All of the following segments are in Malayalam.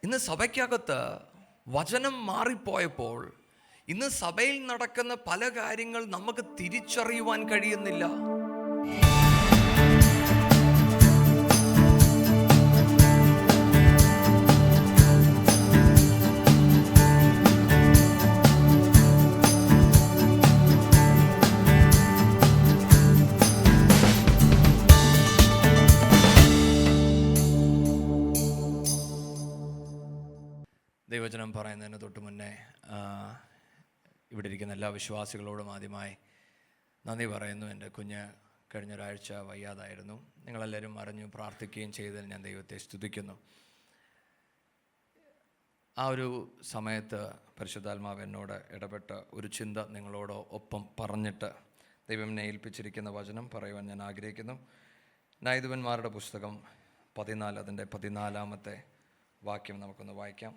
ഇന്ന് സഭയ്ക്കകത്ത് വചനം മാറിപ്പോയപ്പോൾ ഇന്ന് സഭയിൽ നടക്കുന്ന പല കാര്യങ്ങൾ നമുക്ക് തിരിച്ചറിയുവാൻ കഴിയുന്നില്ല. ദൈവവചനം പറയുന്നതിന് തൊട്ട് മുന്നേ ഇവിടെ ഇരിക്കുന്ന എല്ലാ വിശ്വാസികളോടും ആദ്യമായി നന്ദി പറയുന്നു. എൻ്റെ കുഞ്ഞ് കഴിഞ്ഞൊരാഴ്ച വയ്യാതായിരുന്നു. നിങ്ങളെല്ലാവരും അറിഞ്ഞു പ്രാർത്ഥിക്കുകയും ചെയ്തതിൽ ഞാൻ ദൈവത്തെ സ്തുതിക്കുന്നു. ആ ഒരു സമയത്ത് പരിശുദ്ധാത്മാവ് എന്നോട് ഇടപെട്ട ഒരു ചിന്ത നിങ്ങളോട് ഒപ്പം പറഞ്ഞിട്ട് ദൈവം എന്നെ ഏൽപ്പിച്ചിരിക്കുന്ന വചനം പറയുവാൻ ഞാൻ ആഗ്രഹിക്കുന്നു. ന്യായാധിപന്മാരുടെ പുസ്തകം 14 അതിൻ്റെ 14-ാമത്തെ വാക്യം നമുക്കൊന്ന് വായിക്കാം.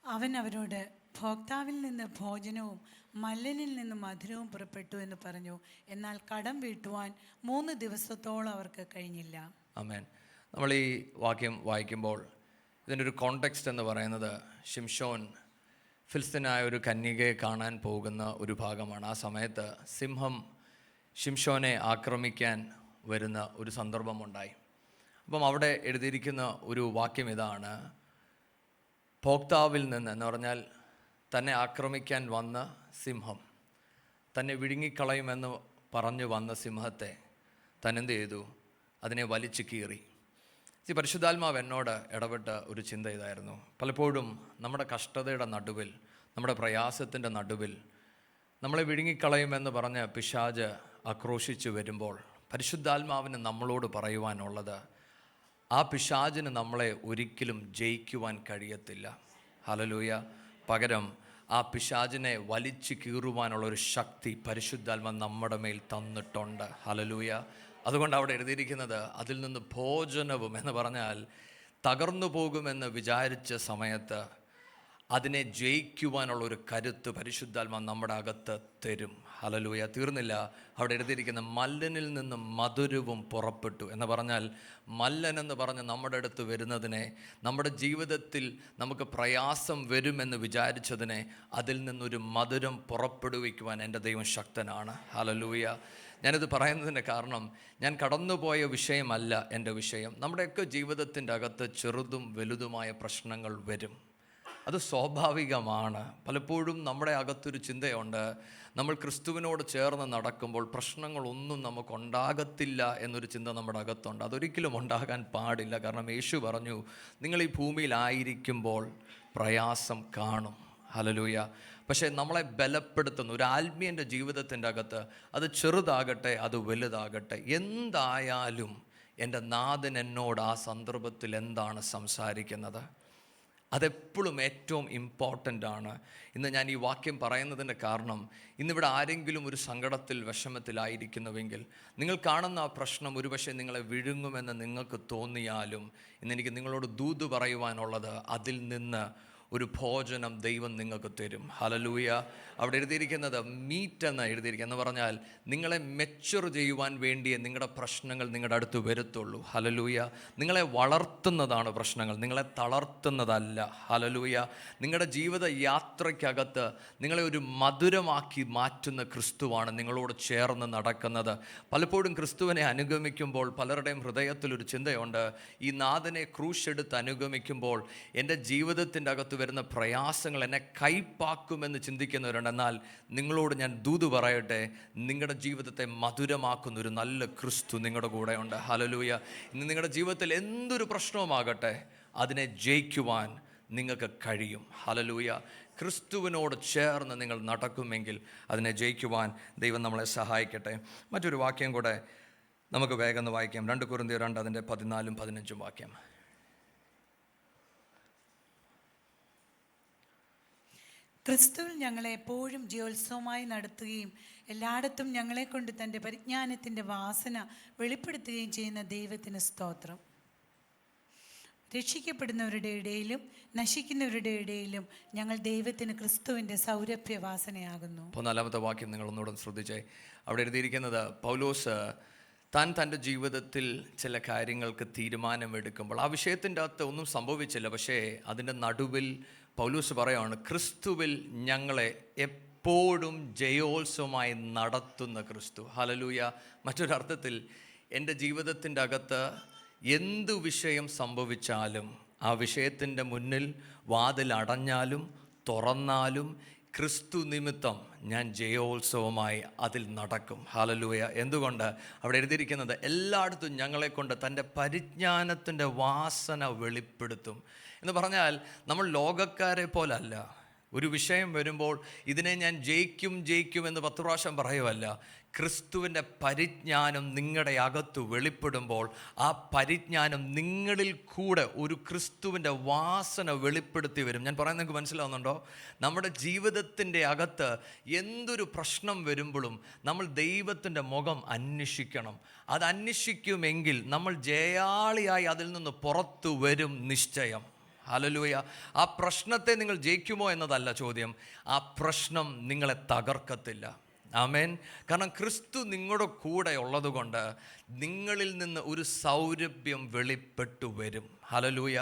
അവൻ അവരോട്, ഭോക്താവിൽ നിന്ന് ഭോജനവും മല്ലനിൽ നിന്ന് മധുരവും പുറപ്പെട്ടു എന്ന് പറഞ്ഞു. എന്നാൽ കടം വീട്ടുവാൻ 3 ദിവസത്തോളം അവർക്ക് കഴിഞ്ഞില്ല. ആമേൻ. നമ്മൾ ഈ വാക്യം വായിക്കുമ്പോൾ ഇതിൻ്റെ ഒരു കോണ്ടെക്സ്റ്റ് എന്ന് പറയുന്നത് ശിംശോൻ ഫിലിസ്തീനായ ഒരു കന്യകയെ കാണാൻ പോകുന്ന ഒരു ഭാഗമാണ്. ആ സമയത്ത് സിംഹം ശിംശോനെ ആക്രമിക്കാൻ വരുന്ന ഒരു സന്ദർഭമുണ്ടായി. അപ്പം അവിടെ എഴുതിയിരിക്കുന്ന ഒരു വാക്യം ഇതാണ്: ഭോക്താവിൽ നിന്ന് എന്ന് പറഞ്ഞാൽ തന്നെ ആക്രമിക്കാൻ വന്ന സിംഹം, തന്നെ വിഴുങ്ങിക്കളയുമെന്ന് പറഞ്ഞു വന്ന സിംഹത്തെ തന്നെന്ത് ചെയ്തു? അതിനെ വലിച്ചു കീറി. ഈ പരിശുദ്ധാത്മാവ് എന്നോട് ഇടപെട്ട ഒരു ചിന്ത ഇതായിരുന്നു. പലപ്പോഴും നമ്മുടെ കഷ്ടതയുടെ നടുവിൽ, നമ്മുടെ പ്രയാസത്തിൻ്റെ നടുവിൽ നമ്മളെ വിഴുങ്ങിക്കളയുമെന്ന് പറഞ്ഞ് പിശാച് ആക്രോശിച്ചു വരുമ്പോൾ പരിശുദ്ധാത്മാവിന് നമ്മളോട് പറയുവാനുള്ളത്, ആ പിശാചിന് നമ്മളെ ഒരിക്കലും ജയിക്കുവാൻ കഴിയത്തില്ല. ഹല്ലേലൂയ. പകരം ആ പിശാചിനെ വലിച്ചു കീറുവാനുള്ള ഒരു ശക്തി പരിശുദ്ധാത്മാവ് നമ്മുടെ മേൽ തന്നിട്ടുണ്ട്. ഹല്ലേലൂയ. അതുകൊണ്ട് അവിടെ എഴുതിയിരിക്കുന്നത്, അതിൽ നിന്ന് ഭോജനവും എന്ന് പറഞ്ഞാൽ തകർന്നു പോകുമെന്ന് വിചാരിച്ച സമയത്ത് അതിനെ ജയിക്കുവാനുള്ള ഒരു കരുത്ത് പരിശുദ്ധാത്മാവ് നമ്മുടെ അകത്ത് തരും. ഹല്ലേലൂയ. തീർന്നില്ല. അവിടെ എഴുതിയിരിക്കുന്ന മല്ലനിൽ നിന്ന് മധുരവും പുറപ്പെട്ടു എന്ന് പറഞ്ഞാൽ, മല്ലൻ എന്ന് പറഞ്ഞ് നമ്മുടെ അടുത്ത് വരുന്നതിനെ, നമ്മുടെ ജീവിതത്തിൽ നമുക്ക് പ്രയാസം വരുമെന്ന് വിചാരിച്ചതിനെ, അതിൽ നിന്നൊരു മധുരം പുറപ്പെടുവിക്കുവാൻ എൻ്റെ ദൈവം ശക്തനാണ്. ഹല്ലേലൂയ. ഞാനിത് പറയുന്നതിൻ്റെ കാരണം, ഞാൻ കടന്നുപോയ വിഷയമല്ല എൻ്റെ വിഷയം. നമ്മുടെയൊക്കെ ജീവിതത്തിൻ്റെ അകത്ത് ചെറുതും വലുതുമായ പ്രശ്നങ്ങൾ വരും. അത് സ്വാഭാവികമാണ്. പലപ്പോഴും നമ്മുടെ അകത്തൊരു ചിന്തയുണ്ട്, നമ്മൾ ക്രിസ്തുവിനോട് ചേർന്ന് നടക്കുമ്പോൾ പ്രശ്നങ്ങളൊന്നും നമുക്കുണ്ടാകത്തില്ല എന്നൊരു ചിന്ത നമ്മുടെ അകത്തുണ്ട്. അതൊരിക്കലും ഉണ്ടാകാൻ പാടില്ല. കാരണം യേശു പറഞ്ഞു, നിങ്ങൾ ഈ ഭൂമിയിലായിരിക്കുമ്പോൾ പ്രയാസം കാണും. ഹല്ലേലൂയ. പക്ഷേ നമ്മളെ ബലപ്പെടുത്തുന്ന ഒരു ആത്മീയൻ്റെ ജീവിതത്തിൻ്റെ അകത്ത്, അത് ചെറുതാകട്ടെ അത് വലുതാകട്ടെ, എന്തായാലും എൻ്റെ നാഥൻ എന്നോട് ആ സന്ദർഭത്തിൽ എന്താണ് സംസാരിക്കുന്നത്, അതെപ്പോഴും ഏറ്റവും ഇമ്പോർട്ടൻ്റ് ആണ്. ഇന്ന് ഞാൻ ഈ വാക്യം പറയുന്നതിൻ്റെ കാരണം, ഇന്നിവിടെ ആരെങ്കിലും ഒരു സങ്കടത്തിൽ വിഷമത്തിലായിരിക്കുന്നുവെങ്കിൽ, നിങ്ങൾ കാണുന്ന ആ പ്രശ്നം ഒരുപക്ഷെ നിങ്ങളെ വിഴുങ്ങുമെന്ന് നിങ്ങൾക്ക് തോന്നിയാലും, ഇന്നെനിക്ക് നിങ്ങളോട് ദൂത് പറയുവാനുള്ളത്, അതിൽ നിന്ന് ഒരു ഭോജനം ദൈവം നിങ്ങൾക്ക് തരും. ഹല്ലേലൂയ. അവിടെ എഴുതിയിരിക്കുന്നത് മീറ്റ് എന്ന് എഴുതിയിരിക്കുക എന്ന് പറഞ്ഞാൽ, നിങ്ങളെ മെച്യൂർ ചെയ്യുവാൻ വേണ്ടിയേ നിങ്ങളുടെ പ്രശ്നങ്ങൾ നിങ്ങളുടെ അടുത്ത് വരത്തുള്ളൂ. ഹല്ലേലൂയ. നിങ്ങളെ വളർത്തുന്നതാണ് പ്രശ്നങ്ങൾ, നിങ്ങളെ തളർത്തുന്നതല്ല. ഹല്ലേലൂയ. നിങ്ങളുടെ ജീവിത യാത്രയ്ക്കകത്ത് നിങ്ങളെ ഒരു മധുരമാക്കി മാറ്റുന്ന ക്രിസ്തുവാണ് നിങ്ങളോട് ചേർന്ന് നടക്കുന്നത്. പലപ്പോഴും ക്രിസ്തുവിനെ അനുഗമിക്കുമ്പോൾ പലരുടെയും ഹൃദയത്തിലൊരു ചിന്തയുണ്ട്, ഈ നാഥനെ ക്രൂശെടുത്ത് അനുഗമിക്കുമ്പോൾ എൻ്റെ ജീവിതത്തിൻ്റെ അകത്ത് വരുന്ന പ്രയാസങ്ങൾ എന്നെ കൈപ്പാക്കുമെന്ന് ചിന്തിക്കുന്നവരുണ്ട്. എന്നാൽ നിങ്ങളോട് ഞാൻ ദൂത് പറയട്ടെ, നിങ്ങളുടെ ജീവിതത്തെ മധുരമാക്കുന്ന ഒരു നല്ല ക്രിസ്തു നിങ്ങളുടെ കൂടെയുണ്ട്. ഹല്ലേലൂയ. ഇന്ന് നിങ്ങളുടെ ജീവിതത്തിൽ എന്തൊരു പ്രശ്നവുമാകട്ടെ, അതിനെ ജയിക്കുവാൻ നിങ്ങൾക്ക് കഴിയും. ഹല്ലേലൂയ. ക്രിസ്തുവിനോട് ചേർന്ന് നിങ്ങൾ നടക്കുമെങ്കിൽ അതിനെ ജയിക്കുവാൻ ദൈവം നമ്മളെ സഹായിക്കട്ടെ. മറ്റൊരു വാക്യം കൂടെ നമുക്ക് വേഗം വായിക്കാം. 2 കൊരിന്ത്യർ 2 അതിൻ്റെ 14-15 വാക്യം. ക്രിസ്തുവിൽ ഞങ്ങളെ എപ്പോഴും ജയോത്സവമായി നടത്തുകയും എല്ലായിടത്തും ഞങ്ങളെ കൊണ്ട് തൻ്റെ പരിജ്ഞാനത്തിൻ്റെ വാസന വെളിപ്പെടുത്തുകയും ചെയ്യുന്ന ദൈവത്തിന് സ്തോത്രം. രക്ഷിക്കപ്പെടുന്നവരുടെ ഇടയിലും നശിക്കുന്നവരുടെ ഇടയിലും ഞങ്ങൾ ദൈവത്തിന് ക്രിസ്തുവിൻ്റെ സൗരഭ്യവാസനയാകുന്നു. 14-ാമത്തെ വാക്യം നിങ്ങൾ ഒന്നുകൂടെ ശ്രദ്ധിച്ചേ. അവിടെ എഴുതിയിരിക്കുന്നത്, പൗലോസ് താൻ തൻ്റെ ജീവിതത്തിൽ ചില കാര്യങ്ങൾക്ക് തീരുമാനമെടുക്കുമ്പോൾ ആ വിഷയത്തിൻ്റെ അകത്ത് ഒന്നും സംഭവിച്ചില്ല, പക്ഷേ അതിൻ്റെ നടുവിൽ പൗലോസ് പറയുകയാണ്, ക്രിസ്തുവിൽ ഞങ്ങളെ എപ്പോഴും ജയോത്സവമായി നടത്തുന്ന ക്രിസ്തു. ഹല്ലേലൂയ. മറ്റൊരർത്ഥത്തിൽ എൻ്റെ ജീവിതത്തിൻ്റെ അകത്ത് എന്തു വിഷയം സംഭവിച്ചാലും, ആ വിഷയത്തിൻ്റെ മുന്നിൽ വാതിൽ അടഞ്ഞാലും തുറന്നാലും ക്രിസ്തു നിമിത്തം ഞാൻ ജയോത്സവമായി അതിൽ നടക്കും. ഹല്ലേലൂയ. എന്തുകൊണ്ട്? അവിടെ എഴുതിയിരിക്കുന്നത്, എല്ലായിടത്തും ഞങ്ങളെ കൊണ്ട് തൻ്റെ പരിജ്ഞാനത്തിൻ്റെ വാസന വെളിപ്പെടുത്തും എന്ന് പറഞ്ഞാൽ, നമ്മൾ ലോകക്കാരെ പോലല്ല. ഒരു വിഷയം വരുമ്പോൾ ഇതിനെ ഞാൻ ജയിക്കും എന്ന് 10 പ്രാവശ്യം പറയുമല്ല. ക്രിസ്തുവിൻ്റെ പരിജ്ഞാനം നിങ്ങളുടെ അകത്ത് വെളിപ്പെടുമ്പോൾ ആ പരിജ്ഞാനം നിങ്ങളിൽ കൂടെ ഒരു ക്രിസ്തുവിൻ്റെ വാസന വെളിപ്പെടുത്തി വരും. ഞാൻ പറയുന്നത് നിങ്ങൾക്ക് മനസ്സിലാവുന്നുണ്ടോ? നമ്മുടെ ജീവിതത്തിൻ്റെ അകത്ത് എന്തൊരു പ്രശ്നം വരുമ്പോഴും നമ്മൾ ദൈവത്തിൻ്റെ മുഖം അന്വേഷിക്കണം. അത് അന്വേഷിക്കുമെങ്കിൽ നമ്മൾ ജയാളിയായി അതിൽ നിന്ന് പുറത്തു വരും നിശ്ചയം. ഹല്ലേലൂയ. ആ പ്രശ്നത്തെ നിങ്ങൾ ജയിക്കുമോ എന്നതല്ല ചോദ്യം, ആ പ്രശ്നം നിങ്ങളെ തകർക്കത്തില്ല. ആമേൻ. കാരണം ക്രിസ്തു നിങ്ങളുടെ കൂടെ ഉള്ളതുകൊണ്ട് നിങ്ങളിൽ നിന്ന് ഒരു സൗരഭ്യം വെളിപ്പെട്ടു വരും. ഹല്ലേലൂയ.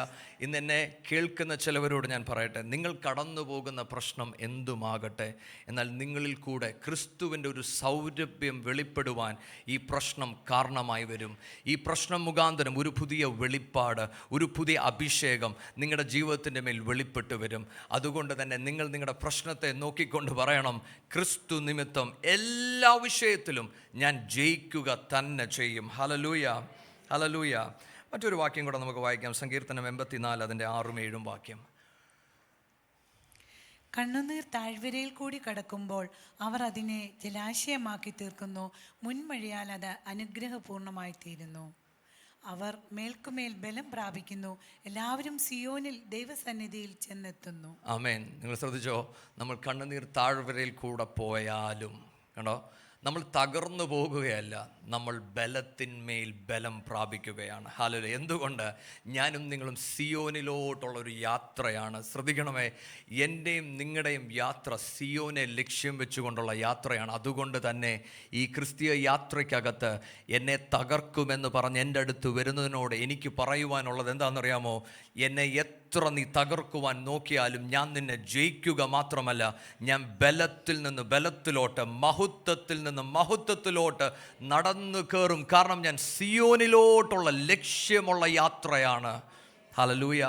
ഇന്ന് എന്നെ കേൾക്കുന്ന ചിലവരോട് ഞാൻ പറയട്ടെ, നിങ്ങൾ കടന്നു പോകുന്ന പ്രശ്നം എന്തുമാകട്ടെ, എന്നാൽ നിങ്ങളിൽ കൂടെ ക്രിസ്തുവിൻ്റെ ഒരു സൗരഭ്യം വെളിപ്പെടുവാൻ ഈ പ്രശ്നം കാരണമായി വരും. ഈ പ്രശ്നം മുഖാന്തരം ഒരു പുതിയ വെളിപ്പാട്, ഒരു പുതിയ അഭിഷേകം നിങ്ങളുടെ ജീവിതത്തിൻ്റെ മേൽ വെളിപ്പെട്ടു വരും. അതുകൊണ്ട് തന്നെ നിങ്ങൾ നിങ്ങളുടെ പ്രശ്നത്തെ നോക്കിക്കൊണ്ട് പറയണം, ക്രിസ്തു നിമിത്തം എല്ലാ വിഷയത്തിലും ഞാൻ ജയിക്കുക തന്നെ ചെയ്യും. ഹല്ലേലൂയ. ഹല്ലേലൂയ. മറ്റൊരു വാക്യം കൂടെ നമുക്ക് വായിക്കാം. സങ്കീർത്തനം 84 അതിൻ്റെ 6ഉം 7ഉം വാക്യം. കണ്ണുനീർ താഴ്വരയിൽ കൂടി കടക്കുമ്പോൾ അവർ അതിനെ ജലാശയമാക്കി തീർക്കുന്നു. മുൻമഴയാൽ അത് അനുഗ്രഹപൂർണമായി തീരുന്നു. അവർ മേൽക്കുമേൽ ബലം പ്രാപിക്കുന്നു. എല്ലാവരും സിയോനിൽ ദൈവസന്നിധിയിൽ ചെന്നെത്തുന്നു. ആമേൻ. നിങ്ങൾ ശ്രദ്ധിച്ചോ? നമ്മൾ കണ്ണുനീർ താഴ്വരയിൽ കൂടെ പോയാലും കണ്ടോ, നമ്മൾ തകർന്നു പോകുകയല്ല, നമ്മൾ ബലത്തിന്മേൽ ബലം പ്രാപിക്കുകയാണ്. ഹല്ലേലൂയ. എന്തുകൊണ്ട്? ഞാനും നിങ്ങളും സിയോനിലോട്ടുള്ളൊരു യാത്രയാണ്. ശ്രദ്ധിക്കണമേ, എൻ്റെയും നിങ്ങളുടെയും യാത്ര സിയോനെ ലക്ഷ്യം വെച്ചുകൊണ്ടുള്ള യാത്രയാണ്. അതുകൊണ്ട് തന്നെ ഈ ക്രിസ്തീയ യാത്രയ്ക്കകത്ത് എന്നെ തകർക്കുമെന്ന് പറഞ്ഞ് എൻ്റെ അടുത്ത് വരുന്നതിനോട് എനിക്ക് പറയുവാനുള്ളത് എന്താണെന്നറിയാമോ? എന്നെ എത്ര നീ തകർക്കുവാൻ നോക്കിയാലും ഞാൻ നിന്നെ ജയിക്കുക മാത്രമല്ല, ഞാൻ ബലത്തിൽ നിന്ന് ബലത്തിലോട്ട്, മഹത്വത്തിൽ നിന്ന് മഹത്വത്തിലോട്ട് നടന്നു കയറും. കാരണം ഞാൻ സിയോനിലോട്ടുള്ള ലക്ഷ്യമുള്ള യാത്രയാണ്. ഹല്ലേലൂയ.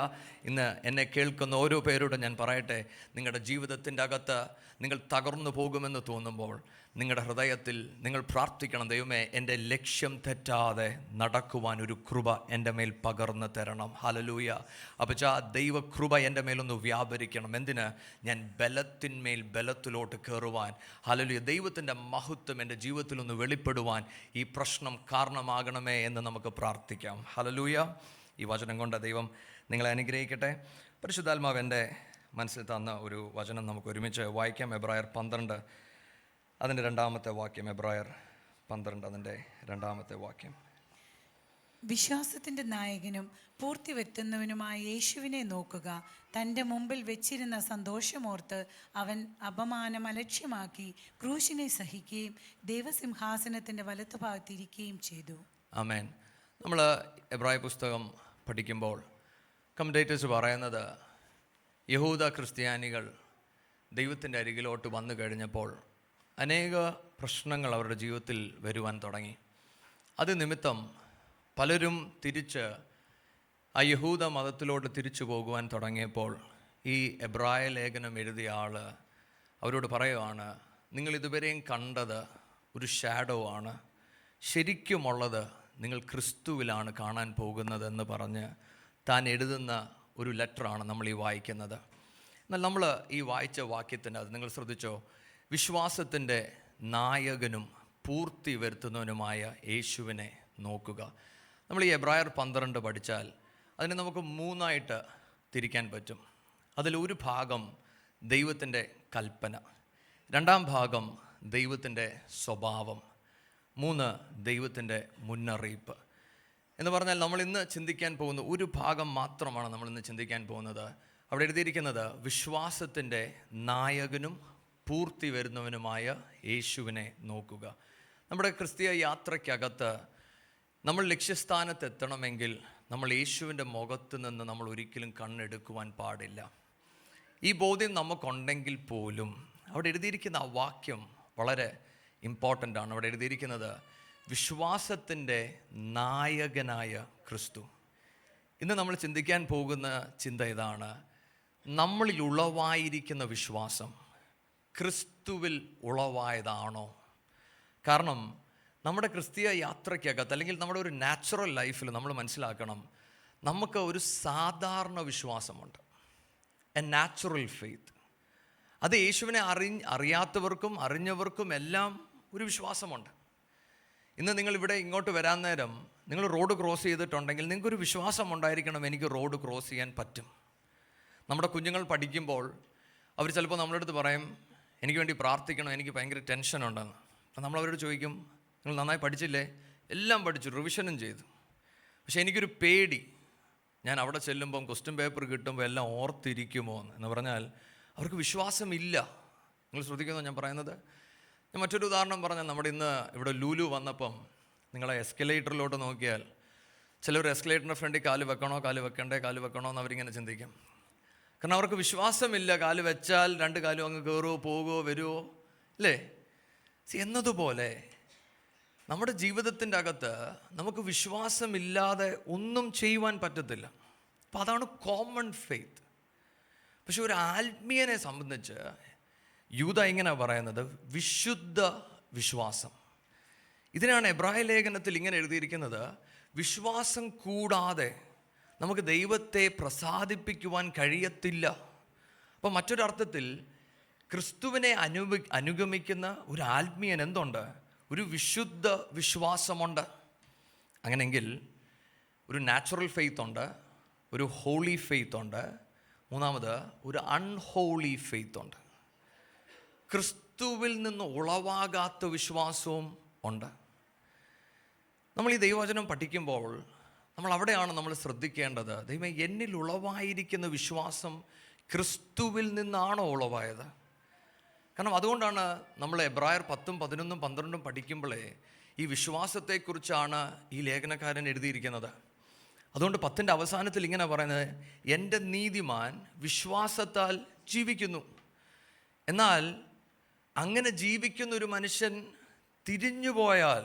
ഇന്ന് എന്നെ കേൾക്കുന്ന ഓരോ പേരോടും ഞാൻ പറയട്ടെ, നിങ്ങളുടെ ജീവിതത്തിൻ്റെ അകത്ത് നിങ്ങൾ തകർന്നു പോകുമെന്ന് തോന്നുമ്പോൾ നിങ്ങളുടെ ഹൃദയത്തിൽ നിങ്ങൾ പ്രാർത്ഥിക്കണം, ദൈവമേ എൻ്റെ ലക്ഷ്യം തെറ്റാതെ നടക്കുവാൻ ഒരു കൃപ എൻ്റെ മേൽ പകർന്നു തരണം. ഹല്ലേലൂയ. അപ്പച്ചാ, ദൈവകൃപ എൻ്റെ മേലൊന്ന് വ്യാപരിക്കണം. എന്തിന്? ഞാൻ ബലത്തിന്മേൽ ബലത്തിലോട്ട് കയറുവാൻ. ഹല്ലേലൂയ. ദൈവത്തിൻ്റെ മഹത്വം എൻ്റെ ജീവിതത്തിലൊന്ന് വെളിപ്പെടുവാൻ ഈ പ്രശ്നം കാരണമാകണമേ എന്ന് നമുക്ക് പ്രാർത്ഥിക്കാം. ഹല്ലേലൂയ. ഈ വചനം കൊണ്ട് ദൈവം നിങ്ങളെ അനുഗ്രഹിക്കട്ടെ. പരിശുദ്ധാത്മാവ് എൻ്റെ മനസ്സിൽ തന്ന ഒരു വചനം നമുക്ക് ഒരുമിച്ച് വായിക്കാം. എബ്രായർ 12 അതിൻ്റെ 2-ാമത്തെ വാക്യം. എബ്രായർ 12 അതിൻ്റെ 2-ാമത്തെ വാക്യം. വിശ്വാസത്തിൻ്റെ നായകനും പൂർത്തി വരുത്തുന്നവനുമായ യേശുവിനെ നോക്കുക. തൻ്റെ മുമ്പിൽ വെച്ചിരുന്ന സന്തോഷമോർത്ത് അവൻ അപമാനം അലക്ഷ്യമാക്കി ക്രൂശിനെ സഹിക്കുകയും ദൈവസിംഹാസനത്തിൻ്റെ വലത്തുഭാഗത്തിരിക്കുകയും ചെയ്തു. ആമേൻ. നമ്മൾ എബ്രായ പുസ്തകം പഠിക്കുമ്പോൾ കമന്റേറ്റേഴ്സ് പറയുന്നത്, യഹൂദ ക്രിസ്ത്യാനികൾ ദൈവത്തിൻ്റെ അരികിലോട്ട് വന്നു കഴിഞ്ഞപ്പോൾ അനേക പ്രശ്നങ്ങൾ അവരുടെ ജീവിതത്തിൽ വരുവാൻ തുടങ്ങി. അത് നിമിത്തം പലരും തിരിച്ച് ആ യഹൂദ മതത്തിലോട്ട് തിരിച്ചു പോകുവാൻ തുടങ്ങിയപ്പോൾ ഈ എബ്രായ ലേഖനം എഴുതിയ ആൾ അവരോട് പറയുവാണ്, നിങ്ങൾ ഇതുവരെയും കണ്ടത് ഒരു ഷാഡോ ആണ്, ശരിക്കുമുള്ളത് നിങ്ങൾ ക്രിസ്തുവിലാണ് കാണാൻ പോകുന്നതെന്ന് പറഞ്ഞ് താൻ എഴുതുന്ന ഒരു ലെറ്ററാണ് നമ്മൾ ഈ വായിക്കുന്നത്. എന്നാൽ നമ്മൾ ഈ വായിച്ച വാക്യത്തിൻ്റെ അത് നിങ്ങൾ ശ്രദ്ധിച്ചോ? വിശ്വാസത്തിൻ്റെ നായകനും പൂർത്തി വരുത്തുന്നവനുമായ യേശുവിനെ നോക്കുക. നമ്മൾ ഈ എബ്രായർ 12 പഠിച്ചാൽ അതിനെ നമുക്ക് 3ആയിട്ട് തിരിക്കാൻ പറ്റും. അതിലൊരു ഭാഗം ദൈവത്തിൻ്റെ കൽപ്പന, 2-ാം ഭാഗം ദൈവത്തിൻ്റെ സ്വഭാവം, 3 ദൈവത്തിൻ്റെ മുന്നറിയിപ്പ്. എന്ന് പറഞ്ഞാൽ നമ്മൾ ഇന്ന് ചിന്തിക്കാൻ പോകുന്ന ഒരു ഭാഗം മാത്രമാണ് നമ്മളിന്ന് ചിന്തിക്കാൻ പോകുന്നത്. അവിടെ എഴുതിയിരിക്കുന്നത് വിശ്വാസത്തിൻ്റെ നായകനും പൂർത്തി വരുന്നവനുമായ യേശുവിനെ നോക്കുക. നമ്മുടെ ക്രിസ്തീയ യാത്രയ്ക്കകത്ത് നമ്മൾ ലക്ഷ്യസ്ഥാനത്ത് എത്തണമെങ്കിൽ നമ്മൾ യേശുവിൻ്റെ മുഖത്ത് നിന്ന് നമ്മൾ ഒരിക്കലും കണ്ണെടുക്കുവാൻ പാടില്ല. ഈ ബോധ്യം നമുക്കുണ്ടെങ്കിൽ പോലും അവിടെ എഴുതിയിരിക്കുന്ന ആ വാക്യം വളരെ ഇമ്പോർട്ടൻ്റ് ആണ്. അവിടെ എഴുതിയിരിക്കുന്നത് വിശ്വാസത്തിൻ്റെ നായകനായ ക്രിസ്തു. ഇന്ന് നമ്മൾ ചിന്തിക്കാൻ പോകുന്ന ചിന്ത ഇതാണ്: നമ്മളിൽ ഉളവായിരിക്കുന്ന വിശ്വാസം ക്രിസ്തുവിൽ ഉളവായതാണോ? കാരണം നമ്മുടെ ക്രിസ്തീയ യാത്രയ്ക്കകത്ത് അല്ലെങ്കിൽ നമ്മുടെ ഒരു നാച്ചുറൽ ലൈഫിൽ നമ്മൾ മനസ്സിലാക്കണം, നമുക്ക് ഒരു സാധാരണ വിശ്വാസമുണ്ട്, എ നാച്ചുറൽ ഫെയ്ത്ത്. അത് യേശുവിനെ അറിയാത്തവർക്കും അറിഞ്ഞവർക്കും എല്ലാം ഒരു വിശ്വാസമുണ്ട്. ഇന്ന് നിങ്ങളിവിടെ ഇങ്ങോട്ട് വരാൻ നേരം നിങ്ങൾ റോഡ് ക്രോസ് ചെയ്തിട്ടുണ്ടെങ്കിൽ നിങ്ങൾക്കൊരു വിശ്വാസം ഉണ്ടായിരിക്കണം, എനിക്ക് റോഡ് ക്രോസ് ചെയ്യാൻ പറ്റും. നമ്മുടെ കുഞ്ഞുങ്ങൾ പഠിക്കുമ്പോൾ അവർ ചിലപ്പോൾ നമ്മളെ അടുത്ത് പറയും, എനിക്ക് വേണ്ടി പ്രാർത്ഥിക്കണം, എനിക്ക് ഭയങ്കര ടെൻഷനുണ്ടെന്ന്. അപ്പം നമ്മളവരോട് ചോദിക്കും, നിങ്ങൾ നന്നായി പഠിച്ചില്ലേ? എല്ലാം പഠിച്ചു, റിവിഷനും ചെയ്തു, പക്ഷേ എനിക്കൊരു പേടി, ഞാൻ അവിടെ ചെല്ലുമ്പം ക്വസ്റ്റ്യൻ പേപ്പർ കിട്ടുമ്പോൾ എല്ലാം ഓർത്തിരിക്കുമോ എന്ന് പറഞ്ഞാൽ അവർക്ക് വിശ്വാസമില്ല. നിങ്ങൾ ശ്രദ്ധിക്കുന്നോ ഞാൻ പറയുന്നത്? ഞാൻ മറ്റൊരു ഉദാഹരണം പറഞ്ഞാൽ, നമ്മുടെ ഇന്ന് ഇവിടെ ലൂലു വന്നപ്പം നിങ്ങളെ എസ്കലേറ്ററിലോട്ട് നോക്കിയാൽ ചിലർ എസ്കലേറ്ററിൻ്റെ ഫ്രണ്ടിൽ കാല് വെക്കണോ കാല് വെക്കണോ എന്ന് അവരിങ്ങനെ ചിന്തിക്കും. കാരണം അവർക്ക് വിശ്വാസമില്ല, കാല് വെച്ചാൽ രണ്ട് കാലും അങ്ങ് കയറുമോ പോകുമോ വരുമോ, അല്ലേ? എന്നതുപോലെ നമ്മുടെ ജീവിതത്തിൻ്റെ അകത്ത് നമുക്ക് വിശ്വാസമില്ലാതെ ഒന്നും ചെയ്യുവാൻ പറ്റത്തില്ല. അപ്പം അതാണ് കോമൺ ഫെയ്ത്ത്. പക്ഷെ ഒരു ആത്മീയനെ സംബന്ധിച്ച് യൂദ ഇങ്ങനെ പറയുന്നത് വിശുദ്ധ വിശ്വാസം. ഇതിനാണ് എബ്രായ ലേഖനത്തിൽ ഇങ്ങനെ എഴുതിയിരിക്കുന്നത്: വിശ്വാസം കൂടാതെ നമുക്ക് ദൈവത്തെ പ്രസാദിപ്പിക്കുവാൻ കഴിയത്തില്ല. അപ്പം മറ്റൊരർത്ഥത്തിൽ ക്രിസ്തുവിനെ അനുഗമിക്കുന്ന ഒരു ആത്മീയൻ എന്തുണ്ട്? ഒരു വിശുദ്ധ വിശ്വാസമുണ്ട്. അങ്ങനെയെങ്കിൽ ഒരു നാച്ചുറൽ ഫെയ്ത്ത് ഉണ്ട്, ഒരു ഹോളി ഫെയ്ത്ത് ഉണ്ട്, മൂന്നാമത് ഒരു അൺഹോളി ഫെയ്ത്ത് ഉണ്ട്. ക്രിസ്തുവിൽ നിന്ന് ഉളവാകാത്ത വിശ്വാസവും ഉണ്ട്. നമ്മൾ ഈ ദൈവവചനം പഠിക്കുമ്പോൾ നമ്മൾ അവിടെയാണ് നമ്മൾ ശ്രദ്ധിക്കേണ്ടത്. ദൈവമേ, എന്നിൽ ഉളവായിരിക്കുന്ന വിശ്വാസം ക്രിസ്തുവിൽ നിന്നാണോ ഉളവായത്? കാരണം അതുകൊണ്ടാണ് നമ്മൾ എബ്രായർ 10, 11, 12 പഠിക്കുമ്പോഴേ ഈ വിശ്വാസത്തെക്കുറിച്ചാണ് ഈ ലേഖനക്കാരൻ എഴുതിയിരിക്കുന്നത്. അതുകൊണ്ട് 10ൻ്റെ അവസാനത്തിൽ ഇങ്ങനെ പറയുന്നത്, എൻ്റെ നീതിമാൻ വിശ്വാസത്താൽ ജീവിക്കുന്നു. എന്നാൽ അങ്ങനെ ജീവിക്കുന്ന ഒരു മനുഷ്യൻ തിരിഞ്ഞുപോയാൽ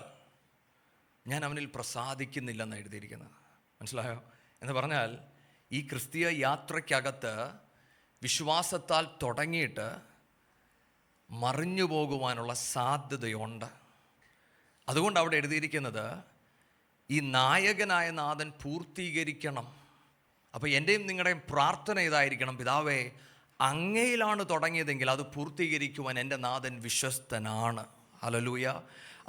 ഞാൻ അവനിൽ പ്രസാദിക്കുന്നില്ലെന്ന് എഴുതിയിരിക്കുന്നത്. മനസ്സിലായോ? എന്ന് പറഞ്ഞാൽ ഈ ക്രിസ്തീയ യാത്രയ്ക്കകത്ത് വിശ്വാസത്താൽ തുടങ്ങിയിട്ട് മറിഞ്ഞു പോകുവാനുള്ള സാധ്യതയുണ്ട്. അതുകൊണ്ട് അവിടെ എഴുതിയിരിക്കുന്നത് ഈ നായകനായ നാഥൻ പൂർത്തീകരിക്കണം. അപ്പോൾ എൻ്റെയും നിങ്ങളുടെയും പ്രാർത്ഥന ഇതായിരിക്കണം: പിതാവേ, അങ്ങയിലാണ് തുടങ്ങിയതെങ്കിൽ അത് പൂർത്തീകരിക്കുവാൻ എൻ്റെ നാഥൻ വിശ്വസ്തനാണ്. ഹല്ലേലൂയ.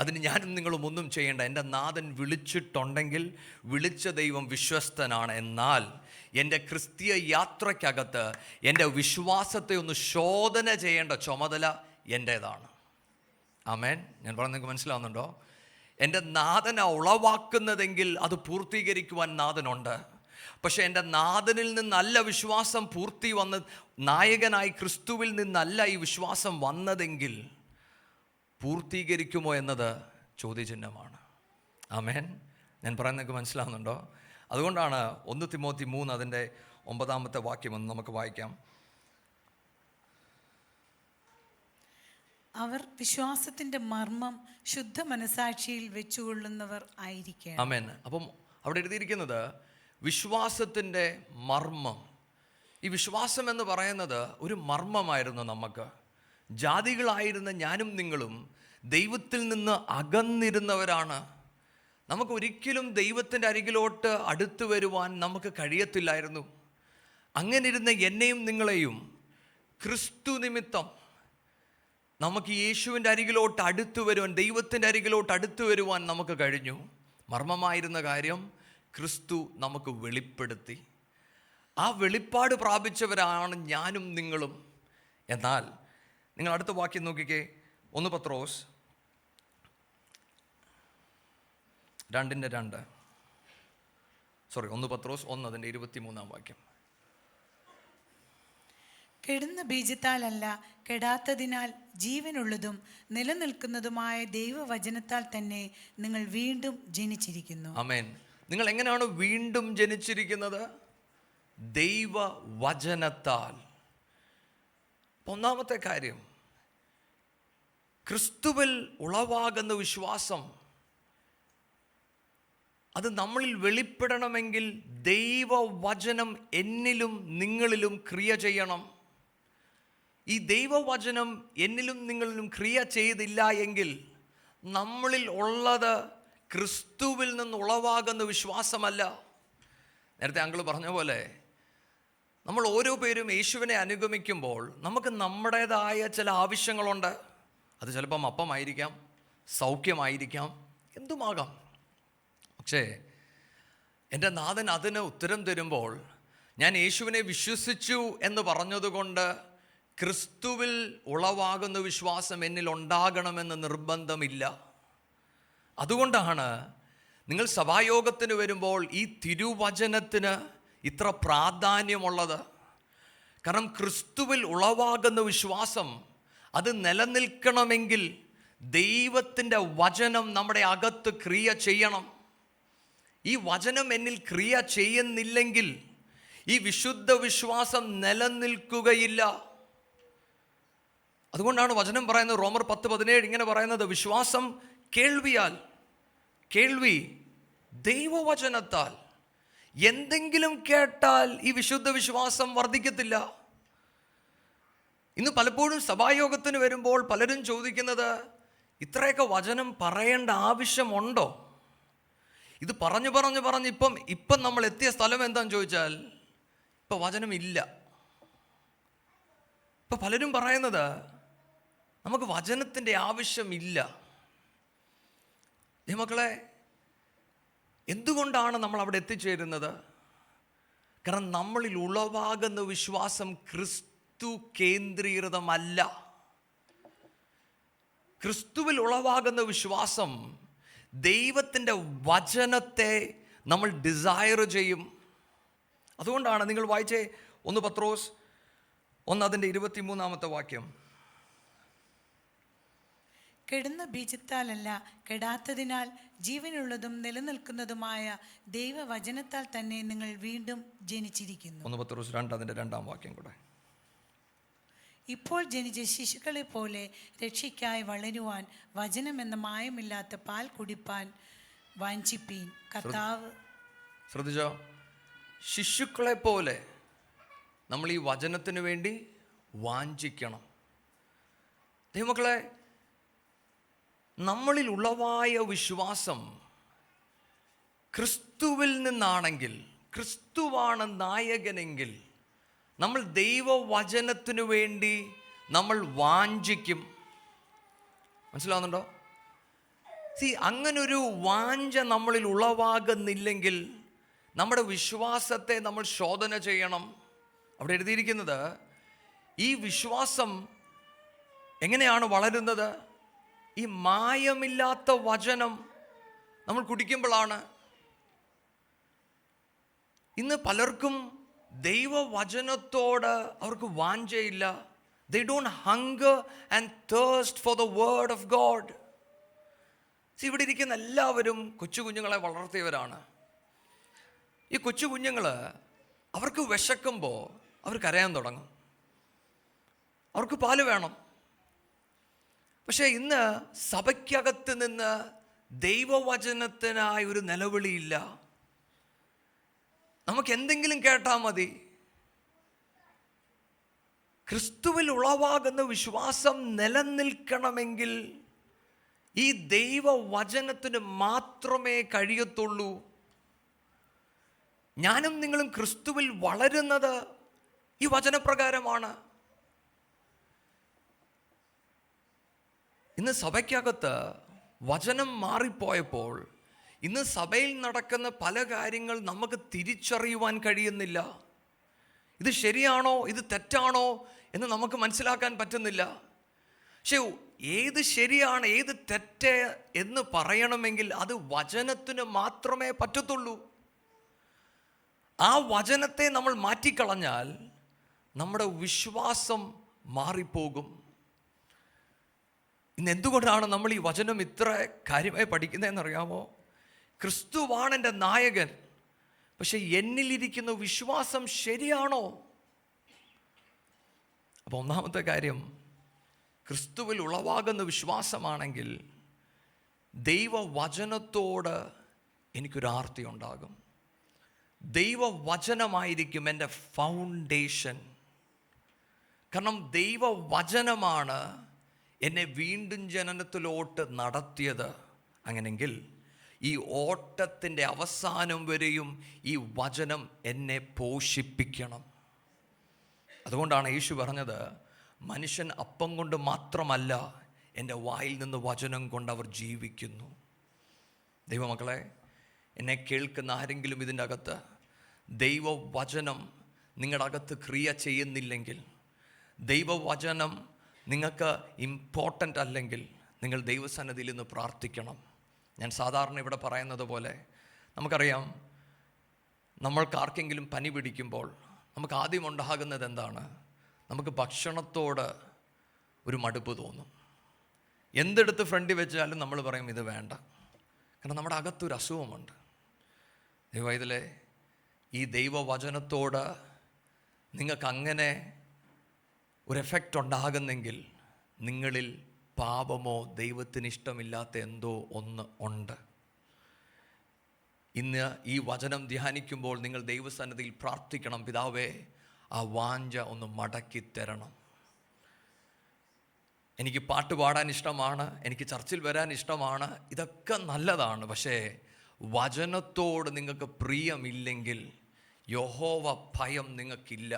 അതിന് ഞാനും നിങ്ങളും ഒന്നും ചെയ്യേണ്ട. എൻ്റെ നാഥൻ വിളിച്ചിട്ടുണ്ടെങ്കിൽ വിളിച്ച ദൈവം വിശ്വസ്തനാണ്. എന്നാൽ എൻ്റെ ക്രിസ്തീയ യാത്രയ്ക്കകത്ത് എൻ്റെ വിശ്വാസത്തെ ഒന്ന് ശോധന ചെയ്യേണ്ട ചുമതല എൻ്റേതാണ്. ആമേൻ. ഞാൻ പറഞ്ഞത് നിങ്ങൾക്ക് മനസ്സിലാവുന്നുണ്ടോ? എൻ്റെ നാഥനെ ഉളവാക്കുന്നതെങ്കിൽ അത് പൂർത്തീകരിക്കുവാൻ നാഥനുണ്ട്. പക്ഷെ എൻ്റെ നാഥനിൽ നിന്നല്ല വിശ്വാസം പൂർത്തി വന്നത്, നായകനായി ക്രിസ്തുവിൽ നിന്നല്ല ഈ വിശ്വാസം വന്നതെങ്കിൽ പൂർത്തീകരിക്കുമോ എന്നത് ചോദ്യചിഹ്നമാണ്. ആമേൻ. ഞാൻ പറയുന്നത് നിങ്ങൾക്ക് മനസ്സിലാവുന്നുണ്ടോ? അതുകൊണ്ടാണ് 1 തിമോത്തി 3 അതിൻ്റെ 9-ാമത്തെ വാക്യം ഒന്ന് നമുക്ക് വായിക്കാം. അവർ വിശ്വാസത്തിന്റെ മർമ്മം ശുദ്ധ മനസാക്ഷിയിൽ വെച്ചുകൊള്ളുന്നവർ ആയിരിക്കണം. ആമേൻ. അപ്പം അവിടെ എഴുതിയിരിക്കുന്നത് വിശ്വാസത്തിൻ്റെ മർമ്മം. ഈ വിശ്വാസം എന്ന് പറയുന്നത് ഒരു മർമ്മമായിരുന്നു. നമുക്ക് ജാതികളായിരുന്ന ഞാനും നിങ്ങളും ദൈവത്തിൽ നിന്ന് അകന്നിരുന്നവരാണ്. നമുക്ക് ഒരിക്കലും ദൈവത്തിൻ്റെ അരികിലോട്ട് അടുത്തു വരുവാൻ നമുക്ക് കഴിയത്തില്ലായിരുന്നു. അങ്ങനെ ഇരുന്ന എന്നെയും നിങ്ങളെയും ക്രിസ്തു നിമിത്തം നമുക്ക് യേശുവിൻ്റെ അരികിലോട്ട് അടുത്തു വരുവാൻ, ദൈവത്തിൻ്റെ അരികിലോട്ട് അടുത്തു വരുവാൻ നമുക്ക് കഴിഞ്ഞു. മർമ്മമായിരുന്ന കാര്യം ക്രിസ്തു നമുക്ക് വെളിപ്പെടുത്തി. ആ വെളിപ്പാട് പ്രാപിച്ചവരാണ് ഞാനും നിങ്ങളും. എന്നാൽ നിങ്ങൾ അടുത്ത വാക്യം നോക്കിക്കേ. 1 പത്രോസ് 2:2. 1 പത്രോസ് 1 അതിൻ്റെ 23-ാം വാക്യം. കെടുന്ന ബീജത്താലല്ല, കെടാത്തതിനാൽ ജീവനുള്ളതും നിലനിൽക്കുന്നതുമായ ദൈവവചനത്താൽ തന്നെ നിങ്ങൾ വീണ്ടും ജനിച്ചിരിക്കുന്നു. ആമേൻ. നിങ്ങൾ എങ്ങനെയാണ് വീണ്ടും ജനിച്ചിരിക്കുന്നത്? ദൈവവചനത്താൽ. ഒന്നാമത്തെ കാര്യം, ക്രിസ്തുവിൽ ഉളവാകുന്ന വിശ്വാസം അത് നമ്മളിൽ വെളിപ്പെടണമെങ്കിൽ ദൈവവചനം എന്നിലും നിങ്ങളിലും ക്രിയ ചെയ്യണം. ഈ ദൈവവചനം എന്നിലും നിങ്ങളിലും ക്രിയ ചെയ്തില്ല എങ്കിൽ നമ്മളിൽ ഉള്ളത് ക്രിസ്തുവിൽ നിന്ന് ഉളവാകുന്ന വിശ്വാസമല്ല. നേരത്തെ അങ്കിൾ പറഞ്ഞ പോലെ നമ്മൾ ഓരോ പേരും യേശുവിനെ അനുഗമിക്കുമ്പോൾ നമുക്ക് നമ്മുടേതായ ചില ആവശ്യങ്ങളുണ്ട്. അത് ചിലപ്പം അപ്പമായിരിക്കാം, സൗഖ്യമായിരിക്കാം, എന്തുമാകാം. പക്ഷേ എൻ്റെ നാഥൻ അതിന് ഉത്തരം തരുമ്പോൾ ഞാൻ യേശുവിനെ വിശ്വസിച്ചു എന്ന് പറഞ്ഞതുകൊണ്ട് ക്രിസ്തുവിൽ ഉളവാകുന്ന വിശ്വാസം എന്നിൽ ഉണ്ടാകണമെന്ന് നിർബന്ധമില്ല. അതുകൊണ്ടാണ് നിങ്ങൾ സഭായോഗത്തിന് വരുമ്പോൾ ഈ തിരുവചനത്തിന് ഇത്ര പ്രാധാന്യമുള്ളത്. കാരണം ക്രിസ്തുവിൽ ഉളവാകുന്ന വിശ്വാസം അത് നിലനിൽക്കണമെങ്കിൽ ദൈവത്തിൻ്റെ വചനം നമ്മുടെ അകത്ത് ക്രിയ ചെയ്യണം. ഈ വചനം എന്നിൽ ക്രിയ ചെയ്യുന്നില്ലെങ്കിൽ ഈ വിശുദ്ധ വിശ്വാസം നിലനിൽക്കുകയില്ല. അതുകൊണ്ടാണ് വചനം പറയുന്നത്, റോമർ 10:17 ഇങ്ങനെ പറയുന്നത്, വിശ്വാസം കേൾവിയാൽ, കേൾവി ദൈവവചനത്താൽ. എന്തെങ്കിലും കേട്ടാൽ ഈ വിശുദ്ധ വിശ്വാസം വർദ്ധിക്കത്തില്ല. ഇന്ന് പലപ്പോഴും സഭായോഗത്തിന് വരുമ്പോൾ പലരും ചോദിക്കുന്നത്, ഇത്രയൊക്കെ വചനം പറയേണ്ട ആവശ്യമുണ്ടോ? ഇത് പറഞ്ഞ് ഇപ്പം നമ്മൾ എത്തിയ സ്ഥലം എന്താണെന്ന് ചോദിച്ചാൽ ഇപ്പം വചനമില്ല. ഇപ്പം പലരും പറയുന്നത് നമുക്ക് വചനത്തിൻ്റെ ആവശ്യമില്ല. മക്കളെ, എന്തുകൊണ്ടാണ് നമ്മൾ അവിടെ എത്തിച്ചേരുന്നത്? കാരണം നമ്മളിൽ ഉളവാകുന്ന വിശ്വാസം ക്രിസ്തു കേന്ദ്രീകൃതമല്ല. ക്രിസ്തുവിൽ ഉളവാകുന്ന വിശ്വാസം ദൈവത്തിൻ്റെ വചനത്തെ നമ്മൾ ഡിസയർ ചെയ്യും. അതുകൊണ്ടാണ് നിങ്ങൾ വായിച്ചേ 1 പത്രോസ് 1:23 കെടുന്ന ബീജത്താലല്ല, കെടാത്തതിനാൽ ജീവനുള്ളതും നിലനിൽക്കുന്നതുമായ ദൈവവചനത്താൽ തന്നെ നിങ്ങൾ വീണ്ടും ജനിച്ചിരിക്കുന്നു. 1 പത്രോസ് 2:2 കൂടെ. ഇപ്പോൾ ജനിച്ച ശിശുക്കളെ പോലെ രക്ഷയ്ക്കായി വളരുവാൻ വചനമെന്ന മായമില്ലാത്ത പാൽ കുടിപ്പാൻ വാഞ്ചിപ്പീൻ. കർത്താവ്, ശ്രദ്ധിച്ചോ, ശിശുക്കളെ പോലെ നമ്മൾ ഈ വചനത്തിന് വേണ്ടി വാഞ്ചിക്കണം. ദൈവമക്കളെ, നമ്മളിൽ ഉളവായ വിശ്വാസം ക്രിസ്തുവിൽ നിന്നാണെങ്കിൽ, ക്രിസ്തുവാണ് നായകനെങ്കിൽ നമ്മൾ ദൈവവചനത്തിനു വേണ്ടി നമ്മൾ വാഞ്ചിക്കും. മനസ്സിലാവുന്നുണ്ടോ? അങ്ങനൊരു വാഞ്ച നമ്മളിൽ ഉളവാകുന്നില്ലെങ്കിൽ നമ്മുടെ വിശ്വാസത്തെ നമ്മൾ ശോധന ചെയ്യണം. അവിടെ എഴുതിയിരിക്കുന്നത്, ഈ വിശ്വാസം എങ്ങനെയാണ് വളരുന്നത്? ഈ മായമില്ലാത്ത വചനം നമ്മൾ കുടിക്കുമ്പോഴാണ്. ഇന്ന് പലർക്കും ദൈവവചനത്തോട് അവർക്ക് വാഞ്ചയില്ല. They don't hunger and thirst for the word of God. ഇവിടെ ഇരിക്കുന്ന എല്ലാവരും കൊച്ചു കുഞ്ഞുങ്ങളെ വളർത്തിയവരാണ്. ഈ കൊച്ചു കുഞ്ഞുങ്ങൾ അവർക്ക് വിശക്കുമ്പോൾ അവർ കരയാൻ തുടങ്ങും, അവർക്ക് പാല് വേണം. പക്ഷേ ഇന്ന് സഭയ്ക്കകത്ത് നിന്ന് ദൈവവചനത്തിനായി ഒരു നിലവിളിയില്ല. നമുക്ക് എന്തെങ്കിലും കേട്ടാൽ മതി. ക്രിസ്തുവിൽ ഉളവാകുന്ന വിശ്വാസം നിലനിൽക്കണമെങ്കിൽ ഈ ദൈവവചനത്തിന് മാത്രമേ കഴിയത്തുള്ളൂ. ഞാനും നിങ്ങളും ക്രിസ്തുവിൽ വളരുന്നത് ഈ വചനപ്രകാരമാണ്. ഇന്ന് സഭയ്ക്കകത്ത് വചനം മാറിപ്പോയപ്പോൾ ഇന്ന് സഭയിൽ നടക്കുന്ന പല കാര്യങ്ങൾ നമുക്ക് തിരിച്ചറിയുവാൻ കഴിയുന്നില്ല. ഇത് ശരിയാണോ ഇത് തെറ്റാണോ എന്ന് നമുക്ക് മനസ്സിലാക്കാൻ പറ്റുന്നില്ല. പക്ഷേ ഏത് ശരിയാണ് ഏത് തെറ്റ് എന്ന് പറയണമെങ്കിൽ അത് വചനത്തിന് മാത്രമേ പറ്റത്തുള്ളൂ. ആ വചനത്തെ നമ്മൾ മാറ്റിക്കളഞ്ഞാൽ നമ്മുടെ വിശ്വാസം മാറിപ്പോകും. ഇന്ന് എന്തുകൊണ്ടാണ് നമ്മൾ ഈ വചനം ഇത്ര കാര്യമായി പഠിക്കുന്നതെന്നറിയാമോ? ക്രിസ്തുവാണ് എൻ്റെ നായകൻ, പക്ഷെ എന്നിലിരിക്കുന്ന വിശ്വാസം ശരിയാണോ? അപ്പോൾ ഒന്നാമത്തെ കാര്യം, ക്രിസ്തുവിൽ ഉളവാകുന്ന വിശ്വാസമാണെങ്കിൽ ദൈവവചനത്തോട് എനിക്കൊരാർത്തി ഉണ്ടാകും. ദൈവവചനമായിരിക്കും എൻ്റെ ഫൗണ്ടേഷൻ. കാരണം ദൈവവചനമാണ് എന്നെ വീണ്ടും ജനനത്തിലോട്ട് നടത്തിയത്. അങ്ങനെങ്കിൽ ഈ ഓട്ടത്തിൻ്റെ അവസാനം വരെയും ഈ വചനം എന്നെ പോഷിപ്പിക്കണം. അതുകൊണ്ടാണ് യേശു പറഞ്ഞത്, മനുഷ്യൻ അപ്പം കൊണ്ട് മാത്രമല്ല, എൻ്റെ വായിൽ നിന്ന് വചനം കൊണ്ട് അവർ ജീവിക്കുന്നു. ദൈവമക്കളെ, എന്നെ കേൾക്കുന്ന ആരെങ്കിലും ഇതിൻ്റെ അകത്ത് ദൈവവചനം നിങ്ങളുടെ അകത്ത് ക്രിയ ചെയ്യുന്നില്ലെങ്കിൽ, ദൈവവചനം നിങ്ങൾക്ക് ഇമ്പോർട്ടൻ്റ് അല്ലെങ്കിൽ, നിങ്ങൾ ദൈവസന്നിധിയിൽ നിന്ന് പ്രാർത്ഥിക്കണം. ഞാൻ സാധാരണ ഇവിടെ പറയുന്നത് പോലെ, നമുക്കറിയാം, നമ്മൾക്ക് ആർക്കെങ്കിലും പനി പിടിക്കുമ്പോൾ നമുക്ക് ആദ്യം ഉണ്ടാകുന്നത് എന്താണ്? നമുക്ക് ഭക്ഷണത്തോട് ഒരു മടുപ്പ് തോന്നും. എന്തെടുത്ത് ഫ്രണ്ടിൽ വെച്ചാലും നമ്മൾ പറയും ഇത് വേണ്ട. കാരണം നമ്മുടെ അകത്തൊരു അസുഖമുണ്ട്. ദൈവത്തിലെ ഈ ദൈവവചനത്തോട് നിങ്ങൾക്ക് അങ്ങനെ ഒരു എഫക്റ്റ് ഉണ്ടാകുന്നെങ്കിൽ നിങ്ങളിൽ പാപമോ ദൈവത്തിന് ഇഷ്ടമില്ലാത്ത എന്തോ ഒന്ന് ഉണ്ട്. ഇന്ന് ഈ വചനം ധ്യാനിക്കുമ്പോൾ നിങ്ങൾ ദൈവസന്നിധിയിൽ പ്രാർത്ഥിക്കണം, പിതാവേ, ആ വാഞ്ച ഒന്ന് മടക്കി തരണം. എനിക്ക് പാട്ട് പാടാൻ ഇഷ്ടമാണ്, എനിക്ക് ചർച്ചിൽ വരാൻ ഇഷ്ടമാണ്, ഇതൊക്കെ നല്ലതാണ്. പക്ഷേ വചനത്തോട് നിങ്ങൾക്ക് പ്രിയമില്ലെങ്കിൽ യഹോവ ഭയം നിങ്ങൾക്കില്ല.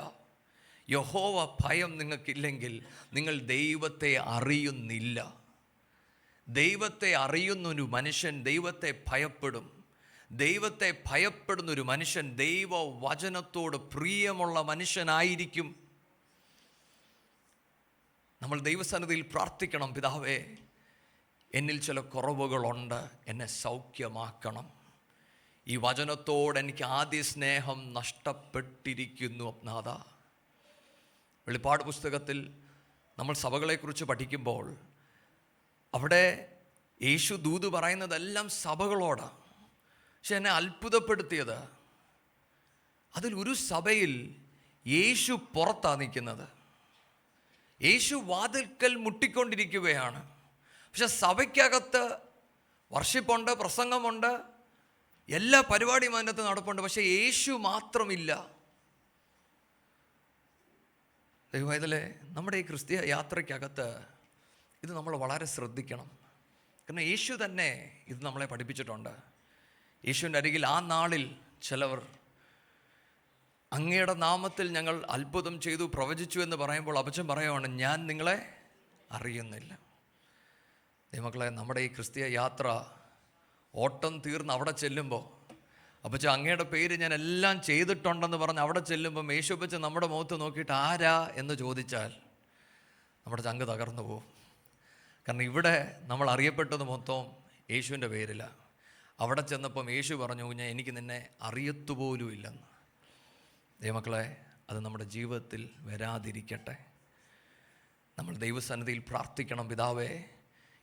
യഹോവ ഭയം നിങ്ങൾക്കില്ലെങ്കിൽ നിങ്ങൾ ദൈവത്തെ അറിയുന്നില്ല. ദൈവത്തെ അറിയുന്നൊരു മനുഷ്യൻ ദൈവത്തെ ഭയപ്പെടും. ദൈവത്തെ ഭയപ്പെടുന്നൊരു മനുഷ്യൻ ദൈവവചനത്തോട് പ്രിയമുള്ള മനുഷ്യനായിരിക്കും. നമ്മൾ ദൈവസന്നിധിയിൽ പ്രാർത്ഥിക്കണം, പിതാവേ, എന്നിൽ ചില കുറവുകളുണ്ട്, എന്നെ സൗഖ്യമാക്കണം. ഈ വചനത്തോട് എനിക്ക് ആദ്യ സ്നേഹം നഷ്ടപ്പെട്ടിരിക്കുന്നു നാഥ. വെളിപ്പാട് പുസ്തകത്തിൽ നമ്മൾ സഭകളെക്കുറിച്ച് പഠിക്കുമ്പോൾ അവിടെ യേശു ദൂത് പറയുന്നതെല്ലാം സഭകളോടാണ്. പക്ഷെ എന്നെ അത്ഭുതപ്പെടുത്തിയത്, അതിൽ ഒരു സഭയിൽ യേശു പുറത്താണ് നിൽക്കുന്നത്. യേശു വാതിൽക്കൽ മുട്ടിക്കൊണ്ടിരിക്കുകയാണ്. പക്ഷെ സഭയ്ക്കകത്ത് വർഷിപ്പുണ്ട്, പ്രസംഗമുണ്ട്, എല്ലാ പരിപാടിയും അതിനകത്ത് നടപ്പുണ്ട്. പക്ഷെ യേശു മാത്രമില്ല. ദൈവത്തിലെ നമ്മുടെ ഈ ക്രിസ്തീയ യാത്രയ്ക്കകത്ത് ഇത് നമ്മൾ വളരെ ശ്രദ്ധിക്കണം. കാരണം യേശു തന്നെ ഇത് നമ്മളെ പഠിപ്പിച്ചിട്ടുണ്ട്. യേശുവിൻ്റെ അരികിൽ ആ നാളിൽ ചിലവർ അങ്ങയുടെ നാമത്തിൽ ഞങ്ങൾ അത്ഭുതം ചെയ്തു, പ്രവചിച്ചു എന്ന് പറയുമ്പോൾ അപ്പച്ചൻ പറയുവാണ്, ഞാൻ നിങ്ങളെ അറിയുന്നില്ല. ദൈവമക്കളെ, നമ്മുടെ ഈ ക്രിസ്തീയ യാത്ര ഓട്ടം തീർന്ന് അവിടെ ചെല്ലുമ്പോൾ അപ്പച്ചൻ അങ്ങയുടെ പേര് ഞാൻ എല്ലാം ചെയ്തിട്ടുണ്ടെന്ന് പറഞ്ഞ് അവിടെ ചെല്ലുമ്പം യേശു അപ്പച്ചൻ നമ്മുടെ മുഖത്ത് നോക്കിയിട്ട് ആരാ എന്ന് ചോദിച്ചാൽ നമ്മുടെ ചങ്ക് തകർന്നു പോകും. കാരണം ഇവിടെ നമ്മൾ അറിയപ്പെട്ടത് മൊത്തം യേശുവിൻ്റെ പേരില്ല. അവിടെ ചെന്നപ്പം യേശു പറഞ്ഞു, ഞാൻ എനിക്ക് നിന്നെ അറിയത്തുപോലും ഇല്ലെന്ന്. ദൈവമക്കളെ, അത് നമ്മുടെ ജീവിതത്തിൽ വരാതിരിക്കട്ടെ. നമ്മൾ ദൈവസന്നിധിയിൽ പ്രാർത്ഥിക്കണം, പിതാവേ,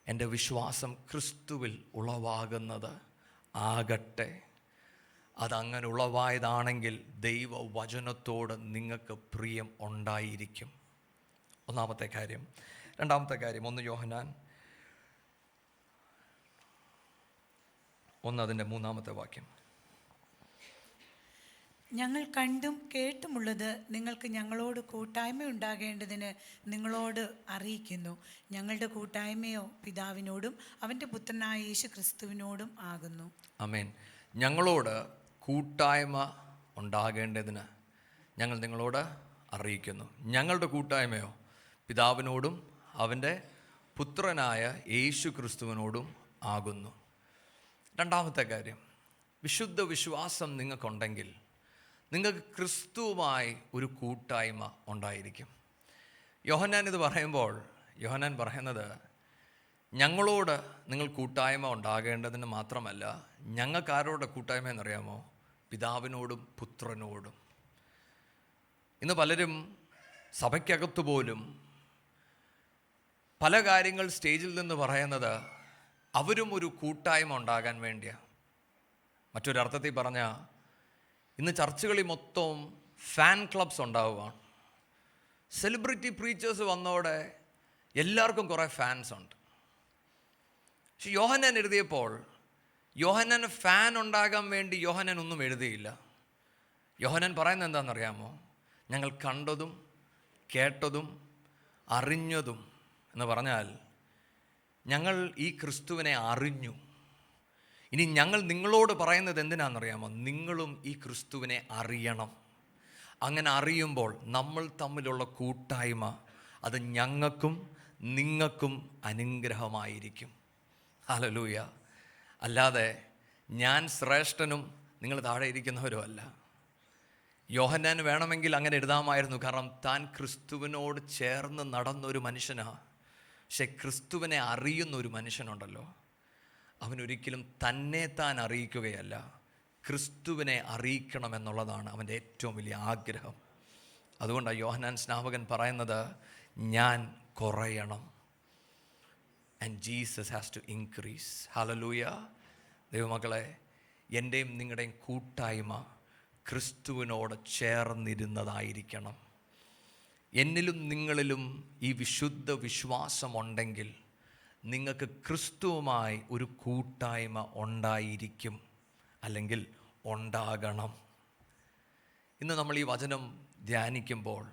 എൻ്റെ വിശ്വാസം ക്രിസ്തുവിൽ ഉളവാകുന്നത് ആകട്ടെ. അതങ്ങനെ ഉളവായതാണെങ്കിൽ ദൈവവചനത്തോട് നിങ്ങൾക്ക് പ്രിയം ഉണ്ടായിരിക്കും. ഒന്നാമത്തെ കാര്യം. രണ്ടാമത്തെ കാര്യം, 1 യോഹന്നാൻ 1 അതിൻ്റെ 3-ാമത്തെ വാക്യം. ഞങ്ങൾ കണ്ടും കേട്ടുമുള്ളത് നിങ്ങൾക്ക് ഞങ്ങളോട് കൂട്ടായ്മ ഉണ്ടാകേണ്ടതിന് നിങ്ങളോട് അറിയിക്കുന്നു. ഞങ്ങളുടെ കൂട്ടായ്മയോ പിതാവിനോടും അവൻ്റെ പുത്രനായ യേശു ക്രിസ്തുവിനോടും ആകുന്നു. ആമേൻ. ഞങ്ങളോട് കൂട്ടായ്മ ഉണ്ടാകേണ്ടതിന് ഞങ്ങൾ നിങ്ങളോട് അറിയിക്കുന്നു. ഞങ്ങളുടെ കൂട്ടായ്മയോ പിതാവിനോടും അവൻ്റെ പുത്രനായ യേശു ക്രിസ്തുവിനോടും ആകുന്നു. രണ്ടാമത്തെ കാര്യം, വിശുദ്ധ വിശ്വാസം നിങ്ങൾക്കുണ്ടെങ്കിൽ നിങ്ങൾക്ക് ക്രിസ്തുവുമായി ഒരു കൂട്ടായ്മ ഉണ്ടായിരിക്കും. യോഹന്നാൻ ഇത് പറയുമ്പോൾ യോഹന്നാൻ പറയുന്നത്, ഞങ്ങളോട് നിങ്ങൾ കൂട്ടായ്മ ഉണ്ടാകേണ്ടതിന് മാത്രമല്ല, ഞങ്ങൾക്ക് ആരോടെ കൂട്ടായ്മ എന്നറിയാമോ? പിതാവിനോടും പുത്രനോടും. ഇന്ന് പലരും സഭയ്ക്കകത്ത് പോലും പല കാര്യങ്ങൾ സ്റ്റേജിൽ നിന്ന് പറയുന്നത് അവരും ഒരു കൂട്ടായ്മ ഉണ്ടാകാൻ വേണ്ടിയാണ്. മറ്റൊരർത്ഥത്തിൽ പറഞ്ഞാൽ ഇന്ന് ചർച്ചുകളിൽ മൊത്തം ഫാൻ ക്ലബ്സ് ഉണ്ടാവുകയാണ്. സെലിബ്രിറ്റി പ്രീച്ചേഴ്സ് വന്നോടെ എല്ലാവർക്കും കുറേ ഫാൻസ് ഉണ്ട്. പക്ഷെ യോഹന്നാൻ എഴുതിയപ്പോൾ യോഹന്നാൻ ഫാൻ ഉണ്ടാകാൻ വേണ്ടി യോഹന്നാൻ ഒന്നും എഴുതിയില്ല. യോഹന്നാൻ പറയുന്നത് എന്താണെന്നറിയാമോ? ഞങ്ങൾ കണ്ടതും കേട്ടതും അറിഞ്ഞതും എന്ന് പറഞ്ഞാൽ ഞങ്ങൾ ഈ ക്രിസ്തുവിനെ അറിഞ്ഞു. ഇനി ഞങ്ങൾ നിങ്ങളോട് പറയുന്നത് എന്തിനാണെന്നറിയാമോ? നിങ്ങളും ഈ ക്രിസ്തുവിനെ അറിയണം. അങ്ങനെ അറിയുമ്പോൾ നമ്മൾ തമ്മിലുള്ള കൂട്ടായ്മ അത് ഞങ്ങൾക്കും നിങ്ങൾക്കും അനുഗ്രഹമായിരിക്കും. ഹല്ലേലൂയ. അല്ലാതെ ഞാൻ ശ്രേഷ്ഠനും നിങ്ങൾ താഴെ ഇരിക്കുന്നവരും അല്ല. യോഹന്നാന് വേണമെങ്കിൽ അങ്ങനെ എഴുതാമായിരുന്നു, കാരണം താൻ ക്രിസ്തുവിനോട് ചേർന്ന് നടന്നൊരു മനുഷ്യനാണ്. പക്ഷെ ക്രിസ്തുവിനെ അറിയുന്ന ഒരു മനുഷ്യനുണ്ടല്ലോ, അവനൊരിക്കലും തന്നെ താൻ അറിയിക്കുകയല്ല, ക്രിസ്തുവിനെ അറിയിക്കണമെന്നുള്ളതാണ് അവൻ്റെ ഏറ്റവും വലിയ ആഗ്രഹം. അതുകൊണ്ടാണ് യോഹന്നാൻ സ്നാപകൻ പറയുന്നത്, ഞാൻ കുറയണം and Jesus has to increase. Hallelujah. ദൈവമക്കളെ, എൻ്റെയും നിങ്ങളുടെയും കൂട്ടായ്മ ക്രിസ്തുവിനോട് ചേർന്നിരുന്നതായിരിക്കണം. എന്നിലും നിങ്ങളിലും ഈ വിശുദ്ധ വിശ്വാസമുണ്ടെങ്കിൽ നിങ്ങൾക്ക് ക്രിസ്തുവുമായി ഒരു കൂട്ടായ്മ ഉണ്ടായിരിക്കും, അല്ലെങ്കിൽ ഉണ്ടാകണം. ഇന്ന് നമ്മൾ ഈ വചനം ധ്യാനിക്കുമ്പോൾ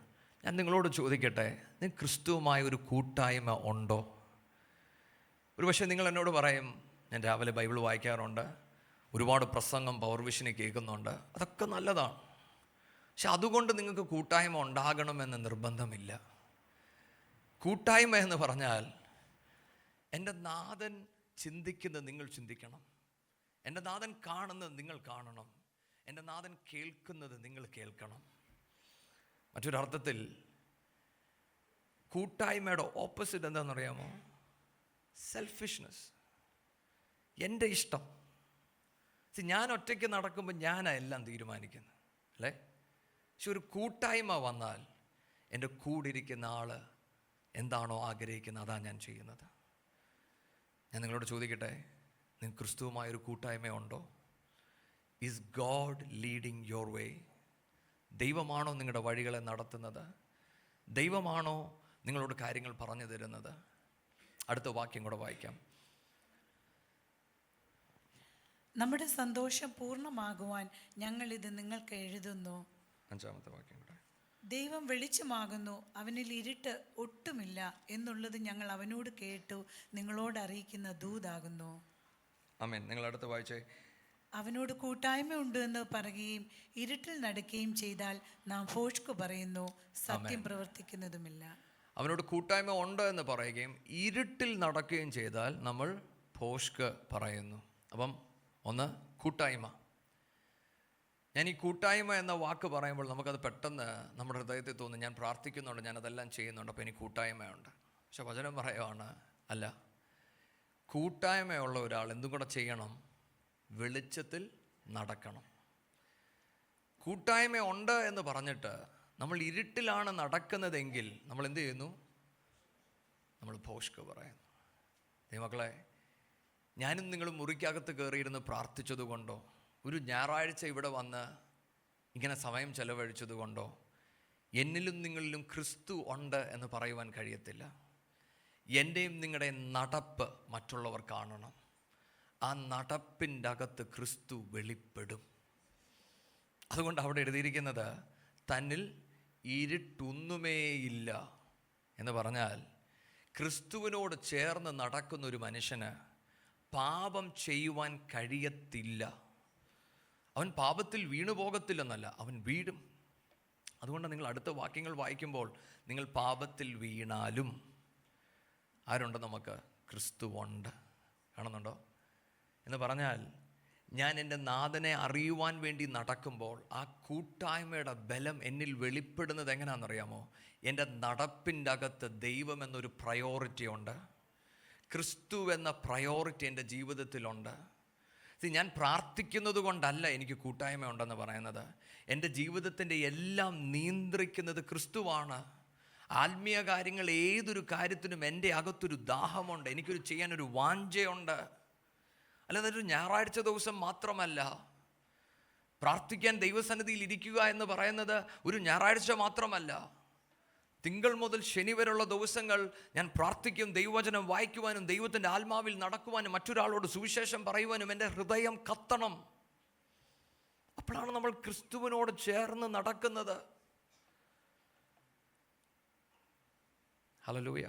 ഞാൻ നിങ്ങളോട് ചോദിക്കട്ടെ, നിങ്ങൾക്ക് ക്രിസ്തുവുമായി ഒരു കൂട്ടായ്മ ഉണ്ടോ? ഒരു പക്ഷേ നിങ്ങൾ എന്നോട് പറയും, ഞാൻ രാവിലെ ബൈബിൾ വായിക്കാറുണ്ട്, ഒരുപാട് പ്രസംഗം പവർ വിഷന് കേൾക്കുന്നുണ്ട്, അതൊക്കെ നല്ലതാണ്. പക്ഷെ അതുകൊണ്ട് നിങ്ങൾക്ക് കൂട്ടായ്മ ഉണ്ടാകണമെന്ന് നിർബന്ധമില്ല. കൂട്ടായ്മ എന്ന് പറഞ്ഞാൽ എൻ്റെ നാഥൻ ചിന്തിക്കുന്നത് നിങ്ങൾ ചിന്തിക്കണം, എൻ്റെ നാഥൻ കാണുന്നത് നിങ്ങൾ കാണണം, എൻ്റെ നാഥൻ കേൾക്കുന്നത് നിങ്ങൾ കേൾക്കണം. മറ്റൊരർത്ഥത്തിൽ കൂട്ടായ്മയുടെ ഓപ്പോസിറ്റ് എന്താണെന്നറിയാമോ? സെൽഫിഷ്നെസ്, എൻ്റെ ഇഷ്ടം. ഞാൻ ഒറ്റയ്ക്ക് നടക്കുമ്പോൾ ഞാനാണ് എല്ലാം തീരുമാനിക്കുന്നത്, അല്ലേ? പക്ഷെ ഒരു കൂട്ടായ്മ വന്നാൽ എൻ്റെ കൂടിരിക്കുന്ന ആൾ എന്താണോ ആഗ്രഹിക്കുന്നത് അതാണ് ഞാൻ ചെയ്യുന്നത്. ഞാൻ നിങ്ങളോട് ചോദിക്കട്ടെ, നിങ്ങൾക്ക് ക്രിസ്തുവുമായൊരു കൂട്ടായ്മ ഉണ്ടോ? Is God leading your way? ദൈവമാണോ നിങ്ങളുടെ വഴികളെ നടത്തുന്നത്? ദൈവമാണോ നിങ്ങളോട് കാര്യങ്ങൾ പറഞ്ഞു തരുന്നത്? അടുത്ത വാക്യം കൂടെ വായിക്കാം. നമ്മുടെ സന്തോഷം പൂർണ്ണമാകുവാൻ ഞങ്ങൾ ഇത് നിങ്ങൾക്ക് എഴുതുന്നു. 5-ാമത്തെ വാക്യം കൂടെ. ദൈവം വെളിച്ചമാകുന്നു, അവനിൽ ഇരുട്ട് ഒട്ടുമില്ല എന്നുള്ളത് ഞങ്ങൾ അവനോട് കേട്ടു നിങ്ങളോട് അറിയിക്കുന്ന ദൂതാകുന്നു. ആമേൻ. നിങ്ങൾ അടുത്ത് വായിച്ചേ. അവനോട് കൂട്ടായ്മ ഉണ്ട് എന്ന് പറയുകയും ഇരുട്ടിൽ നടക്കുകയും ചെയ്താൽ നാം ഭോഷ്ക് പറയുന്നു, സത്യം പ്രവർത്തിക്കുന്നതുമില്ല. അവനോട് കൂട്ടായ്മ ഉണ്ട് എന്ന് പറയുകയും ഇരുട്ടിൽ നടക്കുകയും ചെയ്താൽ നമ്മൾ ഭോഷ്ക് പറയുന്നു. അപ്പം ഒന്ന്, കൂട്ടായ്മ. ഞാൻ ഈ കൂട്ടായ്മ എന്ന വാക്ക് പറയുമ്പോൾ നമുക്കത് പെട്ടെന്ന് നമ്മുടെ ഹൃദയത്തിൽ തോന്നും, ഞാൻ പ്രാർത്ഥിക്കുന്നുണ്ട്, ഞാനതെല്ലാം ചെയ്യുന്നുണ്ട്, അപ്പോൾ എനിക്ക് കൂട്ടായ്മയുണ്ട്. പക്ഷെ വചനം പറയുവാണ്, അല്ല, കൂട്ടായ്മയുള്ള ഒരാൾ എന്തും കൂടെ ചെയ്യണം, വെളിച്ചത്തിൽ നടക്കണം. കൂട്ടായ്മ ഉണ്ട് എന്ന് പറഞ്ഞിട്ട് നമ്മൾ ഇരുട്ടിലാണ് നടക്കുന്നതെങ്കിൽ നമ്മൾ എന്ത് ചെയ്യുന്നു? നമ്മൾ ഭോഷ്ക് പറയുന്നു. ദൈവമക്കളെ, ഞാനും നിങ്ങളും മുറിക്കകത്ത് കയറിയിരുന്ന് പ്രാർത്ഥിച്ചതുകൊണ്ടോ, ഒരു ഞായറാഴ്ച ഇവിടെ വന്ന് ഇങ്ങനെ സമയം ചെലവഴിച്ചതുകൊണ്ടോ എന്നിലും നിങ്ങളിലും ക്രിസ്തു ഉണ്ട് എന്ന് പറയുവാൻ കഴിയത്തില്ല. എൻ്റെയും നിങ്ങളുടെ നടപ്പ് മറ്റുള്ളവർ കാണണം. ആ നടപ്പിൻ്റെ അകത്ത് ക്രിസ്തു വെളിപ്പെടും. അതുകൊണ്ട് അവിടെ എഴുതിയിരിക്കുന്നത്, തന്നിൽ ഇരുട്ടൊന്നുമേയില്ല എന്ന് പറഞ്ഞാൽ ക്രിസ്തുവിനോട് ചേർന്ന് നടക്കുന്ന ഒരു മനുഷ്യന് പാപം ചെയ്യുവാൻ കഴിയത്തില്ല. അവൻ പാപത്തിൽ വീണു പോകത്തില്ലെന്നല്ല, അവൻ വീഴും. അതുകൊണ്ട് നിങ്ങൾ അടുത്ത വാക്യങ്ങൾ വായിക്കുമ്പോൾ, നിങ്ങൾ പാപത്തിൽ വീണാലും ആരുണ്ട്? നമുക്ക് ക്രിസ്തുവുണ്ട്. കാണുന്നുണ്ടോ എന്ന് പറഞ്ഞാൽ, ഞാൻ എൻ്റെ നാഥനെ അറിയുവാൻ വേണ്ടി നടക്കുമ്പോൾ ആ കൂട്ടായ്മയുടെ ബലം എന്നിൽ വെളിപ്പെടുന്നത് എങ്ങനെയാണെന്നറിയാമോ? എൻ്റെ നടപ്പിൻ്റെ അകത്ത് ദൈവം എന്നൊരു പ്രയോറിറ്റി ഉണ്ട്, ക്രിസ്തു എന്ന പ്രയോറിറ്റി എൻ്റെ ജീവിതത്തിലുണ്ട്. ഞാൻ പ്രാർത്ഥിക്കുന്നത് കൊണ്ടല്ല എനിക്ക് കൂട്ടായ്മ ഉണ്ടെന്ന് പറയുന്നത്. എൻ്റെ ജീവിതത്തിൻ്റെ എല്ലാം നിയന്ത്രിക്കുന്നത് ക്രിസ്തുവാണ്. ആത്മീയ കാര്യങ്ങൾ ഏതൊരു കാര്യത്തിനും എൻ്റെ അകത്തൊരു ദാഹമുണ്ട്, എനിക്കൊരു ചെയ്യാനൊരു വാഞ്ചയുണ്ട്. അല്ലാതെ ഒരു ഞായറാഴ്ച ദിവസം മാത്രമല്ല. പ്രാർത്ഥിക്കാൻ ദൈവസന്നിധിയിൽ ഇരിക്കുക എന്ന് പറയുന്നത് ഒരു ഞായറാഴ്ച മാത്രമല്ല. തിങ്കൾ മുതൽ ശനി വരെയുള്ള ദിവസങ്ങൾ ഞാൻ പ്രാർത്ഥിക്കും, ദൈവവചനം വായിക്കുവാനും ദൈവത്തിൻ്റെ ആത്മാവിൽ നടക്കുവാനും മറ്റൊരാളോട് സുവിശേഷം പറയുവാനും എൻ്റെ ഹൃദയം കത്തണം. അപ്പോഴാണ് നമ്മൾ ക്രിസ്തുവിനോട് ചേർന്ന് നടക്കുന്നത്. ഹല്ലേലൂയ.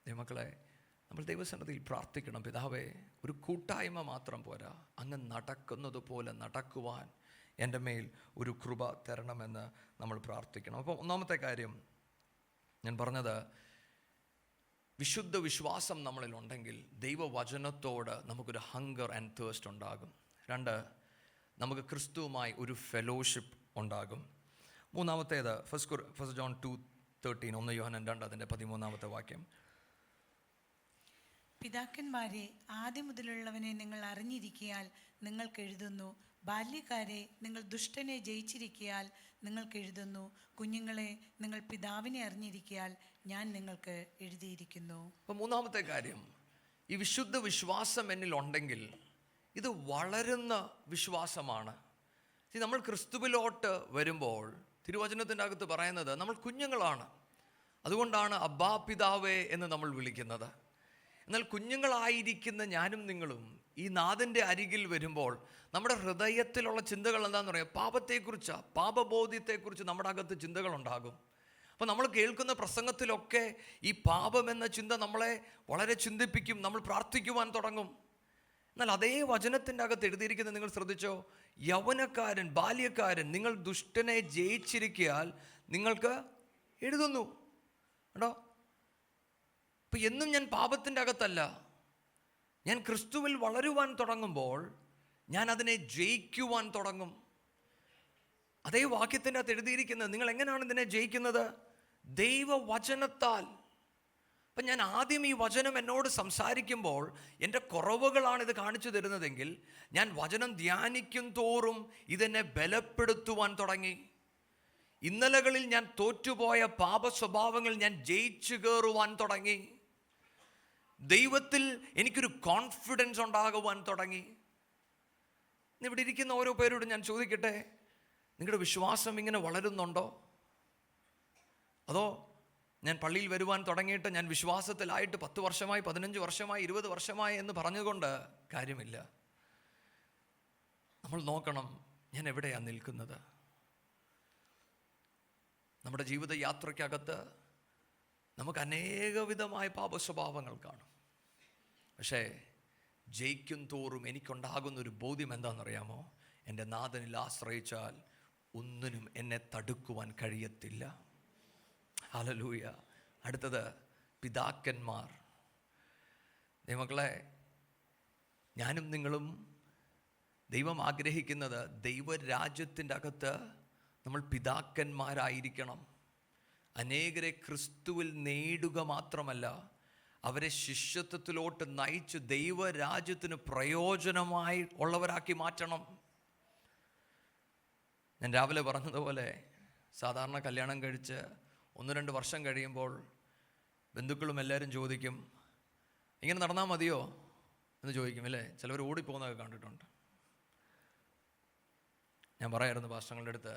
ദൈവമക്കളെ, നമ്മൾ ദൈവസന്നിധിയിൽ പ്രാർത്ഥിക്കണം, പിതാവേ, ഒരു കൂട്ടായ്മ മാത്രം പോരാ, അങ്ങ് നടക്കുന്നത് പോലെ നടക്കുവാൻ എൻ്റെ മേൽ ഒരു കൃപ തരണമെന്ന് നമ്മൾ പ്രാർത്ഥിക്കണം. അപ്പോൾ ഒന്നാമത്തെ കാര്യം ഞാൻ പറഞ്ഞത്, വിശുദ്ധ വിശ്വാസം നമ്മളിലുണ്ടെങ്കിൽ ദൈവവചനത്തോട് നമുക്കൊരു ഹങ്കർ ആൻഡ് തേഴ്സ്റ്റ് ഉണ്ടാകും. 2, നമുക്ക് ക്രിസ്തുവുമായി ഒരു ഫെലോഷിപ്പ് ഉണ്ടാകും. മൂന്നാമത്തേത് ഫസ്റ്റ് ജോൺ 2:13, 1 യോഹന്നാൻ 2 അതിൻ്റെ 13-ാമത്തെ വാക്യം. പിതാക്കന്മാരെ, ആദ്യം മുതലുള്ളവനെ നിങ്ങൾ അറിഞ്ഞിരിക്കയാൽ നിങ്ങൾക്ക് എഴുതുന്നു. ബാല്യക്കാരെ, നിങ്ങൾ ദുഷ്ടനെ ജയിച്ചിരിക്കയാൽ നിങ്ങൾക്ക് എഴുതുന്നു. കുഞ്ഞുങ്ങളെ, നിങ്ങൾ പിതാവിനെ അറിഞ്ഞിരിക്കയാൽ ഞാൻ നിങ്ങൾക്ക് എഴുതിയിരിക്കുന്നു. അപ്പോൾ മൂന്നാമത്തെ കാര്യം, ഈ വിശുദ്ധ വിശ്വാസം എന്നിലുണ്ടെങ്കിൽ ഇത് വളരുന്ന വിശ്വാസമാണ്. നമ്മൾ ക്രിസ്തുവിലോട്ട് വരുമ്പോൾ തിരുവചനത്തിൻ്റെ അകത്ത് പറയുന്നത് നമ്മൾ കുഞ്ഞുങ്ങളാണ്. അതുകൊണ്ടാണ് അബ്ബാ പിതാവേ എന്ന് നമ്മൾ വിളിക്കുന്നത്. എന്നാൽ കുഞ്ഞുങ്ങളായിരിക്കുന്ന ഞാനും നിങ്ങളും ഈ നാഥൻ്റെ അരികിൽ വരുമ്പോൾ നമ്മുടെ ഹൃദയത്തിലുള്ള ചിന്തകൾ എന്താണെന്ന് പറയുക, പാപത്തെക്കുറിച്ചാണ്, പാപബോധ്യത്തെക്കുറിച്ച് നമ്മുടെ അകത്ത് ചിന്തകളുണ്ടാകും. അപ്പോൾ നമ്മൾ കേൾക്കുന്ന പ്രസംഗത്തിലൊക്കെ ഈ പാപം എന്ന ചിന്ത നമ്മളെ വളരെ ചിന്തിപ്പിക്കും, നമ്മൾ പ്രാർത്ഥിക്കുവാൻ തുടങ്ങും. എന്നാൽ അതേ വചനത്തിൻ്റെ അകത്ത് എഴുതിയിരിക്കുന്നത് നിങ്ങൾ ശ്രദ്ധിച്ചോ, യൗവനക്കാരൻ, ബാല്യക്കാരൻ, നിങ്ങൾ ദുഷ്ടനെ ജയിച്ചിരിക്കയാൽ നിങ്ങൾക്ക് എഴുതുന്നു. കേട്ടോ, അപ്പം എന്നും ഞാൻ പാപത്തിൻ്റെ അകത്തല്ല, ഞാൻ ക്രിസ്തുവിൽ വളരുവാൻ തുടങ്ങുമ്പോൾ ഞാൻ അതിനെ ജയിക്കുവാൻ തുടങ്ങും. അതേ വാക്യത്തിൻ്റെ അകത്ത് എഴുതിയിരിക്കുന്നത്, നിങ്ങൾ എങ്ങനെയാണ് ഇതിനെ ജയിക്കുന്നത്? ദൈവവചനത്താൽ. അപ്പം ഞാൻ ആദ്യം ഈ വചനം എന്നോട് സംസാരിക്കുമ്പോൾ എൻ്റെ കുറവുകളാണ് ഇത് കാണിച്ചു തരുന്നതെങ്കിൽ ഞാൻ വചനം ധ്യാനിക്കും തോറും ഇതെന്നെ ബലപ്പെടുത്തുവാൻ തുടങ്ങി. ഇന്നലകളിൽ ഞാൻ തോറ്റുപോയ പാപ സ്വഭാവങ്ങൾ ഞാൻ ജയിച്ചു കയറുവാൻ തുടങ്ങി. ദൈവത്തിൽ എനിക്കൊരു കോൺഫിഡൻസ് ഉണ്ടാകുവാൻ തുടങ്ങി. ഇവിടെ ഇരിക്കുന്ന ഓരോ പേരോട് ഞാൻ ചോദിക്കട്ടെ, നിങ്ങളുടെ വിശ്വാസം ഇങ്ങനെ വളരുന്നുണ്ടോ? അതോ ഞാൻ പള്ളിയിൽ വരുവാൻ തുടങ്ങിയിട്ട് ഞാൻ വിശ്വാസത്തിലായിട്ട് 10 വർഷമായി, 15 വർഷമായി, 20 വർഷമായി എന്ന് പറഞ്ഞുകൊണ്ട് കാര്യമില്ല. നമ്മൾ നോക്കണം, ഞാൻ എവിടെയാണ് നിൽക്കുന്നത്. നമ്മുടെ ജീവിത യാത്രയ്ക്കകത്ത് നമുക്ക് അനേകവിധമായ പാപസ്വഭാവങ്ങൾ കാണും. പക്ഷേ ജയിക്കും തോറും എനിക്കുണ്ടാകുന്നൊരു ബോധ്യം എന്താണെന്നറിയാമോ? എൻ്റെ നാഥനിൽ ആശ്രയിച്ചാൽ ഒന്നിനും എന്നെ തടുക്കുവാൻ കഴിയത്തില്ല. ഹല്ലേലൂയ. അടുത്തത് പിതാക്കന്മാർ. ദൈവമക്കളെ, ഞാനും നിങ്ങളും ദൈവം ആഗ്രഹിക്കുന്നത് ദൈവരാജ്യത്തിൻ്റെ അകത്ത് നമ്മൾ പിതാക്കന്മാരായിരിക്കണം. അനേകരെ ക്രിസ്തുവിൽ നേടുക മാത്രമല്ല, അവരെ ശിഷ്യത്വത്തിലോട്ട് നയിച്ച് ദൈവരാജ്യത്തിന് പ്രയോജനമായി ഉള്ളവരാക്കി മാറ്റണം. ഞാൻ രാവിലെ പറഞ്ഞതുപോലെ സാധാരണ കല്യാണം കഴിച്ച് 1-2 വർഷം കഴിയുമ്പോൾ ബന്ധുക്കളും എല്ലാവരും ചോദിക്കും, ഇങ്ങനെ നടന്നാൽ മതിയോ എന്ന് ചോദിക്കും, അല്ലേ? ചിലവർ ഓടിപ്പോകുന്നതൊക്കെ കണ്ടിട്ടുണ്ട്. ഞാൻ പറയായിരുന്നു പാസ്റ്ററുകളുടെ അടുത്ത്,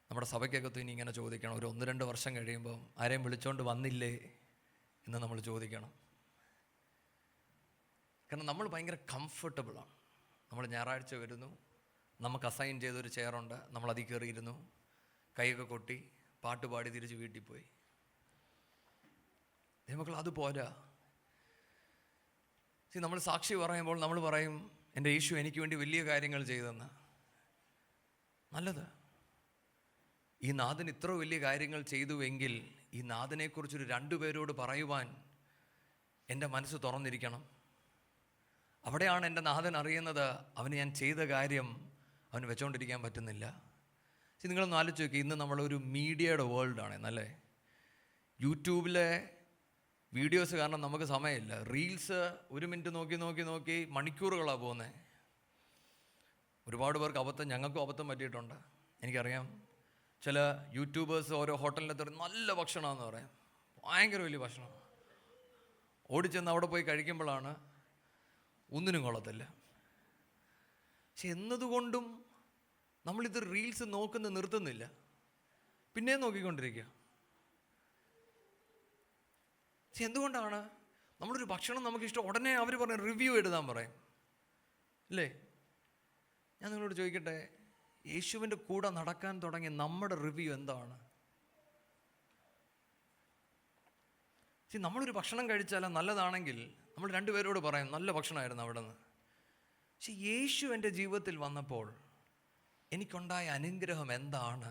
നമ്മുടെ സഭയ്ക്കകത്ത് ഇനി ഇങ്ങനെ ചോദിക്കണം, ഒരു 1-2 വർഷം കഴിയുമ്പം ആരെയും വിളിച്ചോണ്ട് വന്നില്ലേ എന്ന് നമ്മൾ ചോദിക്കണം. കാരണം നമ്മൾ ഭയങ്കര കംഫർട്ടബിളാണ്. നമ്മൾ ഞായറാഴ്ച വരുന്നു, നമുക്ക് അസൈൻ ചെയ്തൊരു ചെയറുണ്ട്, നമ്മൾ അതിൽ കയറിയിരുന്നു, കൈയൊക്കെ കൊട്ടി പാട്ടുപാടി തിരിച്ച് വീട്ടിൽ പോയി. നമുക്ക് അതുപോരാ. നമ്മൾ സാക്ഷി പറയുമ്പോൾ നമ്മൾ പറയും, എൻ്റെ യേശു എനിക്ക് വേണ്ടി വലിയ കാര്യങ്ങൾ ചെയ്തെന്ന്. നല്ലത്. ഈ നാഥൻ ഇത്ര വലിയ കാര്യങ്ങൾ ചെയ്തുവെങ്കിൽ ഈ നാഥനെക്കുറിച്ചൊരു 2 പേരോട് പറയുവാൻ എൻ്റെ മനസ്സ് തുറന്നിരിക്കണം. അവിടെയാണ് എൻ്റെ നാഥൻ അറിയുന്നത് അവന് ഞാൻ ചെയ്ത കാര്യം അവന് വെച്ചുകൊണ്ടിരിക്കാൻ പറ്റുന്നില്ല. നിങ്ങളൊന്ന് ആലോചിച്ച് നോക്കി, ഇന്ന് നമ്മളൊരു മീഡിയയുടെ വേൾഡാണ് എന്നല്ലേ. യൂട്യൂബിലെ വീഡിയോസ് കാരണം നമുക്ക് സമയമില്ല. റീൽസ് 1 മിനിറ്റ് നോക്കി മണിക്കൂറുകളാണ് പോകുന്നത്. ഒരുപാട് പേർക്ക് അബദ്ധം, ഞങ്ങൾക്കും അബദ്ധം പറ്റിയിട്ടുണ്ട്, എനിക്കറിയാം. ചില യൂട്യൂബേഴ്സ് ഓരോ ഹോട്ടലിൻ്റെ തരും നല്ല ഭക്ഷണമെന്ന് പറയും, ഭയങ്കര വലിയ ഭക്ഷണം. ഓടിച്ചെന്ന് അവിടെ പോയി കഴിക്കുമ്പോഴാണ് ഒന്നിനും കൊള്ളത്തില്ല. പക്ഷെ എന്നതുകൊണ്ടും നമ്മളിത് റീൽസ് നോക്കുന്ന നിർത്തുന്നില്ല, പിന്നെയും നോക്കിക്കൊണ്ടിരിക്കുക. പക്ഷെ എന്തുകൊണ്ടാണ്? നമ്മളൊരു ഭക്ഷണം നമുക്കിഷ്ടം, ഉടനെ അവർ പറഞ്ഞ റിവ്യൂ എഴുതാൻ പറയും, അല്ലേ? ഞാൻ നിങ്ങളോട് ചോദിക്കട്ടെ, യേശുവിൻ്റെ കൂടെ നടക്കാൻ തുടങ്ങിയ നമ്മുടെ റിവ്യൂ എന്താണ്? നമ്മളൊരു ഭക്ഷണം കഴിച്ചാൽ നല്ലതാണെങ്കിൽ നമ്മൾ രണ്ടുപേരോട് പറയും നല്ല ഭക്ഷണമായിരുന്നു അവിടെ നിന്ന്. പക്ഷെ യേശു എൻ്റെ ജീവിതത്തിൽ വന്നപ്പോൾ എനിക്കുണ്ടായ അനുഗ്രഹം എന്താണ്?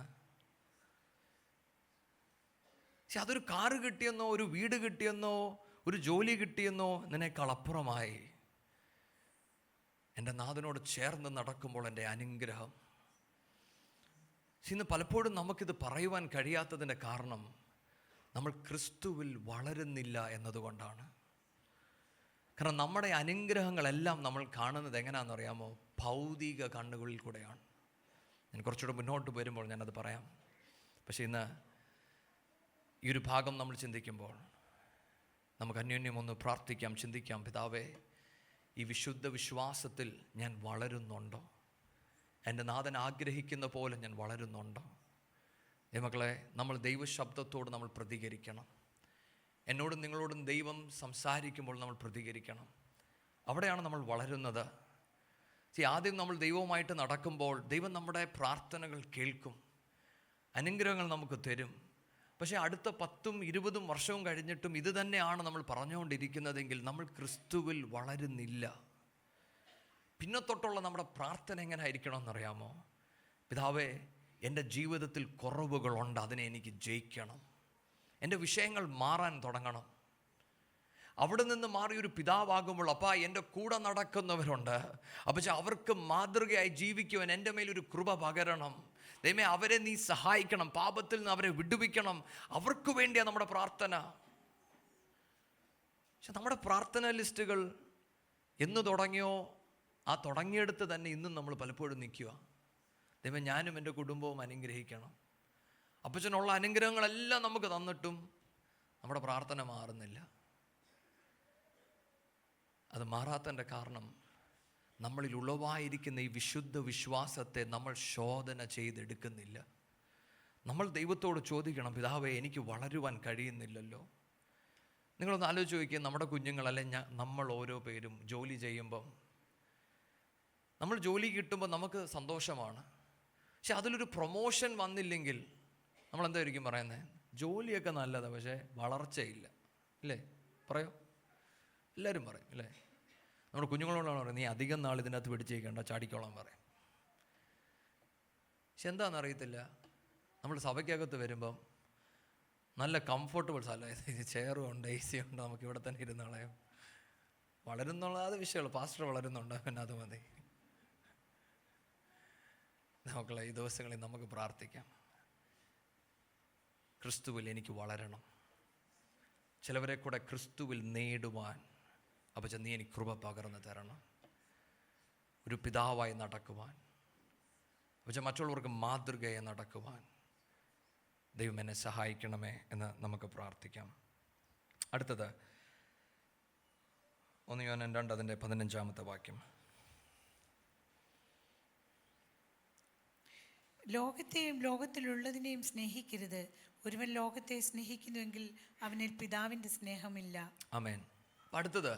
പക്ഷെ അതൊരു കാറ് കിട്ടിയെന്നോ ഒരു വീട് കിട്ടിയെന്നോ ഒരു ജോലി കിട്ടിയെന്നോ എന്നതിനേക്കാൾ അപ്പുറമായി എൻ്റെ നാഥനോട് ചേർന്ന് നടക്കുമ്പോൾ എൻ്റെ അനുഗ്രഹം. ഇന്ന് പലപ്പോഴും നമുക്കിത് പറയുവാൻ കഴിയാത്തതിൻ്റെ കാരണം നമ്മൾ ക്രിസ്തുവിൽ വളരുന്നില്ല എന്നതുകൊണ്ടാണ്. കാരണം നമ്മുടെ അനുഗ്രഹങ്ങളെല്ലാം നമ്മൾ കാണുന്നത് എങ്ങനെയാണെന്നറിയാമോ? ഭൗതിക കണ്ണുകളിൽ കൂടെയാണ്. ഞാൻ കുറച്ചുകൂടെ മുന്നോട്ട് വരുമ്പോൾ ഞാനത് പറയാം. പക്ഷേ ഇന്ന് ഈ ഒരു ഭാഗം നമ്മൾ ചിന്തിക്കുമ്പോൾ നമുക്ക് അന്യോന്യം ഒന്ന് പ്രാർത്ഥിക്കാം, ചിന്തിക്കാം. പിതാവേ, ഈ വിശുദ്ധ വിശ്വാസത്തിൽ ഞാൻ വളരുന്നുണ്ടോ? എൻ്റെ നാഥൻ ആഗ്രഹിക്കുന്ന പോലെ ഞാൻ വളരുന്നുണ്ടോ? മക്കളെ, നമ്മൾ ദൈവശബ്ദത്തോട് നമ്മൾ പ്രതികരിക്കണം. എന്നോടും നിങ്ങളോടും ദൈവം സംസാരിക്കുമ്പോൾ നമ്മൾ പ്രതികരിക്കണം. അവിടെയാണ് നമ്മൾ വളരുന്നത്. ആദ്യം നമ്മൾ ദൈവവുമായിട്ട് നടക്കുമ്പോൾ ദൈവം നമ്മുടെ പ്രാർത്ഥനകൾ കേൾക്കും, അനുഗ്രഹങ്ങൾ നമുക്ക് തരും. പക്ഷേ അടുത്ത 10-20 വർഷവും കഴിഞ്ഞിട്ടും ഇത് തന്നെയാണ് നമ്മൾ പറഞ്ഞുകൊണ്ടിരിക്കുന്നതെങ്കിൽ നമ്മൾ ക്രിസ്തുവിൽ വളരുന്നില്ല. പിന്നെ തൊട്ടുള്ള നമ്മുടെ പ്രാർത്ഥന എങ്ങനെ ആയിരിക്കണം എന്നറിയാമോ? പിതാവേ, എൻ്റെ ജീവിതത്തിൽ കുറവുകളുണ്ട്, അതിനെ എനിക്ക് ജയിക്കണം. എൻ്റെ വിഷയങ്ങൾ മാറാൻ തുടങ്ങണം. അവിടെ നിന്ന് മാറിയൊരു പിതാവാകുമ്പോൾ അപ്പാ എൻ്റെ കൂടെ നടക്കുന്നവരുണ്ട്, അപ്പോൾ അവർക്ക് മാതൃകയായി ജീവിക്കുവാൻ എൻ്റെ മേലൊരു കൃപ പകരണം. ദൈവമേ, അവരെ നീ സഹായിക്കണം, പാപത്തിൽ നിന്ന് അവരെ വിടുവിക്കണം. അവർക്ക് വേണ്ടിയാണ് നമ്മുടെ പ്രാർത്ഥന. പക്ഷെ നമ്മുടെ പ്രാർത്ഥനാ ലിസ്റ്റുകൾ എന്ന് തുടങ്ങിയോ ആ തുടങ്ങിയെടുത്ത് തന്നെ ഇന്നും നമ്മൾ പലപ്പോഴും നിൽക്കുക. ദൈവമേ, ഞാനും എൻ്റെ കുടുംബവും അനുഗ്രഹിക്കണം. അപ്പച്ചനുള്ള അനുഗ്രഹങ്ങളെല്ലാം നമുക്ക് തന്നിട്ടും നമ്മുടെ പ്രാർത്ഥന മാറുന്നില്ല. അത് മാറാത്തതിൻ്റെ കാരണം നമ്മളിൽ ഉളവായിരിക്കുന്ന ഈ വിശുദ്ധ വിശ്വാസത്തെ നമ്മൾ ശോധന ചെയ്തെടുക്കുന്നില്ല. നമ്മൾ ദൈവത്തോട് ചോദിക്കണം, പിതാവേ, എനിക്ക് വളരുവാൻ കഴിയുന്നില്ലല്ലോ. നിങ്ങളൊന്ന് ആലോചിച്ച് നോക്കിയാൽ നമ്മുടെ കുഞ്ഞുങ്ങളല്ലെ നമ്മൾ ഓരോ പേരും ജോലി ചെയ്യുമ്പം, നമ്മൾ ജോലി കിട്ടുമ്പോൾ നമുക്ക് സന്തോഷമാണ്. പക്ഷെ അതിലൊരു പ്രൊമോഷൻ വന്നില്ലെങ്കിൽ നമ്മൾ എന്തായിരിക്കും പറയുന്നത്? ജോലിയൊക്കെ നല്ലതാണ്, പക്ഷേ വളർച്ചയില്ല, അല്ലേ? പറയോ? എല്ലാവരും പറയും, അല്ലേ? നമ്മുടെ കുഞ്ഞുങ്ങളോടാണ് പറയും, നീ അധികം നാൾ ഇതിനകത്ത് പിടിച്ചേക്കണ്ട, ചാടിക്കോളാൻ പറയും. പക്ഷെ എന്താണെന്ന് അറിയത്തില്ല, നമ്മൾ സഭയ്ക്കകത്ത് വരുമ്പം നല്ല കംഫർട്ടബിൾ സ്ഥലം, ചെയറും ഉണ്ട്, AC ഉണ്ട്, നമുക്ക് ഇവിടെ തന്നെ ഇരുന്ന് കളയാം. വളരുന്നുള്ള അത് വിഷയമുള്ളൂ, പാസ്റ്റർ വളരുന്നുണ്ട്, പിന്നെ അത് മതി. നമുക്കുള്ള ഈ ദിവസങ്ങളിൽ നമുക്ക് പ്രാർത്ഥിക്കാം, ക്രിസ്തുവിൽ എനിക്ക് വളരണം. ചിലവരെ കൂടെ ക്രിസ്തുവിൽ നേടുവാൻ അപ്പോൾ നീ എനിക്ക് കൃപ പകർന്ന് തരണം. ഒരു പിതാവായി നടക്കുവാൻ, അപ്പോൾ മറ്റുള്ളവർക്ക് മാതൃകയായി നടക്കുവാൻ ദൈവം എന്നെ സഹായിക്കണമേ എന്ന് നമുക്ക് പ്രാർത്ഥിക്കാം. അടുത്തത് 1 യോഹന്നാൻ 2:15 വാക്യം. ലോകത്തെയും ലോകത്തിലുള്ളതിനെയും സ്നേഹിക്കരുത്. ഒരുവൻ ലോകത്തെ സ്നേഹിക്കുന്നുവെങ്കിൽ അവനിൽ പിതാവിൻ്റെ സ്നേഹമില്ല. ആമേൻ. അടുത്തത്,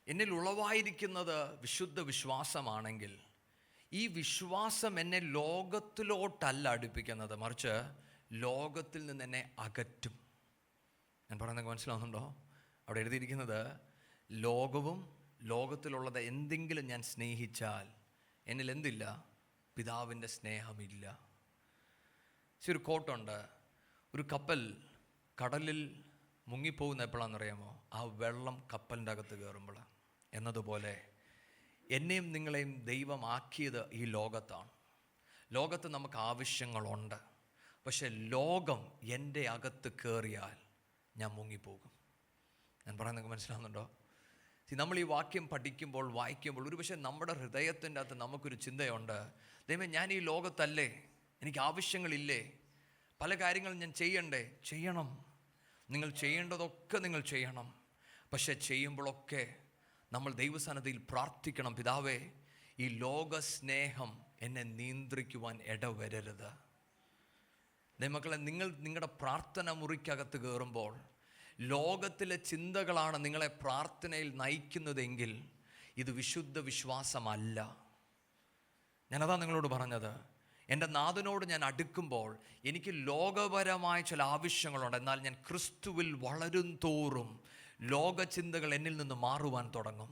എന്നിൽ ഉളവായിരിക്കുന്നത് വിശുദ്ധ വിശ്വാസമാണെങ്കിൽ ഈ വിശ്വാസം എന്നെ ലോകത്തിലോട്ടല്ല അടുപ്പിക്കുന്നത്, മറിച്ച് ലോകത്തിൽ നിന്ന് എന്നെ അകറ്റും. ഞാൻ പറയുന്നത് മനസ്സിലാവുന്നുണ്ടോ? അവിടെ എഴുതിയിരിക്കുന്നത്, ലോകവും ലോകത്തിലുള്ളത് എന്തെങ്കിലും ഞാൻ സ്നേഹിച്ചാൽ എന്നിൽ എന്തില്ല? പിതാവിൻ്റെ സ്നേഹമില്ല. ഒരു കോട്ടുണ്ട്, ഒരു കപ്പൽ കടലിൽ മുങ്ങിപ്പോകുന്ന എപ്പോഴാണെന്നറിയാമോ? ആ വെള്ളം കപ്പലിൻ്റെ അകത്ത് കയറുമ്പോൾ. എന്നതുപോലെ എന്നെയും നിങ്ങളെയും ദൈവം ആക്കിയത് ഈ ലോകത്താണ്. ലോകത്ത് നമുക്ക് ആവശ്യങ്ങളുണ്ട്, പക്ഷെ ലോകം എൻ്റെ അകത്ത് കയറിയാൽ ഞാൻ മുങ്ങിപ്പോകും. ഞാൻ പറയുന്നത് മനസ്സിലാവുന്നുണ്ടോ? നമ്മൾ ഈ വാക്യം പഠിക്കുമ്പോൾ വായിക്കുമ്പോൾ ഒരുപക്ഷെ നമ്മുടെ ഹൃദയത്തിൻ്റെ അകത്ത് നമുക്കൊരു ചിന്തയുണ്ട്, ദൈവമേ, ഞാൻ ഈ ലോകത്തല്ലേ, എനിക്ക് ആവശ്യങ്ങളില്ലേ? പല കാര്യങ്ങളും ഞാൻ ചെയ്യണ്ടേ? ചെയ്യണം. നിങ്ങൾ ചെയ്യേണ്ടതൊക്കെ നിങ്ങൾ ചെയ്യണം. പക്ഷെ ചെയ്യുമ്പോഴൊക്കെ നമ്മൾ ദൈവസന്നിധിയിൽ പ്രാർത്ഥിക്കണം, പിതാവേ, ഈ ലോക സ്നേഹം എന്നെ നിയന്ത്രിക്കുവാൻ ഇടവരരുത്. ദൈവമക്കളെ, നിങ്ങൾ നിങ്ങളുടെ പ്രാർത്ഥന മുറിക്കകത്ത് കയറുമ്പോൾ ലോകത്തിലെ ചിന്തകളാണ് നിങ്ങളെ പ്രാർത്ഥനയിൽ നയിക്കുന്നതെങ്കിൽ ഇത് വിശുദ്ധ വിശ്വാസമല്ല. ഞാനതാ നിങ്ങളോട് പറഞ്ഞത്. എൻ്റെ നാഥനോട് ഞാൻ അടുക്കുമ്പോൾ എനിക്ക് ലോകപരമായ ചില ആവശ്യങ്ങളുണ്ട്. എന്നാൽ ഞാൻ ക്രിസ്തുവിൽ വളരും തോറും ലോകചിന്തകൾ എന്നിൽ നിന്ന് മാറുവാൻ തുടങ്ങും.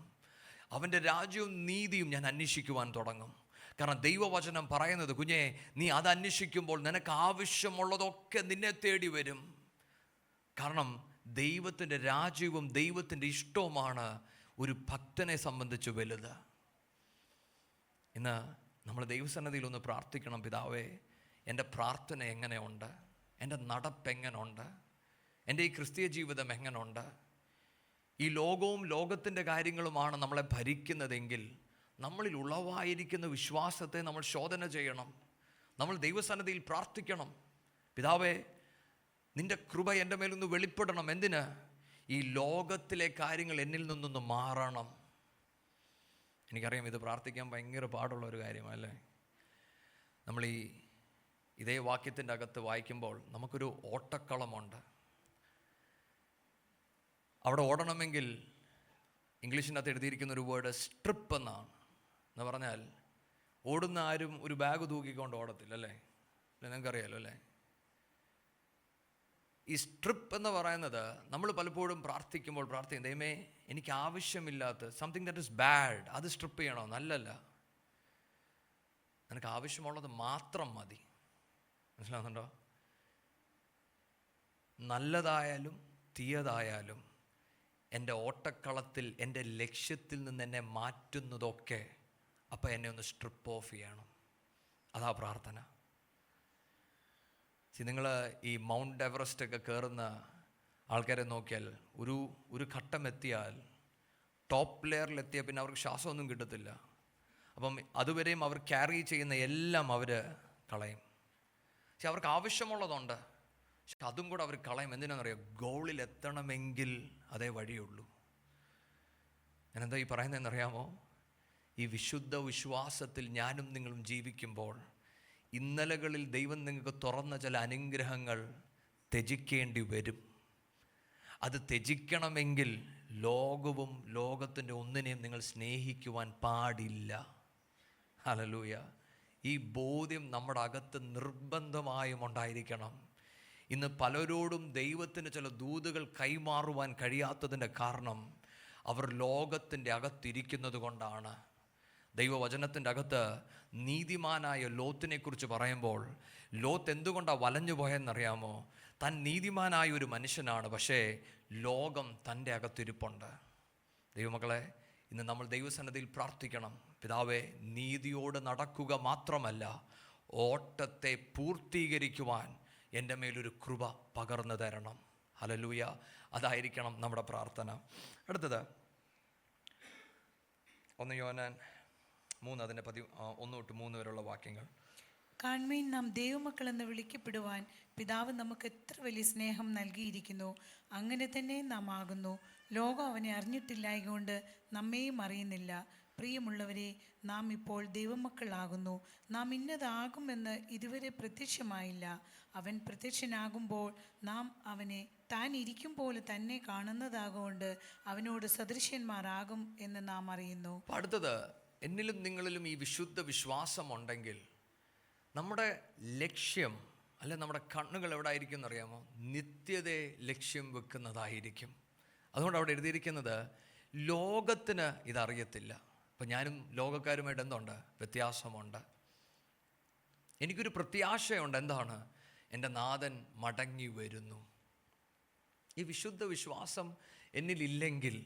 അവൻ്റെ രാജ്യവും നീതിയും ഞാൻ അന്വേഷിക്കുവാൻ തുടങ്ങും. കാരണം ദൈവവചനം പറയുന്നത്, കുഞ്ഞേ, നീ അത് അന്വേഷിക്കുമ്പോൾ നിനക്ക് ആവശ്യമുള്ളതൊക്കെ നിന്നെ തേടി വരും. കാരണം ദൈവത്തിൻ്റെ രാജ്യവും ദൈവത്തിൻ്റെ ഇഷ്ടവുമാണ് ഒരു ഭക്തനെ സംബന്ധിച്ച് വലുത്. ഇന്ന് നമ്മൾ ദൈവസന്നിധിയിൽ ഒന്ന് പ്രാർത്ഥിക്കണം, പിതാവേ, എൻ്റെ പ്രാർത്ഥന എങ്ങനെയുണ്ട്? എൻ്റെ നടപ്പെങ്ങനുണ്ട്? എൻ്റെ ഈ ക്രിസ്തീയ ജീവിതം എങ്ങനുണ്ട്? ഈ ലോകവും ലോകത്തിൻ്റെ കാര്യങ്ങളുമാണ് നമ്മളെ ഭരിക്കുന്നതെങ്കിൽ നമ്മളിൽ ഉളവായിരിക്കുന്ന വിശ്വാസത്തെ നമ്മൾ ശോധന ചെയ്യണം. നമ്മൾ ദൈവസന്നിധിയിൽ പ്രാർത്ഥിക്കണം, പിതാവേ, നിൻ്റെ കൃപ എൻ്റെ മേലൊന്ന് വെളിപ്പെടണം. എന്തിന്? ഈ ലോകത്തിലെ കാര്യങ്ങൾ എന്നിൽ നിന്നൊന്ന് മാറണം. എനിക്കറിയാം ഇത് പ്രാർത്ഥിക്കാൻ ഭയങ്കര പാടുള്ള ഒരു കാര്യമല്ലേ. നമ്മൾ ഇതേ വാക്യത്തിൻ്റെ അകത്ത് വായിക്കുമ്പോൾ നമുക്കൊരു ഓട്ടക്കളമുണ്ട്. അവിടെ ഓടണമെങ്കിൽ ഇംഗ്ലീഷിൻ്റെ അകത്ത് എഴുതിയിരിക്കുന്ന ഒരു വേർഡ് സ്ട്രിപ്പ് എന്നാണ്. എന്ന് പറഞ്ഞാൽ ഓടുന്ന ആരും ഒരു ബാഗ് തൂക്കിക്കൊണ്ട് ഓടത്തില്ല, അല്ലേ? നിങ്ങൾക്കറിയാലോ അല്ലേ? ഈ സ്ട്രിപ്പ് എന്ന് പറയുന്നത് നമ്മൾ പലപ്പോഴും പ്രാർത്ഥിക്കും, ദൈവമേ, എനിക്ക് ആവശ്യമില്ലാത്ത സംതിങ് ദാറ്റ് ഇസ് ബാഡ്, അത് സ്ട്രിപ്പ് ചെയ്യണോ? നല്ലല്ല, നിനക്ക് ആവശ്യമുള്ളത് മാത്രം മതി. മനസ്സിലാവുന്നുണ്ടോ? നല്ലതായാലും തീയതായാലും എൻ്റെ ഓട്ടക്കളത്തിൽ എൻ്റെ ലക്ഷ്യത്തിൽ നിന്ന് എന്നെ മാറ്റുന്നതൊക്കെ അപ്പം എന്നെ ഒന്ന് സ്ട്രിപ്പ് ഓഫ് ചെയ്യണം. അതാ പ്രാർത്ഥന. നിങ്ങൾ ഈ മൗണ്ട് എവറസ്റ്റ് ഒക്കെ കയറുന്ന ആൾക്കാരെ നോക്കിയാൽ ഒരു ഘട്ടം എത്തിയാൽ, ടോപ്പ് ലെയറിലെത്തിയാൽ പിന്നെ അവർക്ക് ശ്വാസമൊന്നും കിട്ടത്തില്ല. അപ്പം അതുവരെയും അവർ ക്യാരി ചെയ്യുന്ന എല്ലാം അവർ കളയും. പക്ഷെ അവർക്ക് ആവശ്യമുള്ളതുണ്ട്, പക്ഷെ അതും കൂടെ അവർ കളയും. എന്തിനാണെന്നറിയാം? ഗോളിൽ എത്തണമെങ്കിൽ അതേ വഴിയുള്ളൂ. ഞാനെന്താ ഈ പറയുന്നതെന്നറിയാമോ? ഈ വിശുദ്ധ വിശ്വാസത്തിൽ ഞാനും നിങ്ങളും ജീവിക്കുമ്പോൾ ഇന്നലകളിൽ ദൈവം നിങ്ങൾക്ക് തുറന്ന ചില അനുഗ്രഹങ്ങൾ ത്യജിക്കേണ്ടി വരും. അത് ത്യജിക്കണമെങ്കിൽ ലോകവും ലോകത്തിൻ്റെ ഒന്നിനെയും നിങ്ങൾ സ്നേഹിക്കുവാൻ പാടില്ല. ഹല്ലേലൂയ. ഈ ബോധ്യം നമ്മുടെ അകത്ത് നിർബന്ധമായും ഉണ്ടായിരിക്കണം. ഇന്ന് പലരോടും ദൈവത്തിന് ചില ദൂതുകൾ കൈമാറുവാൻ കഴിയാത്തതിൻ്റെ കാരണം അവർ ലോകത്തിൻ്റെ അകത്തിരിക്കുന്നത് കൊണ്ടാണ്. ദൈവവചനത്തിൻ്റെ അകത്ത് നീതിമാനായ ലോത്തിനെ കുറിച്ച് പറയുമ്പോൾ ലോത്ത് എന്തുകൊണ്ടാണ് വലഞ്ഞു പോയെന്നറിയാമോ? താൻ നീതിമാനായ ഒരു മനുഷ്യനാണ്, പക്ഷേ ലോകം തൻ്റെ അകത്തിരിപ്പുണ്ട്. ദൈവമക്കളെ, ഇന്ന് നമ്മൾ ദൈവസന്നിധിയിൽ പ്രാർത്ഥിക്കണം, പിതാവേ, നീതിയോട് നടക്കുക മാത്രമല്ല, ഓട്ടത്തെ പൂർത്തീകരിക്കുവാൻ എൻ്റെ മേലൊരു കൃപ പകർന്നു തരണം. ഹല്ലേലൂയ. അതായിരിക്കണം നമ്മുടെ പ്രാർത്ഥന. അടുത്തത് 1 യോഹന്നാൻ 3 അതിൻ്റെ 1 തൊട്ട് 3 വരെയുള്ള വാക്യങ്ങൾ. കാൺമീൻ, നാം ദൈവമക്കളെന്ന് വിളിക്കപ്പെടുവാൻ പിതാവ് നമുക്ക് എത്ര വലിയ സ്നേഹം നൽകിയിരിക്കുന്നു. അങ്ങനെ തന്നെ നാം ആകുന്നു. ലോകം അവനെ അറിഞ്ഞിട്ടില്ലായകൊണ്ട് നമ്മെയും അറിയുന്നില്ല. പ്രിയമുള്ളവരെ, നാം ഇപ്പോൾ ദൈവമക്കളാകുന്നു. നാം ഇന്നതാകുമെന്ന് ഇതുവരെ പ്രത്യക്ഷമായില്ല. അവൻ പ്രത്യക്ഷനാകുമ്പോൾ നാം അവനെ താൻ ഇരിക്കും പോലെ തന്നെ കാണുന്നതാകൊണ്ട് അവനോട് സദൃശ്യന്മാരാകും എന്ന് നാം അറിയുന്നു. അടുത്തത്, എന്നിലും നിങ്ങളിലും ഈ വിശുദ്ധ വിശ്വാസമുണ്ടെങ്കിൽ നമ്മുടെ ലക്ഷ്യം, അല്ലെ, നമ്മുടെ കണ്ണുകൾ എവിടെ ആയിരിക്കും എന്നറിയാമോ? നിത്യതയെ ലക്ഷ്യം വെക്കുന്നതായിരിക്കും. അതുകൊണ്ട് അവിടെ എഴുതിയിരിക്കുന്നത് ലോകത്തിന് ഇതറിയത്തില്ല. അപ്പം ഞാനും ലോകക്കാരുമായിട്ട് എന്തുണ്ട്? വ്യത്യാസമുണ്ട്. എനിക്കൊരു പ്രത്യാശയുണ്ട്. എന്താണ്? എൻ്റെ നാഥൻ മടങ്ങി വരുന്നു. ഈ വിശുദ്ധ വിശ്വാസം എന്നിലില്ലെങ്കിൽ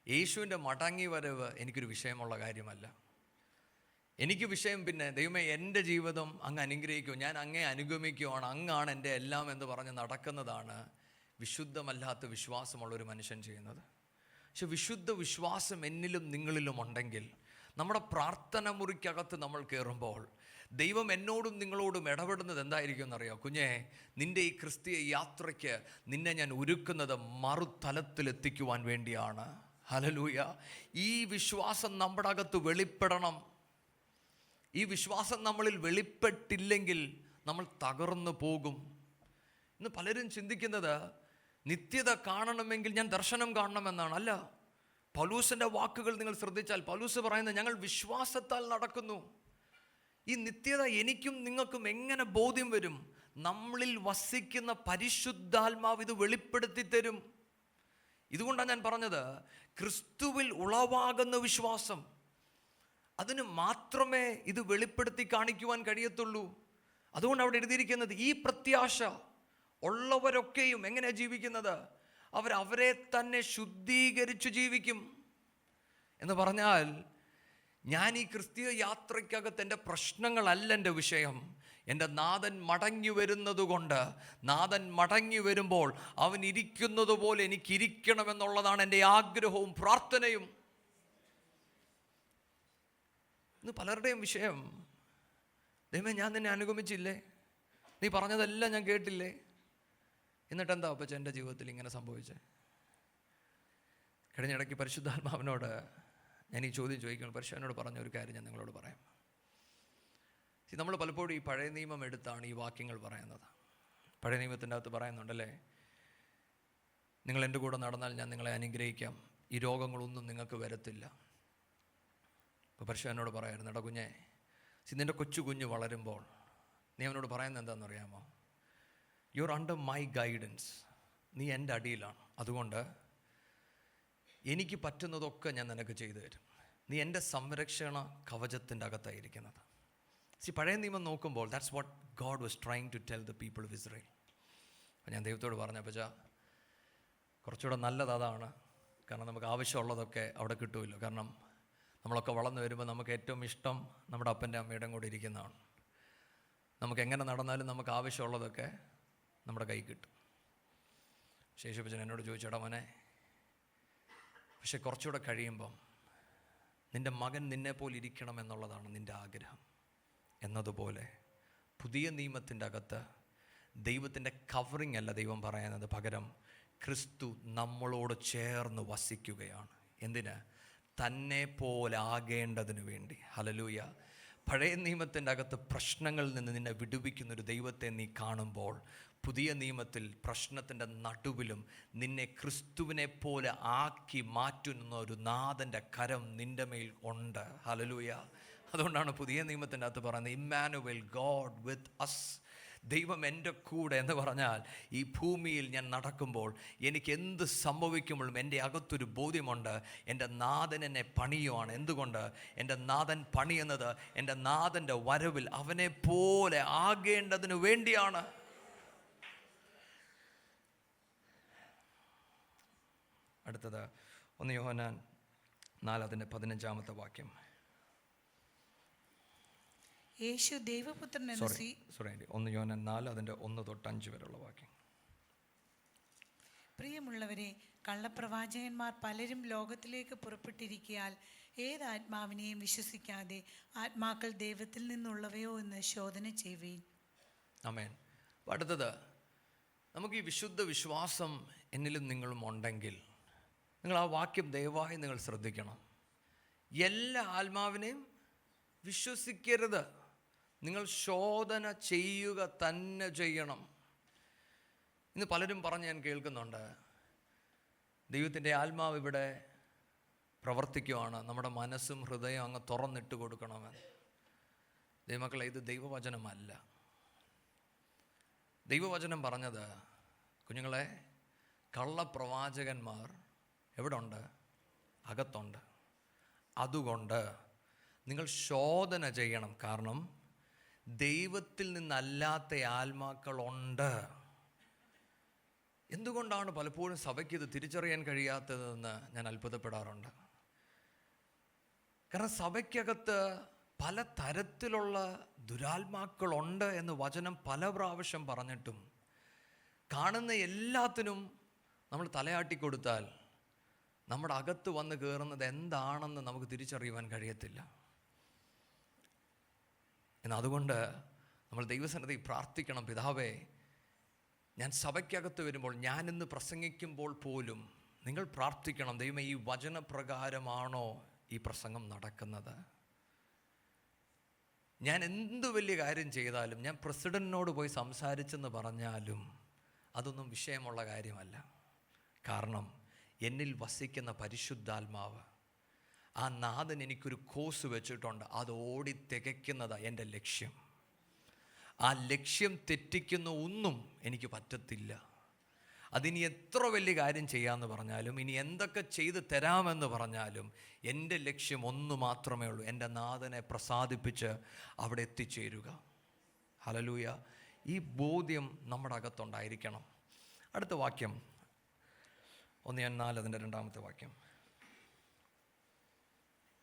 യേശുവിൻ്റെ മടങ്ങി വരവ് എനിക്കൊരു വിഷയമുള്ള കാര്യമല്ല. എനിക്ക് വിഷയം പിന്നെ, ദൈവമേ, എൻ്റെ ജീവിതം അങ്ങ് അനുഗ്രഹിക്കുമോ, ഞാൻ അങ്ങേ അനുഗമിക്കുവാണ്, അങ്ങാണ് എൻ്റെ എല്ലാം എന്ന് പറഞ്ഞ് നടക്കുന്നതാണ് വിശുദ്ധമല്ലാത്ത വിശ്വാസമുള്ളൊരു മനുഷ്യൻ ചെയ്യുന്നത്. പക്ഷെ വിശുദ്ധ വിശ്വാസം എന്നിലും നിങ്ങളിലും ഉണ്ടെങ്കിൽ നമ്മുടെ പ്രാർത്ഥന മുറിക്കകത്ത് നമ്മൾ കയറുമ്പോൾ ദൈവം എന്നോടും നിങ്ങളോടും ഇടപെടുന്നത് എന്തായിരിക്കും എന്നറിയോ? കുഞ്ഞെ, നിൻ്റെ ഈ ക്രിസ്തീയ യാത്രയ്ക്ക് നിന്നെ ഞാൻ ഒരുക്കുന്നത് മറുതലത്തിലെത്തിക്കുവാൻ വേണ്ടിയാണ്. ഹല്ലേലൂയ. ഈ വിശ്വാസം നമ്മുടെ അകത്ത് വെളിപ്പെടണം. ഈ വിശ്വാസം നമ്മളിൽ വെളിപ്പെട്ടില്ലെങ്കിൽ നമ്മൾ തകർന്നു പോകും. ഇന്ന് പലരും ചിന്തിക്കുന്നത് നിത്യത കാണണമെങ്കിൽ ഞാൻ ദർശനം കാണണമെന്നാണ്. അല്ല, പൗലോസിൻ്റെ വാക്കുകൾ നിങ്ങൾ ശ്രദ്ധിച്ചാൽ പൗലോസ് പറയുന്നത് ഞങ്ങൾ വിശ്വാസത്താൽ നടക്കുന്നു. ഈ നിത്യത എനിക്കും നിങ്ങൾക്കും എങ്ങനെ ബോധ്യം വരും? നമ്മളിൽ വസിക്കുന്ന പരിശുദ്ധാത്മാവ് ഇത് വെളിപ്പെടുത്തി തരും. ഇതുകൊണ്ടാണ് ഞാൻ പറഞ്ഞത്, ക്രിസ്തുവിൽ ഉളവാകുന്ന വിശ്വാസം, അതിന് മാത്രമേ ഇത് വെളിപ്പെടുത്തി കാണിക്കുവാൻ കഴിയത്തുള്ളൂ. അതുകൊണ്ട് അവിടെ എഴുതിയിരിക്കുന്നത് ഈ പ്രത്യാശ ഉള്ളവരൊക്കെയും എങ്ങനെയാണ് ജീവിക്കുന്നത്? അവരെ തന്നെ ശുദ്ധീകരിച്ചു ജീവിക്കും എന്ന് പറഞ്ഞാൽ, ഞാൻ ഈ ക്രിസ്തീയ യാത്രയ്ക്കകത്ത് എൻ്റെ പ്രശ്നങ്ങളല്ല എൻ്റെ വിഷയം. എൻ്റെ നാഥൻ മടങ്ങി വരുന്നത് കൊണ്ട്, നാഥൻ മടങ്ങി വരുമ്പോൾ അവൻ ഇരിക്കുന്നത് പോലെ എനിക്കിരിക്കണമെന്നുള്ളതാണ് എൻ്റെ ആഗ്രഹവും പ്രാർത്ഥനയും. ഇന്ന് പലരുടെയും വിഷയം, ദൈവമേ ഞാൻ നിന്നെ അനുഗമിച്ചില്ലേ, നീ പറഞ്ഞതെല്ലാം ഞാൻ കേട്ടില്ലേ, എന്നിട്ട് എന്താ അപ്പച്ച എൻ്റെ ജീവിതത്തിൽ ഇങ്ങനെ സംഭവിച്ചേ? കഴിഞ്ഞിടയ്ക്ക് പരിശുദ്ധാത്മാവിനോട് ഞാൻ ഈ ചോദ്യം ചോദിക്കണം. പരിശുദ്ധനോട് പറഞ്ഞ ഒരു കാര്യം ഞാൻ നിങ്ങളോട് പറയാം. നമ്മൾ പലപ്പോഴും ഈ പഴയ നിയമം എടുത്താണ് ഈ വാക്യങ്ങൾ പറയുന്നത്. പഴയ നിയമത്തിൻ്റെ അകത്ത് പറയുന്നുണ്ടല്ലേ, നിങ്ങൾ എൻ്റെ കൂടെ നടന്നാൽ ഞാൻ നിങ്ങളെ അനുഗ്രഹിക്കാം, ഈ രോഗങ്ങളൊന്നും നിങ്ങൾക്ക് വരത്തില്ല. ഇപ്പോൾ പരിശുദ്ധനോട് പറയായിരുന്നു, എടാ കുഞ്ഞെ, നിൻ്റെ കൊച്ചു കുഞ്ഞ് വളരുമ്പോൾ നീ അവനോട് പറയുന്നത് എന്താണെന്ന് അറിയാമോ? You are under my guidance, നീ എൻ്റെ അടിയിലാണ്, അതുകൊണ്ട് എനിക്ക് പറ്റുന്നതൊക്കെ ഞാൻ നിനക്ക് ചെയ്തു തരും. നീ എൻ്റെ സംരക്ഷണ കവചത്തിൻ്റെ അകത്തായിരിക്കുന്നത്. പഴയ നിയമം നോക്കുമ്പോൾ that's what God was trying to tell the people of Israel. അപ്പോൾ ഞാൻ ദൈവത്തോട് പറഞ്ഞപ്പോൾ കുറച്ചുകൂടെ നല്ലത് അതാണ്. കാരണം നമുക്ക് ആവശ്യമുള്ളതൊക്കെ അവിടെ കിട്ടുമല്ലോ. കാരണം നമ്മളൊക്കെ വളർന്നു വരുമ്പോൾ നമുക്ക് ഏറ്റവും ഇഷ്ടം നമ്മുടെ അപ്പൻ്റെ അമ്മയുടെയും കൂടെ ഇരിക്കുന്നതാണ്. നമുക്ക് എങ്ങനെ നടന്നാലും നമുക്ക് ആവശ്യമുള്ളതൊക്കെ നമ്മുടെ കൈ കിട്ടും. ശേഷിപ്പച്ചൻ എന്നോട് ചോദിച്ചേടാ മോനെ, പക്ഷെ കുറച്ചുകൂടെ കഴിയുമ്പം നിൻ്റെ മകൻ നിന്നെപ്പോലെ ഇരിക്കണം എന്നുള്ളതാണ് നിൻ്റെ ആഗ്രഹം എന്നതുപോലെ പുതിയ നിയമത്തിൻ്റെ അകത്ത് ദൈവത്തിൻ്റെ കവറിങ് അല്ല ദൈവം പറയുന്നത്, പകരം ക്രിസ്തു നമ്മളോട് ചേർന്ന് വസിക്കുകയാണ്. എന്തിന്? തന്നെ പോലെ ആകേണ്ടതിന് വേണ്ടി. ഹല്ലേലൂയ. പഴയ നിയമത്തിൻ്റെ അകത്ത് പ്രശ്നങ്ങളിൽ നിന്ന് നിന്നെ വിടുവിക്കുന്നൊരു ദൈവത്തെ നീ കാണുമ്പോൾ, പുതിയ നിയമത്തിൽ പ്രശ്നത്തിൻ്റെ നടുവിലും നിന്നെ ക്രിസ്തുവിനെ പോലെ ആക്കി മാറ്റുന്ന ഒരു നാഥൻ്റെ കരം നിൻ്റെ മേൽ ഉണ്ട്. ഹല്ലേലൂയ. അതുകൊണ്ടാണ് പുതിയ നിയമത്തിൻ്റെ അകത്ത് പറയുന്നത്, ഇമ്മാനുവേൽ, ഗോഡ് വിത്ത് അസ്. ദൈവം എൻ്റെ കൂടെ എന്ന് പറഞ്ഞാൽ, ഈ ഭൂമിയിൽ ഞാൻ നടക്കുമ്പോൾ എനിക്ക് എന്ത് സംഭവിക്കുമ്പോഴും എൻ്റെ അകത്തൊരു ബോധ്യമുണ്ട്, എൻ്റെ നാഥൻ എന്നെ പണിയുവാണ്. എന്തുകൊണ്ട്? എൻ്റെ നാഥൻ പണിയുന്നത് എൻ്റെ നാഥൻ്റെ വരവിൽ അവനെ പോലെ ആകേണ്ടതിന് വേണ്ടിയാണ്. അടുത്തത് 1 യോഹന്നാൻ 4:15 വാക്യം. യേശു ദൈവപുത്രൻ എന്ന 1 യോഹന്നാൻ 4:1-5 വാക്യം. പ്രിയമുള്ളവരെ, കള്ളപ്രവാചകന്മാർ പലരും ലോകത്തിലേക്ക് പുറപ്പെട്ടിരിക്കയാൽ ഏത് ആത്മാവിനെയും വിശ്വസിക്കാതെ ആത്മാക്കൾ ദൈവത്തിൽ നിന്നുള്ളവയോ എന്ന് ശോധന ചെയ്യുവീൻ. ആമേൻ. അടുത്തത്, നമുക്ക് ഈ വിശുദ്ധ വിശ്വാസം എന്നിലും നിങ്ങളും ഉണ്ടെങ്കിൽ, നിങ്ങൾ ആ വാക്യം ദയവായി നിങ്ങൾ ശ്രദ്ധിക്കണം. എല്ലാ ആത്മാവിനെയും വിശ്വസിക്കരുത്, നിങ്ങൾ ശോധന ചെയ്യുക തന്നെ ചെയ്യണം. ഇന്ന് പലരും പറഞ്ഞ് ഞാൻ കേൾക്കുന്നുണ്ട്, ദൈവത്തിൻ്റെ ആത്മാവ് ഇവിടെ പ്രവർത്തിക്കുവാണ്, നമ്മുടെ മനസ്സും ഹൃദയം അങ്ങ് തുറന്നിട്ട് കൊടുക്കണമെന്ന്. ദൈവമക്കളെ, ഇത് ദൈവവചനമല്ല. ദൈവവചനം പറഞ്ഞത്, കുഞ്ഞുങ്ങളെ, കള്ളപ്രവാചകന്മാർ എവിടെ ഉണ്ട്? അകത്തുണ്ട്. അതുകൊണ്ട് നിങ്ങൾ ശോധന ചെയ്യണം. കാരണം ദൈവത്തിൽ നിന്നല്ലാത്ത ആത്മാക്കളുണ്ട്. എന്തുകൊണ്ടാണ് പലപ്പോഴും സഭയ്ക്ക് ഇത് തിരിച്ചറിയാൻ കഴിയാത്തതെന്ന് ഞാൻ അത്ഭുതപ്പെടാറുണ്ട്. കാരണം സഭയ്ക്കകത്ത് പല തരത്തിലുള്ള ദുരാത്മാക്കളുണ്ട് എന്ന് വചനം പല പ്രാവശ്യം പറഞ്ഞിട്ടും കാണുന്ന എല്ലാത്തിനും നമ്മൾ തലയാട്ടി കൊടുത്താൽ നമ്മുടെ അകത്ത് വന്ന് കയറുന്നത് എന്താണെന്ന് നമുക്ക് തിരിച്ചറിയുവാൻ കഴിയത്തില്ല. എന്നാൽ അതുകൊണ്ട് നമ്മൾ ദൈവസന്നിധി പ്രാർത്ഥിക്കണം, പിതാവേ, ഞാൻ സഭയ്ക്കകത്ത് വരുമ്പോൾ, ഞാനിന്ന് പ്രസംഗിക്കുമ്പോൾ പോലും നിങ്ങൾ പ്രാർത്ഥിക്കണം, ദൈവമേ, ഈ വചനപ്രകാരമാണോ ഈ പ്രസംഗം നടക്കുന്നത്? ഞാൻ എന്ത് വലിയ കാര്യം ചെയ്താലും, ഞാൻ പ്രസിഡന്റിനോട് പോയി സംസാരിച്ചെന്ന് പറഞ്ഞാലും അതൊന്നും വിഷയമുള്ള കാര്യമല്ല. കാരണം എന്നിൽ വസിക്കുന്ന പരിശുദ്ധാത്മാവ്, ആ നാഥൻ എനിക്കൊരു കോഴ്സ് വെച്ചിട്ടുണ്ട്, അത് ഓടി തികയ്ക്കുന്നതാണ് എൻ്റെ ലക്ഷ്യം. ആ ലക്ഷ്യം തെറ്റിക്കുന്ന ഒന്നും എനിക്ക് പറ്റത്തില്ല. അതിനി എത്ര വലിയ കാര്യം ചെയ്യാമെന്ന് പറഞ്ഞാലും, ഇനി എന്തൊക്കെ ചെയ്ത് തരാമെന്ന് പറഞ്ഞാലും, എൻ്റെ ലക്ഷ്യം ഒന്ന് മാത്രമേ ഉള്ളൂ, എൻ്റെ നാഥനെ പ്രസാദിപ്പിച്ച് അവിടെ എത്തിച്ചേരുക. ഹല്ലേലൂയ. ഈ ബോധ്യം നമ്മുടെ അകത്തുണ്ടായിരിക്കണം. അടുത്ത വാക്യം 1:4 അതിൻ്റെ 2-ാമത്തെ വാക്യം.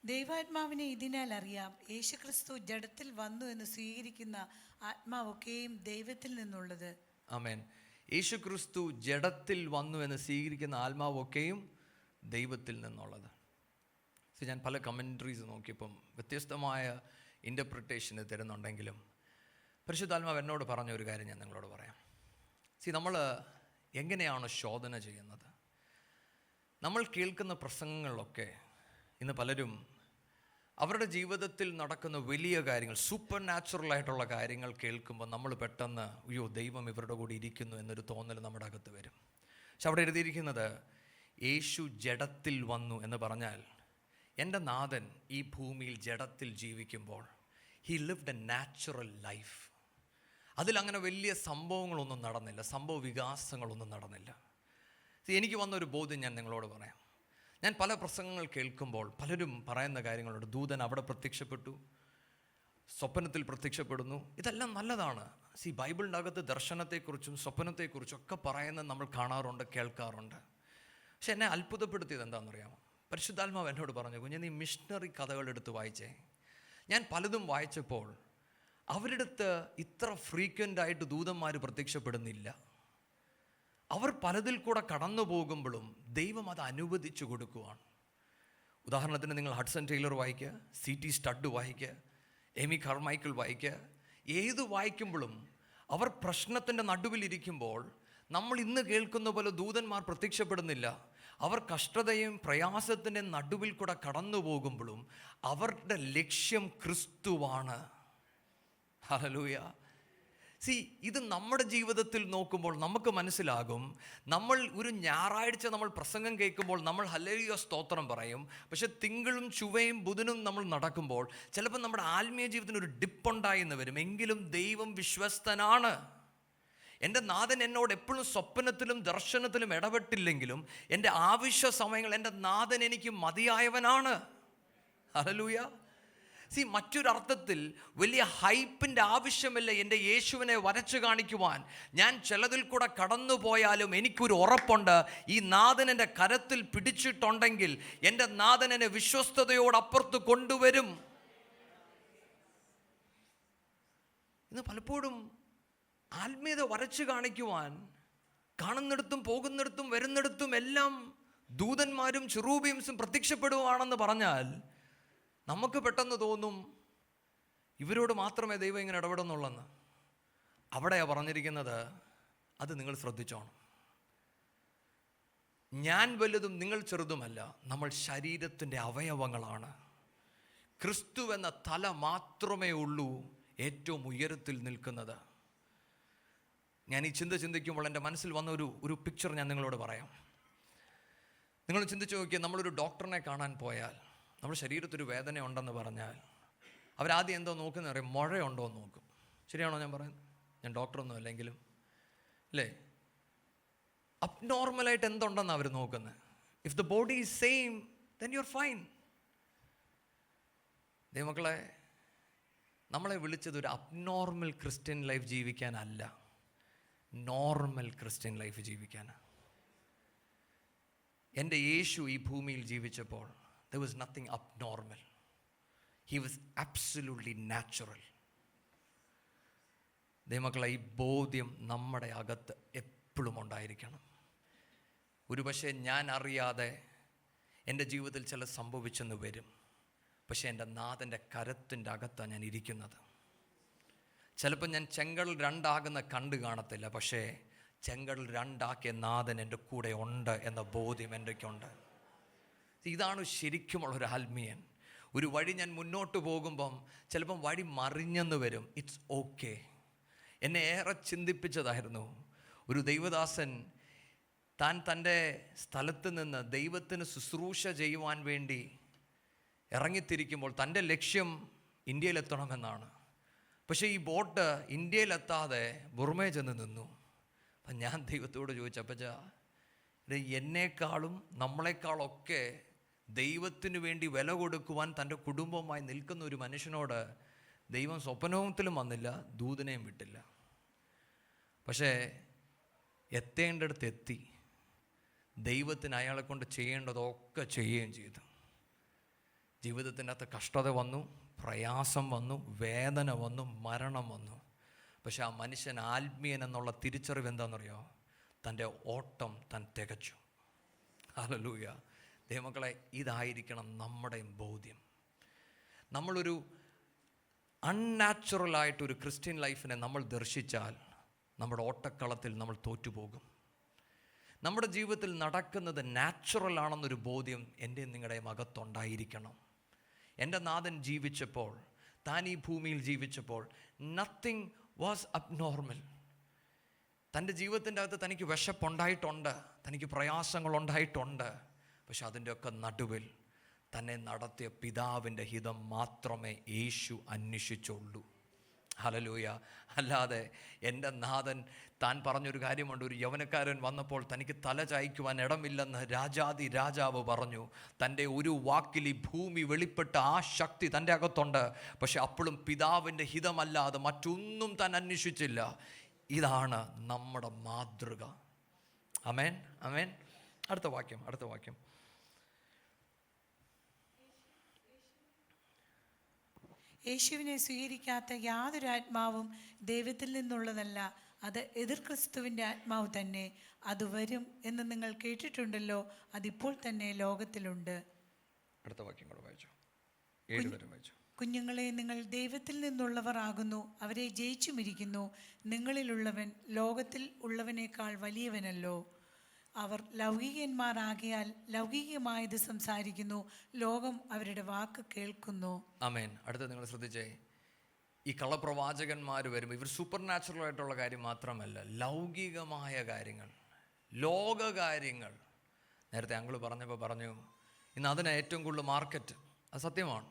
ദൈവാത്മാവിനെ ഇതിനാൽ അറിയാം, യേശുക്രിസ്തു ജഡത്തിൽ വന്നു എന്ന് സ്വീകരിക്കുന്ന ആത്മാവൊക്കെയും ദൈവത്തിൽ നിന്നുള്ളത്. ആമേൻ. യേശുക്രിസ്തു ജഡത്തിൽ വന്നു എന്ന് സ്വീകരിക്കുന്ന ആത്മാവൊക്കെയും ദൈവത്തിൽ നിന്നുള്ളത്. ഞാൻ പല കമൻട്രീസ് നോക്കിയപ്പം വ്യത്യസ്തമായ ഇൻ്റർപ്രിട്ടേഷന് തരുന്നുണ്ടെങ്കിലും പരിശുദ്ധാത്മാവ് എന്നോട് പറഞ്ഞ ഒരു കാര്യം ഞാൻ നിങ്ങളോട് പറയാം. നമ്മൾ എങ്ങനെയാണ് ശോധന ചെയ്യുന്നത്? നമ്മൾ കേൾക്കുന്ന പ്രസംഗങ്ങളിലൊക്കെ ഇന്ന് പലരും അവരുടെ ജീവിതത്തിൽ നടക്കുന്ന വലിയ കാര്യങ്ങൾ, സൂപ്പർ നാച്ചുറൽ ആയിട്ടുള്ള കാര്യങ്ങൾ കേൾക്കുമ്പോൾ നമ്മൾ പെട്ടെന്ന്, അയ്യോ, ദൈവം ഇവരുടെ കൂടി ഇരിക്കുന്നു എന്നൊരു തോന്നൽ നമ്മുടെ അകത്ത് വരും. പക്ഷെ അവിടെ എഴുതിയിരിക്കുന്നത് യേശു ജഡത്തിൽ വന്നു എന്ന് പറഞ്ഞാൽ, എൻ്റെ നാഥൻ ഈ ഭൂമിയിൽ ജഡത്തിൽ ജീവിക്കുമ്പോൾ he lived a natural life. അതിലങ്ങനെ വലിയ സംഭവങ്ങളൊന്നും നടന്നില്ല, സംഭവ വികാസങ്ങളൊന്നും നടന്നില്ല. എനിക്ക് വന്നൊരു ബോധ്യം ഞാൻ നിങ്ങളോട് പറയാം. ഞാൻ പല പ്രസംഗങ്ങൾ കേൾക്കുമ്പോൾ പലരും പറയുന്ന കാര്യങ്ങളുണ്ട്. ദൂതൻ അവിടെ പ്രത്യക്ഷപ്പെട്ടു, സ്വപ്നത്തിൽ പ്രത്യക്ഷപ്പെടുന്നു. ഇതെല്ലാം നല്ലതാണ്. ബൈബിളിൻ്റെ അകത്ത് ദർശനത്തെക്കുറിച്ചും സ്വപ്നത്തെക്കുറിച്ചും ഒക്കെ പറയുന്നത് നമ്മൾ കാണാറുണ്ട്, കേൾക്കാറുണ്ട്. പക്ഷെ എന്നെ അത്ഭുതപ്പെടുത്തിയത് എന്താണെന്നറിയാമോ? പരിശുദ്ധാത്മാവ് എന്നോട് പറഞ്ഞു, കുഞ്ഞ്, നീ മിഷണറി കഥകളെടുത്ത് വായിച്ചേ. ഞാൻ പലതും വായിച്ചപ്പോൾ അവരുടെ അടുത്ത് ഇത്ര ഫ്രീക്വൻ്റായിട്ട് ദൂതന്മാർ പ്രത്യക്ഷപ്പെടുന്നില്ല. അവർ പലതിൽ കൂടെ കടന്നു പോകുമ്പോഴും ദൈവം അത് അനുവദിച്ചു കൊടുക്കുവാണ്. ഉദാഹരണത്തിന് നിങ്ങൾ ഹഡ്സൺ ടൈലർ വായിക്കുക, C.T. സ്റ്റഡ് വായിക്കുക, എമി കാർമൈക്കിൾ വായിക്കുക. ഏത് വായിക്കുമ്പോഴും അവർ പ്രശ്നത്തിൻ്റെ നടുവിലിരിക്കുമ്പോൾ നമ്മൾ ഇന്ന് കേൾക്കുന്ന പോലെ ദൂതന്മാർ പ്രത്യക്ഷപ്പെടുന്നില്ല. അവർ കഷ്ടതയും പ്രയാസത്തിൻ്റെ നടുവിൽ കൂടെ കടന്നു പോകുമ്പോഴും അവരുടെ ലക്ഷ്യം ക്രിസ്തുവാണ്. ഹല്ലേലൂയ. ഇത് നമ്മുടെ ജീവിതത്തിൽ നോക്കുമ്പോൾ നമുക്ക് മനസ്സിലാകും. നമ്മൾ ഒരു ഞായറാഴ്ച നമ്മൾ പ്രസംഗം കേൾക്കുമ്പോൾ നമ്മൾ ഹല്ലേലൂയ സ്തോത്രം പറയും. പക്ഷെ തിങ്കളും ചൊവ്വയും ബുധനും നമ്മൾ നടക്കുമ്പോൾ ചിലപ്പോൾ നമ്മുടെ ആത്മീയ ജീവിതത്തിന് ഒരു ഡിപ്പുണ്ടായി എന്ന് വരും. എങ്കിലും ദൈവം വിശ്വസ്തനാണ്. എൻ്റെ നാഥൻ എന്നോട് എപ്പോഴും സ്വപ്നത്തിലും ദർശനത്തിലും ഇടപെട്ടില്ലെങ്കിലും എൻ്റെ ആവശ്യ സമയങ്ങൾ എൻ്റെ നാഥൻ എനിക്ക് മതിയായവനാണ്. ഹല്ലേലൂയ. മറ്റൊരർത്ഥത്തിൽ വലിയ ഹൈപ്പിൻ്റെ ആവശ്യമില്ല എൻ്റെ യേശുവിനെ വരച്ചു കാണിക്കുവാൻ. ഞാൻ ചിലതിൽ കൂടെ കടന്നു പോയാലും എനിക്കൊരു ഉറപ്പുണ്ട്, ഈ നാഥൻ എൻ്റെ കരത്തിൽ പിടിച്ചിട്ടുണ്ടെങ്കിൽ എൻ്റെ നാഥൻ എന്നെ വിശ്വസ്തയോടപ്പുറത്ത് കൊണ്ടുവരും. ഇന്ന് പലപ്പോഴും ആത്മീയത വരച്ചു കാണിക്കുവാൻ കാണുന്നിടത്തും പോകുന്നിടത്തും വരുന്നിടത്തും എല്ലാം ദൂതന്മാരും ചെറൂബീംസും പ്രത്യക്ഷപ്പെടുവാണെന്ന് പറഞ്ഞാൽ നമുക്ക് പെട്ടെന്ന് തോന്നും ഇവരോട് മാത്രമേ ദൈവം ഇങ്ങനെ ഇടപെടുന്നുള്ളെന്ന്. അവിടെയാണ് പറഞ്ഞിരിക്കുന്നത്, അത് നിങ്ങൾ ശ്രദ്ധിച്ചോണം. ഞാൻ വലുതും നിങ്ങൾ ചെറുതുമല്ല, നമ്മൾ ശരീരത്തിൻ്റെ അവയവങ്ങളാണ്. ക്രിസ്തു എന്ന തല മാത്രമേ ഉള്ളൂ ഏറ്റവും ഉയരത്തിൽ നിൽക്കുന്നത്. ഞാൻ ഈ ചിന്തിക്കുമ്പോൾ എൻ്റെ മനസ്സിൽ വന്ന ഒരു പിക്ചർ ഞാൻ നിങ്ങളോട് പറയാം. നിങ്ങൾ ചിന്തിച്ച് നോക്കിയാൽ, നമ്മളൊരു ഡോക്ടറിനെ കാണാൻ പോയാൽ നമ്മുടെ ശരീരത്തൊരു വേദന ഉണ്ടെന്ന് പറഞ്ഞാൽ അവരാദ്യം എന്തോ നോക്കുന്നത് അറിയാം, മുഴയുണ്ടോ എന്ന് നോക്കും. ശരിയാണോ ഞാൻ പറയുന്നത്? ഞാൻ ഡോക്ടറൊന്നും അല്ലെങ്കിലും അല്ലേ, അബ്നോർമലായിട്ട് എന്തുണ്ടെന്ന് അവർ നോക്കുന്നത്. If the body is same then you are fine. ദൈവമക്കളെ, നമ്മളെ വിളിച്ചത് ഒരു അബ്നോർമൽ ക്രിസ്ത്യൻ ലൈഫ് ജീവിക്കാനല്ല, നോർമൽ ക്രിസ്ത്യൻ ലൈഫ് ജീവിക്കാനാണ്. എൻ്റെ യേശു ഈ ഭൂമിയിൽ ജീവിച്ചപ്പോൾ there was nothing abnormal. He was absolutely natural. ദൈവമക്കളെ, ഈ ബോധ്യം നമ്മുടെ അകത്ത് എപ്പോഴും ഉണ്ടായിരിക്കണം. ഒരുപക്ഷെ ഞാൻ അറിയാതെ എൻ്റെ ജീവിതത്തിൽ ചില സംഭവിച്ചെന്ന് വരും, പക്ഷേ എൻ്റെ നാഥൻ്റെ കരത്തിൻ്റെ അകത്താണ് ഞാൻ ഇരിക്കുന്നത്. ചിലപ്പോൾ ഞാൻ ചെങ്കടൽ രണ്ടാകുന്ന കണ്ടു കാണത്തില്ല, പക്ഷേ ചെങ്കടൽ രണ്ടാക്കിയ നാഥൻ എൻ്റെ കൂടെ ഉണ്ട് എന്ന ബോധ്യം എൻ്റെക്കുണ്ട്. ഇതാണ് ശരിക്കുമുള്ളൊരു ആത്മീയൻ. ഒരു വഴി ഞാൻ മുന്നോട്ട് പോകുമ്പം ചിലപ്പം വഴി മറിഞ്ഞെന്ന് വരും. It's okay. എന്നെ ഏറെ ചിന്തിപ്പിച്ചതായിരുന്നു ഒരു ദൈവദാസൻ താൻ തൻ്റെ സ്ഥലത്ത് നിന്ന് ദൈവത്തിന് ശുശ്രൂഷ ചെയ്യുവാൻ വേണ്ടി ഇറങ്ങിത്തിരിക്കുമ്പോൾ തൻ്റെ ലക്ഷ്യം ഇന്ത്യയിലെത്തണമെന്നാണ്. പക്ഷേ ഈ ബോട്ട് ഇന്ത്യയിലെത്താതെ ബുർമേ ചെന്ന് നിന്നു. അപ്പം ഞാൻ ദൈവത്തോട് ചോദിച്ചപ്പച്ചാ, എന്നേക്കാളും നമ്മളെക്കാളൊക്കെ ദൈവത്തിന് വേണ്ടി വില കൊടുക്കുവാൻ തൻ്റെ കുടുംബവുമായി നിൽക്കുന്ന ഒരു മനുഷ്യനോട് ദൈവം സ്വപ്നത്തിലും വന്നില്ല, ദൂതനെയും വിട്ടില്ല. പക്ഷേ എത്തേണ്ടടുത്ത് എത്തി. ദൈവത്തിന് അയാളെ കൊണ്ട് ചെയ്യേണ്ടതൊക്കെ ചെയ്യുകയും ചെയ്തു. ജീവിതത്തിൻ്റെ അകത്ത് കഷ്ടത വന്നു, പ്രയാസം വന്നു, വേദന വന്നു, മരണം വന്നു. പക്ഷെ ആ മനുഷ്യൻ ആത്മീയൻ എന്നുള്ള തിരിച്ചറിവ് എന്താണെന്നറിയോ? തൻ്റെ ഓട്ടം താൻ തികച്ചു. ഹല്ലേലൂയ. ദൈവമക്കളെ, ഇതായിരിക്കണം നമ്മുടെയും ബോധ്യം. നമ്മളൊരു അൺനാച്ചുറലായിട്ടൊരു ക്രിസ്ത്യൻ ലൈഫിനെ നമ്മൾ ദർശിച്ചാൽ നമ്മുടെ ഓട്ടക്കളത്തിൽ നമ്മൾ തോറ്റുപോകും. നമ്മുടെ ജീവിതത്തിൽ നടക്കുന്നത് നാച്ചുറൽ ആണെന്നൊരു ബോധ്യം എൻ്റെയും നിങ്ങളുടെയും അകത്തുണ്ടായിരിക്കണം. എൻ്റെ നാഥൻ ജീവിച്ചപ്പോൾ, താൻ ഈ ഭൂമിയിൽ ജീവിച്ചപ്പോൾ, നത്തിങ് വാസ് അബ്നോർമൽ. തൻ്റെ ജീവിതത്തിൻ്റെ അകത്ത് തനിക്ക് വിശപ്പുണ്ടായിട്ടുണ്ട്, തനിക്ക് പ്രയാസങ്ങളുണ്ടായിട്ടുണ്ട്. പക്ഷെ അതിൻ്റെയൊക്കെ നടുവിൽ തന്നെ നടത്തിയ പിതാവിൻ്റെ ഹിതം മാത്രമേ യേശു അന്വേഷിച്ചുള്ളൂ. ഹല്ലേലൂയ. അല്ലാതെ എൻ്റെ നാഥൻ താൻ പറഞ്ഞൊരു കാര്യമുണ്ട്. ഒരു യൗവനക്കാരൻ വന്നപ്പോൾ തനിക്ക് തല ചായ്ക്കുവാൻ ഇടമില്ലെന്ന് രാജാതി രാജാവ് പറഞ്ഞു. തൻ്റെ ഒരു വാക്കിൽ ഈ ഭൂമി വെളിപ്പെട്ട ആ ശക്തി തൻ്റെ അകത്തുണ്ട്. പക്ഷെ അപ്പോഴും പിതാവിൻ്റെ ഹിതമല്ലാതെ മറ്റൊന്നും താൻ അന്വേഷിച്ചില്ല. ഇതാണ് നമ്മുടെ മാതൃക. ആമേൻ, ആമേൻ. അടുത്ത വാക്യം. യേശുവിനെ സ്വീകരിക്കാത്ത യാതൊരു ആത്മാവും ദൈവത്തിൽ നിന്നുള്ളതല്ല, അത് എതിർ ക്രിസ്തുവിൻ്റെ ആത്മാവ് തന്നെ. അത് വരും എന്ന് നിങ്ങൾ കേട്ടിട്ടുണ്ടല്ലോ, അതിപ്പോൾ തന്നെ ലോകത്തിലുണ്ട്. അടുത്ത വാക്യം കൂടെ വായിച്ചു. 7 വരെ വായിച്ചു. കുഞ്ഞുങ്ങളെ, നിങ്ങൾ ദൈവത്തിൽ നിന്നുള്ളവർ ആകുന്നു, അവരെ ജയിച്ചുമിരിക്കുന്നു. നിങ്ങളിലുള്ളവൻ ലോകത്തിൽ ഉള്ളവനേക്കാൾ വലിയവനല്ലോ. അവർ ലൗകികന്മാരാകിയാൽ ലൗകികമായത് സംസാരിക്കുന്നു, ലോകം അവരുടെ വാക്ക് കേൾക്കുന്നു. ആമേൻ. അടുത്ത നിങ്ങൾ ശ്രദ്ധിച്ചേ, ഈ കള്ളപ്രവാചകന്മാർ വരുമ്പോൾ ഇവർ സൂപ്പർ നാച്ചുറൽ ആയിട്ടുള്ള കാര്യം മാത്രമല്ല, ലൗകികമായ കാര്യങ്ങൾ, ലോകകാര്യങ്ങൾ. നേരത്തെ അങ്കിൾ പറഞ്ഞപ്പോൾ പറഞ്ഞു, ഇന്ന് അതിന് ഏറ്റവും കൂടുതൽ മാർക്കറ്റ്. അത് സത്യമാണ്.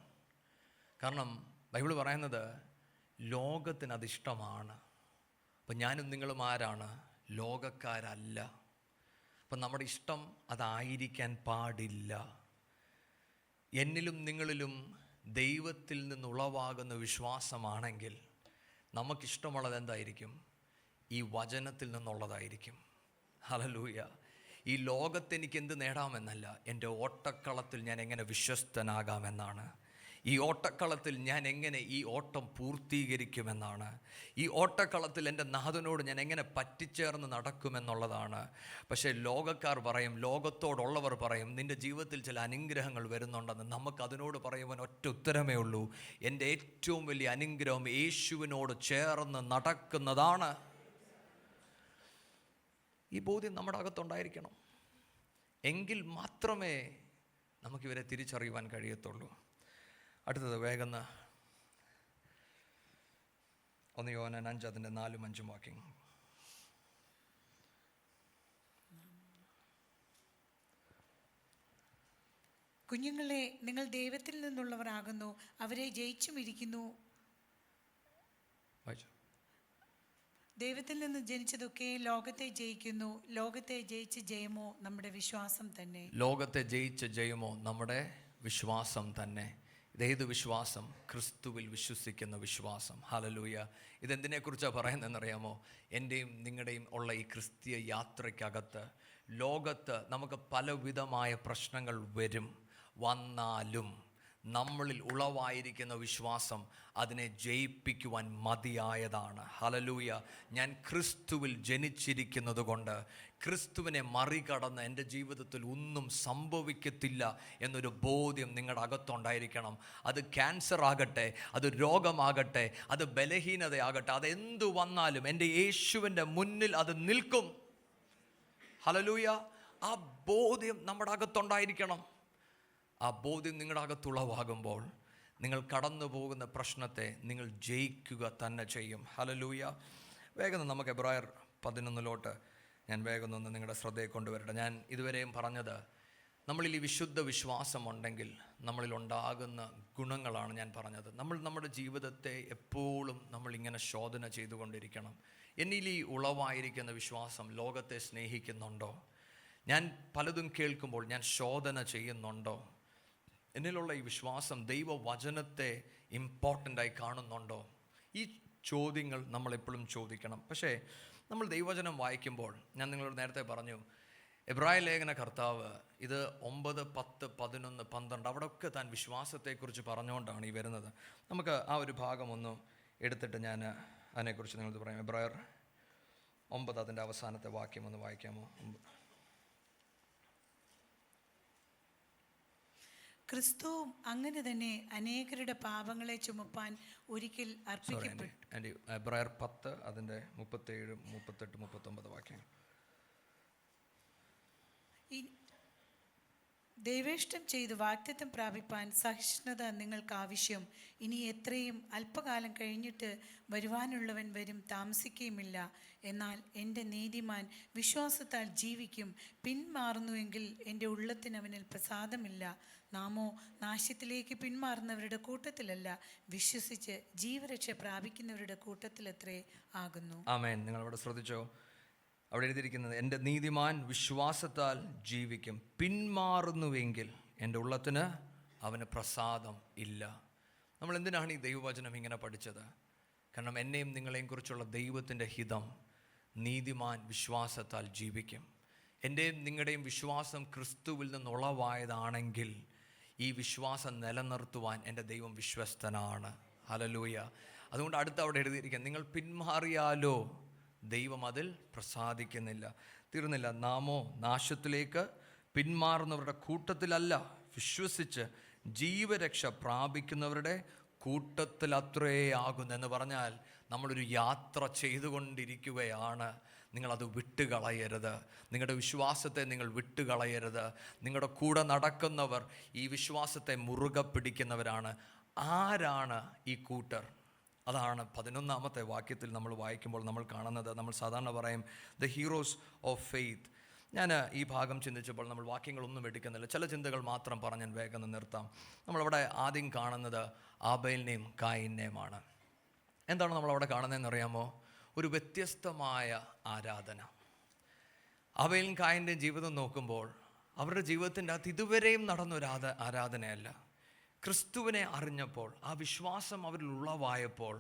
കാരണം ബൈബിൾ പറയുന്നത് ലോകത്തിന് അതിഷ്ടമാണ്. അപ്പം ഞാനും നിങ്ങളും ആരാണ്? ലോകക്കാരല്ല. അപ്പം നമ്മുടെ ഇഷ്ടം അതായിരിക്കാൻ പാടില്ല. എന്നിലും നിങ്ങളിലും ദൈവത്തിൽ നിന്നുളവാകുന്ന വിശ്വാസമാണെങ്കിൽ നമുക്കിഷ്ടമുള്ളത് എന്തായിരിക്കും? ഈ വചനത്തിൽ നിന്നുള്ളതായിരിക്കും. ഹല്ലേലൂയ. ഈ ലോകത്ത് എനിക്ക് എന്ത് നേടാമെന്നല്ല, എൻ്റെ ഓട്ടക്കളത്തിൽ ഞാൻ എങ്ങനെ വിശ്വസ്തനാകാമെന്നാണ്. ഈ ഓട്ടക്കളത്തിൽ ഞാൻ എങ്ങനെ ഈ ഓട്ടം പൂർത്തീകരിക്കുമെന്നാണ്. ഈ ഓട്ടക്കളത്തിൽ എൻ്റെ നാഥനോട് ഞാൻ എങ്ങനെ പറ്റിച്ചേർന്ന് നടക്കുമെന്നുള്ളതാണ്. പക്ഷേ ലോകക്കാർ പറയും, ലോകത്തോടുള്ളവർ പറയും, നിൻ്റെ ജീവിതത്തിൽ ചില അനുഗ്രഹങ്ങൾ വരുന്നുണ്ടെന്ന്. നമുക്കതിനോട് പറയുവാൻ ഒറ്റ ഉത്തരമേ ഉള്ളൂ, എൻ്റെ ഏറ്റവും വലിയ അനുഗ്രഹം യേശുവിനോട് ചേർന്ന് നടക്കുന്നതാണ്. ഈ ബോധ്യം നമ്മുടെ അകത്തുണ്ടായിരിക്കണം. എങ്കിൽ മാത്രമേ നമുക്കിവരെ തിരിച്ചറിയുവാൻ കഴിയത്തുള്ളൂ. അടുത്തത് വേഗം 1 യോഹന്നാൻ 5 അതിൻ്റെ 4-ഉം 5-ഉം വാക്യം. കുഞ്ഞുങ്ങളെ, നിങ്ങൾ ദൈവത്തിൽ നിന്നുള്ളവരാകുന്നു, അവരെ ജയിച്ചുമിരിക്കുന്നു. ദൈവത്തിൽ നിന്ന് ജനിച്ചതൊക്കെ ലോകത്തെ ജയിക്കുന്നു. ലോകത്തെ ജയിച്ച ജയമോ നമ്മുടെ വിശ്വാസം തന്നെ. ലോകത്തെ ജയിച്ച ജയമോ നമ്മുടെ വിശ്വാസം തന്നെ. ഇതേത് വിശ്വാസം? ക്രിസ്തുവിൽ വിശ്വസിക്കുന്ന വിശ്വാസം. ഹല്ലേലൂയ. ഇതെന്തിനെക്കുറിച്ചാണ് പറയുന്നതെന്നറിയാമോ? എൻ്റെയും നിങ്ങളുടെയും ഉള്ള ഈ ക്രിസ്തീയ യാത്രയ്ക്കകത്ത് ലോകത്ത് നമുക്ക് പലവിധമായ പ്രശ്നങ്ങൾ വന്നാലും നമ്മളിൽ ഉളവായിരിക്കുന്ന വിശ്വാസം അതിനെ ജയിപ്പിക്കുവാൻ മതിയായതാണ്. ഹല്ലേലൂയ. ഞാൻ ക്രിസ്തുവിൽ ജനിച്ചിരിക്കുന്നത് കൊണ്ട് ക്രിസ്തുവിനെ മറികടന്ന് എൻ്റെ ജീവിതത്തിൽ ഒന്നും സംഭവിക്കത്തില്ല എന്നൊരു ബോധ്യം നിങ്ങളുടെ അകത്തുണ്ടായിരിക്കണം. അത് ക്യാൻസർ ആകട്ടെ, അത് രോഗമാകട്ടെ, അത് ബലഹീനതയാകട്ടെ, അതെന്തു വന്നാലും എൻ്റെ യേശുവിൻ്റെ മുന്നിൽ അത് നിൽക്കും. ഹല്ലേലൂയ. ആ ബോധ്യം നമ്മുടെ അകത്തുണ്ടായിരിക്കണം. ആ ബോധ്യം നിങ്ങളുടെ അകത്തുളവാകുമ്പോൾ നിങ്ങൾ കടന്നു പോകുന്ന പ്രശ്നത്തെ നിങ്ങൾ ജയിക്കുക തന്നെ ചെയ്യും. ഹല്ലേലൂയ. വേഗം നമുക്ക് എബ്രായർ 11 ഞാൻ വേഗം ഒന്ന് നിങ്ങളുടെ ശ്രദ്ധയെ കൊണ്ടുവരട്ടെ. ഞാൻ ഇതുവരെയും പറഞ്ഞത് നമ്മളിൽ ഈ വിശുദ്ധ വിശ്വാസമുണ്ടെങ്കിൽ നമ്മളിൽ ഉണ്ടാകുന്ന ഗുണങ്ങളാണ് ഞാൻ പറഞ്ഞത്. നമ്മുടെ ജീവിതത്തെ എപ്പോഴും നമ്മളിങ്ങനെ ശോധന ചെയ്തുകൊണ്ടിരിക്കണം. എന്നിൽ ഈ ഉളവായിരിക്കുന്ന വിശ്വാസം ലോകത്തെ സ്നേഹിക്കുന്നുണ്ടോ? ഞാൻ പലതും കേൾക്കുമ്പോൾ ഞാൻ ശോധന ചെയ്യുന്നുണ്ടോ? എന്നിലുള്ള ഈ വിശ്വാസം ദൈവവചനത്തെ ഇമ്പോർട്ടൻ്റായി കാണുന്നുണ്ടോ? ഈ ചോദ്യങ്ങൾ നമ്മളെപ്പോഴും ചോദിക്കണം. പക്ഷേ നമ്മൾ ദൈവവചനം വായിക്കുമ്പോൾ ഞാൻ നിങ്ങളോട് നേരത്തെ പറഞ്ഞു, എബ്രായ ലേഖന കർത്താവ് ഇത് 9, 10, 11, 12 അവിടെയൊക്കെ താൻ വിശ്വാസത്തെക്കുറിച്ച് പറഞ്ഞുകൊണ്ടാണ് ഈ വരുന്നത്. നമുക്ക് ആ ഒരു ഭാഗം ഒന്ന് എടുത്തിട്ട് ഞാൻ അതിനെക്കുറിച്ച് നിങ്ങളത് പറയാം. എബ്രായർ 9 അതിൻ്റെ അവസാനത്തെ വാക്യം ഒന്ന് വായിക്കാമോ? ക്രിസ്തുവും അങ്ങനെ തന്നെ അനേകരുടെ പാപങ്ങളെ ചുമപ്പാൻ ഒരിക്കൽ അർപ്പിക്കപ്പെട്ടു. എബ്രായർ 10 അതിൻ്റെ 37, 38, 39 വാക്യങ്ങൾ. ദൈവേഷ്ടം ചെയ്ത് വാഗ്ദത്തം പ്രാപിപ്പാൻ സഹിഷ്ണുത നിങ്ങൾക്ക് ആവശ്യം. ഇനി എത്രയും അല്പകാലം കഴിഞ്ഞിട്ട് വരുവാനുള്ളവൻ വരും, താമസിക്കുകയുമില്ല. എന്നാൽ എൻ്റെ നീതിമാൻ വിശ്വാസത്താൽ ജീവിക്കും. പിന്മാറുന്നുവെങ്കിൽ എൻ്റെ ഉള്ളത്തിന് അവനിൽ പ്രസാദമില്ല. നാമോ നാശത്തിലേക്ക് പിന്മാറുന്നവരുടെ കൂട്ടത്തിലല്ല, വിശ്വസിച്ച് ജീവരക്ഷ പ്രാപിക്കുന്നവരുടെ കൂട്ടത്തിലത്രേ ആകുന്നു. ആമേൻ. നിങ്ങളവിടെ ശ്രദ്ധിച്ചോ? അവിടെ എഴുതിയിരിക്കുന്നത് എൻ്റെ നീതിമാൻ വിശ്വാസത്താൽ ജീവിക്കും, പിന്മാറുന്നുവെങ്കിൽ എൻ്റെ ഉള്ളത്തിന് അവന് പ്രസാദം ഇല്ല. നമ്മൾ എന്തിനാണ് ഈ ദൈവവചനം ഇങ്ങനെ പഠിച്ചത്? കാരണം എന്നെയും നിങ്ങളെയും കുറിച്ചുള്ള ദൈവത്തിൻ്റെ ഹിതം നീതിമാൻ വിശ്വാസത്താൽ ജീവിക്കും. എൻ്റെയും നിങ്ങളുടെയും വിശ്വാസം ക്രിസ്തുവിൽ നിന്നുളവായതാണെങ്കിൽ ഈ വിശ്വാസം നിലനിർത്തുവാൻ എൻ്റെ ദൈവം വിശ്വസ്തനാണ്. ഹല്ലേലൂയ. അതുകൊണ്ട് അടുത്ത് അവിടെ എഴുതിയിരിക്കുക, നിങ്ങൾ പിന്മാറിയാലോ ദൈവം അതിൽ പ്രസാദിക്കുന്നില്ല. തീർന്നില്ല. നാമോ നാശത്തിലേക്ക് പിന്മാറുന്നവരുടെ കൂട്ടത്തിലല്ല, വിശ്വസിച്ച് ജീവരക്ഷ പ്രാപിക്കുന്നവരുടെ കൂട്ടത്തിലത്രേ ആകുന്നു. എന്ന് പറഞ്ഞാൽ നമ്മളൊരു യാത്ര ചെയ്തുകൊണ്ടിരിക്കുകയാണ്. നിങ്ങളത് വിട്ടുകളയരുത്. നിങ്ങളുടെ വിശ്വാസത്തെ നിങ്ങൾ വിട്ടുകളയരുത്. നിങ്ങളുടെ കൂടെ നടക്കുന്നവർ ഈ വിശ്വാസത്തെ മുറുകെ പിടിക്കുന്നവരാണ്. ആരാണ് ഈ കൂട്ടർ? അതാണ് 11ാമത്തെ വാക്യത്തിൽ നമ്മൾ വായിക്കുമ്പോൾ നമ്മൾ കാണുന്നത്. നമ്മൾ സാധാരണ പറയും ദ ഹീറോസ് ഓഫ് ഫെയ്ത്ത്. ഞാൻ ഈ ഭാഗം ചിന്തിച്ചപ്പോൾ നമ്മൾ വാക്യങ്ങളൊന്നും എടുക്കുന്നില്ല, ചില ചിന്തകൾ മാത്രം പറഞ്ഞ് ഞാൻ വേഗം നിർത്താം. നമ്മളവിടെ ആദ്യം കാണുന്നത് ആബേലിനെയും കായീനെയുമാണ്. എന്താണ് നമ്മളവിടെ കാണുന്നതെന്ന് അറിയാമോ? ഒരു വ്യത്യസ്തമായ ആരാധന. ആബേലും കായീൻ്റെയും ജീവിതം നോക്കുമ്പോൾ അവരുടെ ജീവിതത്തിൻ്റെ അകത്ത് ഇതുവരെയും നടന്നൊരു ആരാധനയല്ല. ക്രിസ്തുവിനെ അറിഞ്ഞപ്പോൾ, ആ വിശ്വാസം അവരിൽ ഉളവായപ്പോൾ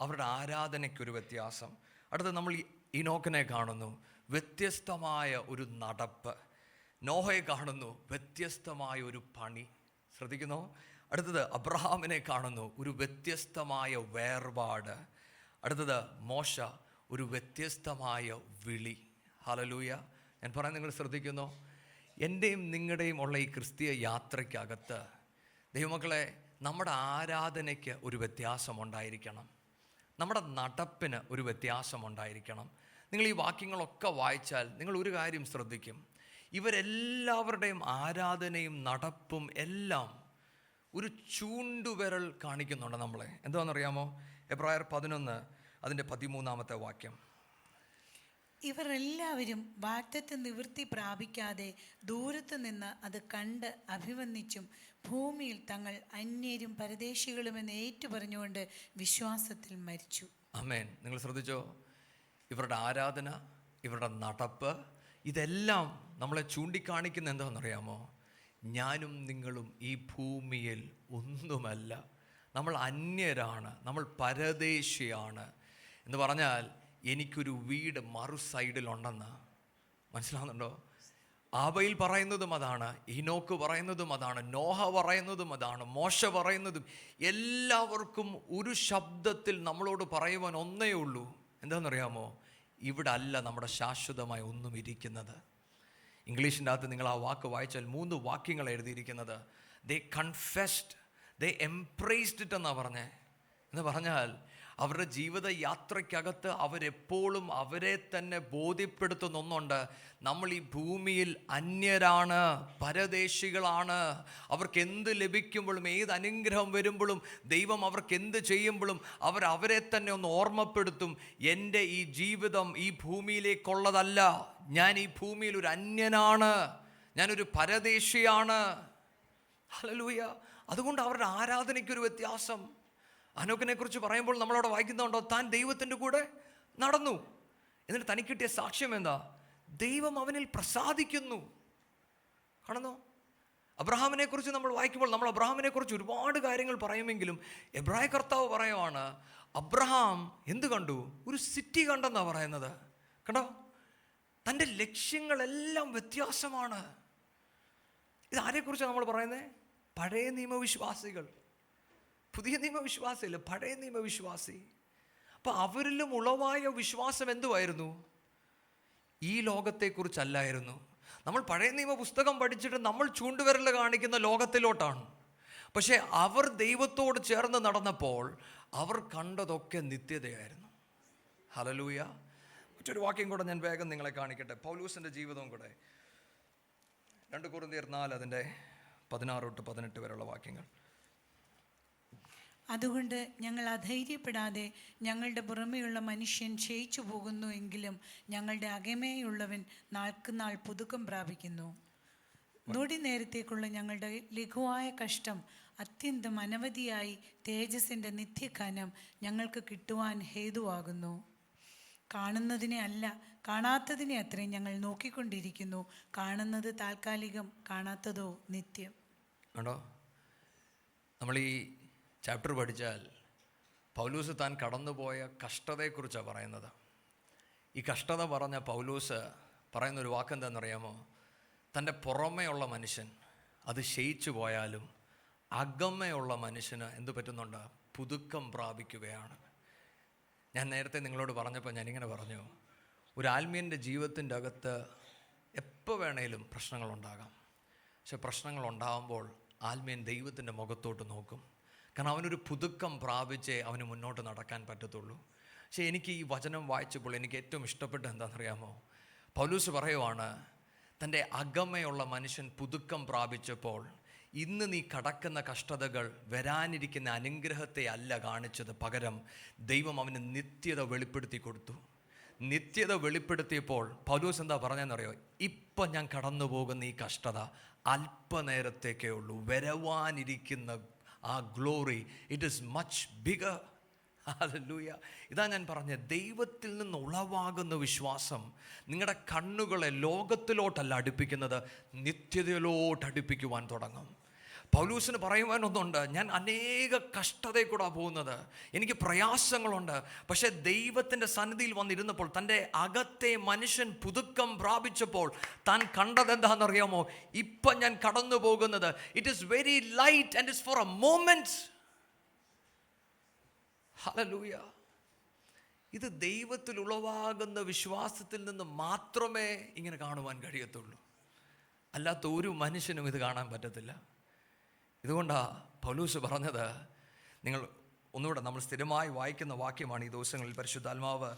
അവരുടെ ആരാധനയ്ക്കൊരു വ്യത്യാസം. അടുത്ത് നമ്മൾ ഈനോക്കിനെ കാണുന്നു, വ്യത്യസ്തമായ ഒരു നടപ്പ്. നോഹയെ കാണുന്നു, വ്യത്യസ്തമായ ഒരു പണി. ശ്രദ്ധിക്കുന്നോ? അടുത്തത് അബ്രഹാമിനെ കാണുന്നു, ഒരു വ്യത്യസ്തമായ വേർപാട്. അടുത്തത് മോശ, ഒരു വ്യത്യസ്തമായ വിളി. ഹല്ലേലൂയ. ഞാൻ പറയാൻ നിങ്ങൾ ശ്രദ്ധിക്കുന്നോ? എൻ്റെയും നിങ്ങളുടെയും ഉള്ള ഈ ക്രിസ്തീയ യാത്രയ്ക്കകത്ത് ദൈവമക്കളെ, നമ്മുടെ ആരാധനയ്ക്ക് ഒരു വ്യത്യാസമുണ്ടായിരിക്കണം. നമ്മുടെ നടപ്പിന് ഒരു വ്യത്യാസമുണ്ടായിരിക്കണം. നിങ്ങൾ ഈ വാക്യങ്ങളൊക്കെ വായിച്ചാൽ നിങ്ങൾ ഒരു കാര്യം ശ്രദ്ധിക്കും. ഇവരെല്ലാവരുടെയും ആരാധനയും നടപ്പും എല്ലാം ഒരു ചൂണ്ടുവിരൽ കാണിക്കുന്നുണ്ട് നമ്മളെ. എന്താണെന്നറിയാമോ? എബ്രായർ 11 അതിൻ്റെ 13ാമത്തെ വാക്യം. ഇവർ എല്ലാവരും വാഗ്ദത്ത നിവൃത്തി പ്രാപിക്കാതെ ദൂരത്തു നിന്ന് അത് കണ്ട് അഭിവന്ദിച്ചും ഭൂമിയിൽ തങ്ങൾ അന്യരും പരദേശികളുമെന്ന് ഏറ്റുപറഞ്ഞുകൊണ്ട് വിശ്വാസത്തിൽ മരിച്ചു. ആമേൻ. നിങ്ങൾ ശ്രദ്ധിച്ചോ? ഇവരുടെ ആരാധന, ഇവരുടെ നടപ്പ്, ഇതെല്ലാം നമ്മളെ ചൂണ്ടിക്കാണിക്കുന്ന എന്താണെന്നറിയാമോ? ഞാനും നിങ്ങളും ഈ ഭൂമിയിൽ ഒന്നുമല്ല, നമ്മൾ അന്യരാണ്, നമ്മൾ പരദേശിയാണ്. എന്ന് പറഞ്ഞാൽ എനിക്കൊരു വീട് മറു സൈഡിലുണ്ടെന്ന് മനസ്സിലാവുന്നുണ്ടോ? ആബയിൽ പറയുന്നതും അതാണ്, ഈനോക്ക് പറയുന്നതും അതാണ്, നോഹ പറയുന്നതും അതാണ്, മോശ പറയുന്നതും. എല്ലാവർക്കും ഒരു ശബ്ദത്തിൽ നമ്മളോട് പറയുവാൻ ഒന്നേ ഉള്ളൂ. എന്താണെന്നറിയാമോ? ഇവിടെ അല്ല നമ്മുടെ ശാശ്വതമായി ഒന്നും ഇരിക്കുന്നത്. ഇംഗ്ലീഷിൻ്റെ അകത്ത് നിങ്ങൾ ആ വാക്ക് വായിച്ചാൽ 3 വാക്യങ്ങൾ എഴുതിയിരിക്കുന്നത്. ദേ കൺഫെസ്ഡ്, ദേ എംപ്രൈസ്ഡ് ഇറ്റ് എന്നാണ് പറഞ്ഞത്. എന്ന് പറഞ്ഞാൽ അവരുടെ ജീവിത യാത്രയ്ക്കകത്ത് അവരെപ്പോഴും അവരെ തന്നെ ബോധ്യപ്പെടുത്തുന്ന ഒന്നുണ്ട്: നമ്മൾ ഈ ഭൂമിയിൽ അന്യരാണ്, പരദേശികളാണ്. അവർക്ക് എന്ത് ലഭിക്കുമ്പോഴും, ഏത് അനുഗ്രഹം വരുമ്പോഴും, ദൈവം അവർക്ക് എന്ത് ചെയ്യുമ്പോഴും അവരെ തന്നെ ഒന്ന് ഓർമ്മപ്പെടുത്തും, എൻ്റെ ഈ ജീവിതം ഈ ഭൂമിയിലേക്കുള്ളതല്ല, ഞാൻ ഈ ഭൂമിയിൽ ഒരു അന്യനാണ്, ഞാനൊരു പരദേശിയാണ്. ഹല്ലേലൂയ. അതുകൊണ്ട് അവരുടെ ആരാധനയ്ക്കൊരു വ്യത്യാസം. ഹനോക്കിനെ കുറിച്ച് പറയുമ്പോൾ നമ്മളവിടെ വായിക്കുന്നുണ്ടോ, താൻ ദൈവത്തിൻ്റെ കൂടെ നടന്നു. എന്നിട്ട് തനിക്ക് കിട്ടിയ സാക്ഷ്യം എന്താ? ദൈവം അവനിൽ പ്രസാദിക്കുന്നു. കാണുന്നോ? അബ്രഹാമിനെ കുറിച്ച് നമ്മൾ വായിക്കുമ്പോൾ നമ്മൾ അബ്രഹാമിനെ കുറിച്ച് ഒരുപാട് കാര്യങ്ങൾ പറയുമെങ്കിലും എബ്രായ കർത്താവ് പറയുവാണ്, അബ്രഹാം എന്ത് കണ്ടു? ഒരു സിറ്റി കണ്ടെന്നാണ് പറയുന്നത്. കണ്ടോ? തൻ്റെ ലക്ഷ്യങ്ങളെല്ലാം വ്യത്യാസമാണ്. ഇത് ആരെക്കുറിച്ചാണ് നമ്മൾ പറയുന്നത്? പഴയ നിയമവിശ്വാസികൾ. പുതിയ നിയമവിശ്വാസിയല്ല, പഴയ നിയമവിശ്വാസി. അപ്പം അവരിലും ഉളവായ വിശ്വാസം എന്തുവായിരുന്നു? ഈ ലോകത്തെക്കുറിച്ചല്ലായിരുന്നു. നമ്മൾ പഴയ നിയമ പുസ്തകം പഠിച്ചിട്ട് നമ്മൾ ചൂണ്ടുവിരൽ കാണിക്കുന്ന ലോകത്തിലോട്ടാണ്. പക്ഷേ അവർ ദൈവത്തോട് ചേർന്ന് നടന്നപ്പോൾ അവർ കണ്ടതൊക്കെ നിത്യതയായിരുന്നു. ഹല്ലേലൂയ. മറ്റൊരു വാക്യം കൂടെ ഞാൻ വേഗം നിങ്ങളെ കാണിക്കട്ടെ, പൗലൂസിൻ്റെ ജീവിതവും കൂടെ. 2 കൊരിന്ത്യർ 4 അതിൻ്റെ 16-18 വരെയുള്ള വാക്യങ്ങൾ. അതുകൊണ്ട് ഞങ്ങൾ അധൈര്യപ്പെടാതെ ഞങ്ങളുടെ പുറമെയുള്ള മനുഷ്യൻ ക്ഷയിച്ചു പോകുന്നു എങ്കിലും ഞങ്ങളുടെ അകമേയുള്ളവൻ നാൾക്കുനാൾ പുതുക്കം പ്രാപിക്കുന്നു. നൊടി നേരത്തേക്കുള്ള ഞങ്ങളുടെ ലഘുവായ കഷ്ടം അത്യന്തം അനവധിയായി തേജസ്സിൻ്റെ നിത്യഘനം ഞങ്ങൾക്ക് കിട്ടുവാൻ ഹേതുവാകുന്നു. കാണുന്നതിനെ അല്ല, കാണാത്തതിനെ അത്രയും ഞങ്ങൾ നോക്കിക്കൊണ്ടിരിക്കുന്നു. കാണുന്നത് താൽക്കാലികം, കാണാത്തതോ നിത്യം. ആണോ? നമ്മൾ ഈ ചാപ്റ്റർ പഠിച്ചാൽ പൗലൂസ് താൻ കടന്നുപോയ കഷ്ടതയെക്കുറിച്ചാണ് പറയുന്നത്. ഈ കഷ്ടത പറഞ്ഞ പൗലൂസ് പറയുന്നൊരു വാക്കെന്താണെന്നറിയാമോ? തൻ്റെ പുറമേയുള്ള മനുഷ്യൻ അത് ക്ഷയിച്ചു പോയാലും അകമയുള്ള മനുഷ്യന് എന്ത് പറ്റുന്നുണ്ട്? പുതുക്കം പ്രാപിക്കുകയാണ്. ഞാൻ നേരത്തെ നിങ്ങളോട് പറഞ്ഞപ്പോൾ ഞാനിങ്ങനെ പറഞ്ഞു, ഒരു ആത്മീയൻ്റെ ജീവിതത്തിൻ്റെ അകത്ത് എപ്പോൾ വേണേലും പ്രശ്നങ്ങളുണ്ടാകാം. പക്ഷെ പ്രശ്നങ്ങളുണ്ടാകുമ്പോൾ ആത്മീയൻ ദൈവത്തിൻ്റെ മുഖത്തോട്ട് നോക്കും. കാരണം അവനൊരു പുതുക്കം പ്രാപിച്ചേ അവന് മുന്നോട്ട് നടക്കാൻ പറ്റത്തുള്ളൂ. പക്ഷേ എനിക്ക് ഈ വചനം വായിച്ചപ്പോൾ എനിക്ക് ഏറ്റവും ഇഷ്ടപ്പെട്ട എന്താണെന്നറിയാമോ? പൗലൂസ് പറയുവാണ്, തൻ്റെ അകമയുള്ള മനുഷ്യൻ പുതുക്കം പ്രാപിച്ചപ്പോൾ ഇന്ന് നീ കടക്കുന്ന കഷ്ടതകൾ വരാനിരിക്കുന്ന അനുഗ്രഹത്തെ അല്ല കാണിച്ചത്, പകരം ദൈവം അവന് നിത്യത വെളിപ്പെടുത്തി കൊടുത്തു. നിത്യത വെളിപ്പെടുത്തിയപ്പോൾ പൗലൂസ് എന്താ പറഞ്ഞതെന്നറിയോ? ഇപ്പം ഞാൻ കടന്നു പോകുന്ന ഈ കഷ്ടത അല്പനേരത്തേക്കേ ഉള്ളൂ, വരവാനിരിക്കുന്ന ആ glory it is much bigger. Hallelujah. ഇതാ ഞാൻ പറഞ്ഞ, ദൈവത്തിൽ നിന്ന് ഉളവാകുന്ന വിശ്വാസം നിങ്ങളുടെ കണ്ണുകളെ ലോകത്തിലോട്ടല്ല അടുപ്പിക്കുന്നത്, നിത്യതയിലോട്ട് അടുപ്പിക്കുവാൻ തുടങ്ങും. പൗലൂസിന് പറയുവാനൊന്നുണ്ട്, ഞാൻ അനേക കഷ്ടതയിൽ കൂടെ പോകുന്നത്, എനിക്ക് പ്രയാസങ്ങളുണ്ട്. പക്ഷേ ദൈവത്തിൻ്റെ സന്നിധിയിൽ വന്നിരുന്നപ്പോൾ, തൻ്റെ അകത്തെ മനുഷ്യൻ പുതുക്കം പ്രാപിച്ചപ്പോൾ താൻ കണ്ടത് എന്താണെന്നറിയാമോ? ഇപ്പം ഞാൻ കടന്നു പോകുന്നത് it is very light and it's for a moment. Hallelujah. ഇത് ദൈവത്തിൽ ഉളവാകുന്ന വിശ്വാസത്തിൽ നിന്ന് മാത്രമേ ഇങ്ങനെ കാണുവാൻ കഴിയത്തുള്ളൂ. അല്ലാത്ത ഒരു മനുഷ്യനും ഇത് കാണാൻ പറ്റത്തില്ല. ഇതുകൊണ്ടാണ് പൗലൂസ് പറഞ്ഞത്, നിങ്ങൾ ഒന്നുകൂടെ നമ്മൾ സ്ഥിരമായി വായിക്കുന്ന വാക്യമാണ് ഈ ദിവസങ്ങളിൽ. പരിശുദ്ധാത്മാവ്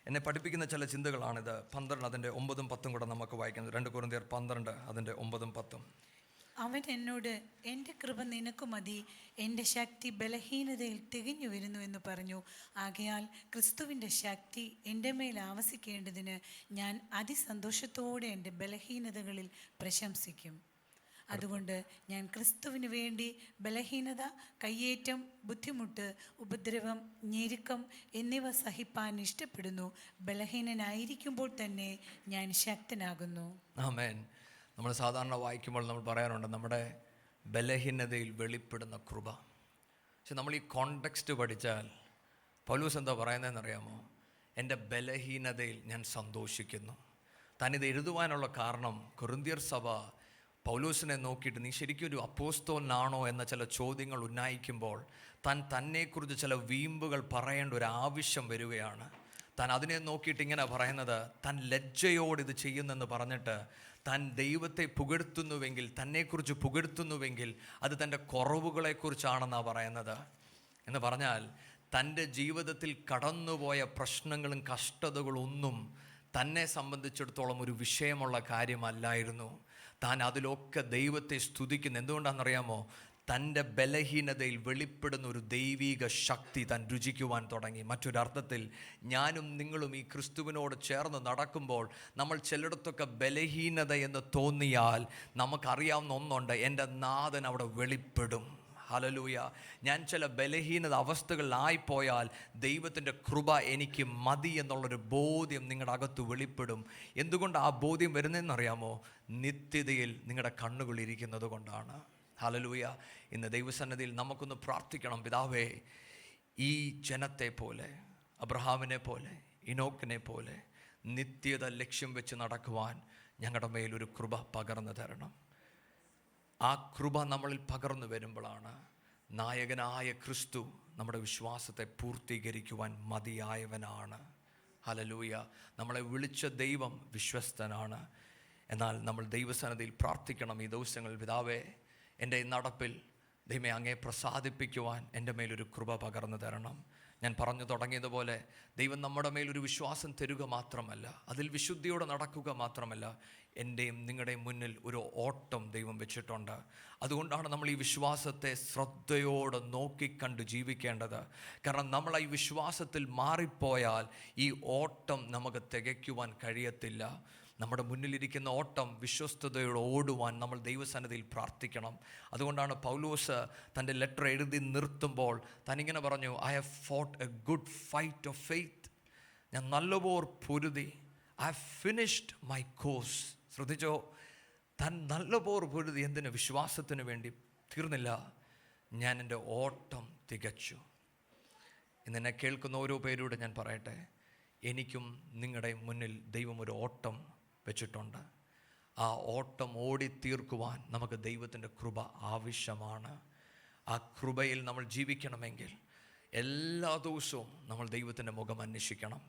എന്നെ പഠിപ്പിക്കുന്ന ചില ചിന്തകളാണിത്. 12 അതിൻ്റെ 9ഉം 10ഉം കൂടെ നമുക്ക് വായിക്കുന്നത്. 2 കൊരിന്ത്യർ 12 അതിൻ്റെ 9ഉം 10ഉം. അവൻ എന്നോട്, എൻ്റെ കൃപ നിനക്ക് മതി, എൻ്റെ ശക്തി ബലഹീനതയിൽ തികഞ്ഞു വരുന്നു എന്ന് പറഞ്ഞു. ആകയാൽ ക്രിസ്തുവിൻ്റെ ശക്തി എൻ്റെ മേൽ ആവസിക്കേണ്ടതിന് ഞാൻ അതിസന്തോഷത്തോടെ എൻ്റെ ബലഹീനതകളിൽ പ്രശംസിക്കും. അതുകൊണ്ട് ഞാൻ ക്രിസ്തുവിന് വേണ്ടി ബലഹീനത, കയ്യേറ്റം, ബുദ്ധിമുട്ട്, ഉപദ്രവം, ഞെരുക്കം എന്നിവ സഹിപ്പാൻ ഇഷ്ടപ്പെടുന്നു. ബലഹീനനായിരിക്കുമ്പോൾ തന്നെ ഞാൻ ശക്തനാകുന്നു. ആമേൻ. നമ്മൾ സാധാരണ വായിക്കുമ്പോൾ നമ്മൾ പറയാറുണ്ട്, നമ്മുടെ ബലഹീനതയിൽ വെളിപ്പെടുന്ന കൃപ. പക്ഷെ നമ്മൾ ഈ കോണ്ടെക്സ്റ്റ് പഠിച്ചാൽ പൗലൂസ് എന്താ പറയുന്നതെന്നറിയാമോ? എൻ്റെ ബലഹീനതയിൽ ഞാൻ സന്തോഷിക്കുന്നു. താനിത് എഴുതുവാനുള്ള കാരണം കൊരിന്ത്യർ സഭ പൗലോസിനെ നോക്കിയിട്ട് നീ ശരിക്കും ഒരു അപ്പോസ്തലനാണോ എന്ന ചില ചോദ്യങ്ങൾ ഉന്നയിക്കുമ്പോൾ താൻ തന്നെക്കുറിച്ച് ചില വീമ്പുകൾ പറയേണ്ട ഒരു ആവശ്യം വരികയാണ്. താൻ അതിനെ നോക്കിയിട്ട് ഇങ്ങനെ പറയുന്നത്, താൻ ലജ്ജയോട് ഇത് ചെയ്യുന്നെന്ന് പറഞ്ഞിട്ട് താൻ ദൈവത്തെ പുകഴ്ത്തുന്നുവെങ്കിൽ, തന്നെക്കുറിച്ച് പുകഴ്ത്തുന്നുവെങ്കിൽ അത് തൻ്റെ കുറവുകളെക്കുറിച്ചാണെന്നാണ് പറയുന്നത്. എന്ന് പറഞ്ഞാൽ തൻ്റെ ജീവിതത്തിൽ കടന്നുപോയ പ്രശ്നങ്ങളും കഷ്ടതകളൊന്നും തന്നെ സംബന്ധിച്ചിടത്തോളം ഒരു വിഷയമുള്ള കാര്യമല്ലായിരുന്നു. താൻ അതിലൊക്കെ ദൈവത്തെ സ്തുതിക്കുന്നു. എന്തുകൊണ്ടാണെന്നറിയാമോ? തൻ്റെ ബലഹീനതയിൽ വെളിപ്പെടുന്ന ഒരു ദൈവിക ശക്തി താൻ രുചിക്കുവാൻ തുടങ്ങി. മറ്റൊരർത്ഥത്തിൽ ഞാനും നിങ്ങളും ഈ ക്രിസ്തുവിനോട് ചേർന്ന് നടക്കുമ്പോൾ നമ്മൾ ചിലയിടത്തൊക്കെ ബലഹീനത എന്ന് തോന്നിയാൽ നമുക്കറിയാവുന്ന ഒന്നുണ്ട്, എൻ്റെ നാഥൻ അവിടെ വെളിപ്പെടും. ഹല്ലേലൂയ. ഞാൻ ചില ബലഹീനത അവസ്ഥകളിലായിപ്പോയാൽ ദൈവത്തിൻ്റെ കൃപ എനിക്ക് മതി എന്നുള്ളൊരു ബോധ്യം നിങ്ങളുടെ അകത്ത് വെളിപ്പെടും. എന്തുകൊണ്ട് ആ ബോധ്യം വരുന്നതെന്നറിയാമോ? നിത്യതയിൽ നിങ്ങളുടെ കണ്ണുകൾ ഇരിക്കുന്നത് കൊണ്ടാണ്. ഹല്ലേലൂയ. ഇന്ന് ദൈവസന്നിധിയിൽ നമുക്കൊന്ന് പ്രാർത്ഥിക്കണം. പിതാവേ, ഈ ജനത്തെ പോലെ, അബ്രഹാമിനെ പോലെ, ഇനോക്കിനെ പോലെ നിത്യത ലക്ഷ്യം വെച്ച് നടക്കുവാൻ ഞങ്ങളുടെ മേലൊരു കൃപ പകർന്നു തരണം. ആ കൃപ നമ്മളിൽ പകർന്നു വരുമ്പോഴാണ് നായകനായ ക്രിസ്തു നമ്മുടെ വിശ്വാസത്തെ പൂർത്തീകരിക്കുവാൻ മതിയായവനാണ്. ഹല്ലേലൂയ. നമ്മളെ വിളിച്ച ദൈവം വിശ്വസ്തനാണ്. എന്നാൽ നമ്മൾ ദൈവസന്നിധിയിൽ പ്രാർത്ഥിക്കണം ഈ ദിവസങ്ങളിൽ, പിതാവേ, എൻ്റെ നടപ്പിൽ ദൈവമേ അങ്ങേ പ്രസാദിപ്പിക്കുവാൻ എൻ്റെ മേലൊരു കൃപ പകർന്നു തരണം. ഞാൻ പറഞ്ഞു തുടങ്ങിയതുപോലെ ദൈവം നമ്മുടെ മേലൊരു വിശ്വാസം തരുക മാത്രമല്ല, അതിൽ വിശുദ്ധിയോടെ നടക്കുക മാത്രമല്ല, എൻ്റെയും നിങ്ങളുടെയും മുന്നിൽ ഒരു ഓട്ടം ദൈവം വെച്ചിട്ടുണ്ട്. അതുകൊണ്ടാണ് നമ്മൾ ഈ വിശ്വാസത്തെ ശ്രദ്ധയോടെ നോക്കിക്കണ്ട് ജീവിക്കേണ്ടത്. കാരണം നമ്മൾ ഈ വിശ്വാസത്തിൽ മാറിപ്പോയാൽ ഈ ഓട്ടം നമുക്ക് തികയ്ക്കുവാൻ കഴിയത്തില്ല. നമ്മുടെ മുന്നിലിരിക്കുന്ന ഓട്ടം വിശ്വസ്തയോടെ ഓടുവാൻ നമ്മൾ ദൈവസന്നിധിയിൽ പ്രാർത്ഥിക്കണം. അതുകൊണ്ടാണ് പൗലോസ് തൻ്റെ ലെറ്റർ എഴുതി നിർത്തുമ്പോൾ തനിങ്ങനെ പറഞ്ഞു, I have fought A good fight of faith. ഞാൻ നല്ലപോർ പൊരുതി, I have finished my course. ശ്രദ്ധിച്ചോ, താൻ നല്ലപോർ പൊരുതി. എന്തിന്? വിശ്വാസത്തിന് വേണ്ടി. തീർന്നില്ല, ഞാൻ എൻ്റെ ഓട്ടം തികച്ചു. ഇന്നെന്നെ കേൾക്കുന്ന ഓരോ പേരോട് ഞാൻ പറയട്ടെ, എനിക്കും നിങ്ങളുടെ മുന്നിൽ ദൈവം ഒരു ഓട്ടം വെച്ചിട്ടുണ്ട്. ആ ഓട്ടം ഓടിത്തീർക്കുവാൻ നമുക്ക് ദൈവത്തിൻ്റെ കൃപ ആവശ്യമാണ്. ആ കൃപയിൽ നമ്മൾ ജീവിക്കണമെങ്കിൽ എല്ലാ ദിവസവും നമ്മൾ ദൈവത്തിൻ്റെ മുഖം അന്വേഷിക്കണം.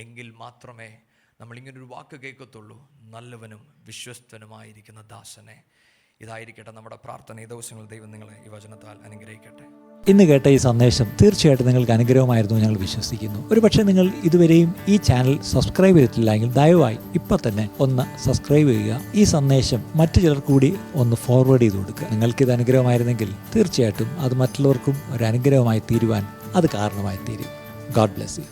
എങ്കിൽ മാത്രമേ നമ്മളിങ്ങനൊരു വാക്ക് കേൾക്കത്തുള്ളൂ, നല്ലവനും വിശ്വസ്തനുമായിരിക്കുന്ന ദാസനെ. ഇതായിരിക്കട്ടെ നമ്മുടെ പ്രാർത്ഥന. ഈ ദിവസങ്ങളിൽ ദൈവം നിങ്ങളെ ഈ വചനത്താൽ അനുഗ്രഹിക്കട്ടെ. ഇന്ന് കേട്ട ഈ സന്ദേശം തീർച്ചയായിട്ടും നിങ്ങൾക്ക് അനുഗ്രഹമായിരുന്നു ഞങ്ങൾ വിശ്വസിക്കുന്നു. ഒരുപക്ഷെ നിങ്ങൾ ഇതുവരെയും ഈ ചാനൽ സബ്സ്ക്രൈബ് ചെയ്തിട്ടില്ല എങ്കിൽ ദയവായി ഇപ്പം തന്നെ ഒന്ന് സബ്സ്ക്രൈബ് ചെയ്യുക. ഈ സന്ദേശം മറ്റു ചിലർ കൂടി ഒന്ന് ഫോർവേഡ് ചെയ്ത് കൊടുക്കുക. നിങ്ങൾക്കിത് അനുഗ്രഹമായിരുന്നെങ്കിൽ തീർച്ചയായിട്ടും അത് മറ്റുള്ളവർക്കും ഒരു അനുഗ്രഹമായി തീരുവാൻ അത് കാരണമായി തീരും. God bless you.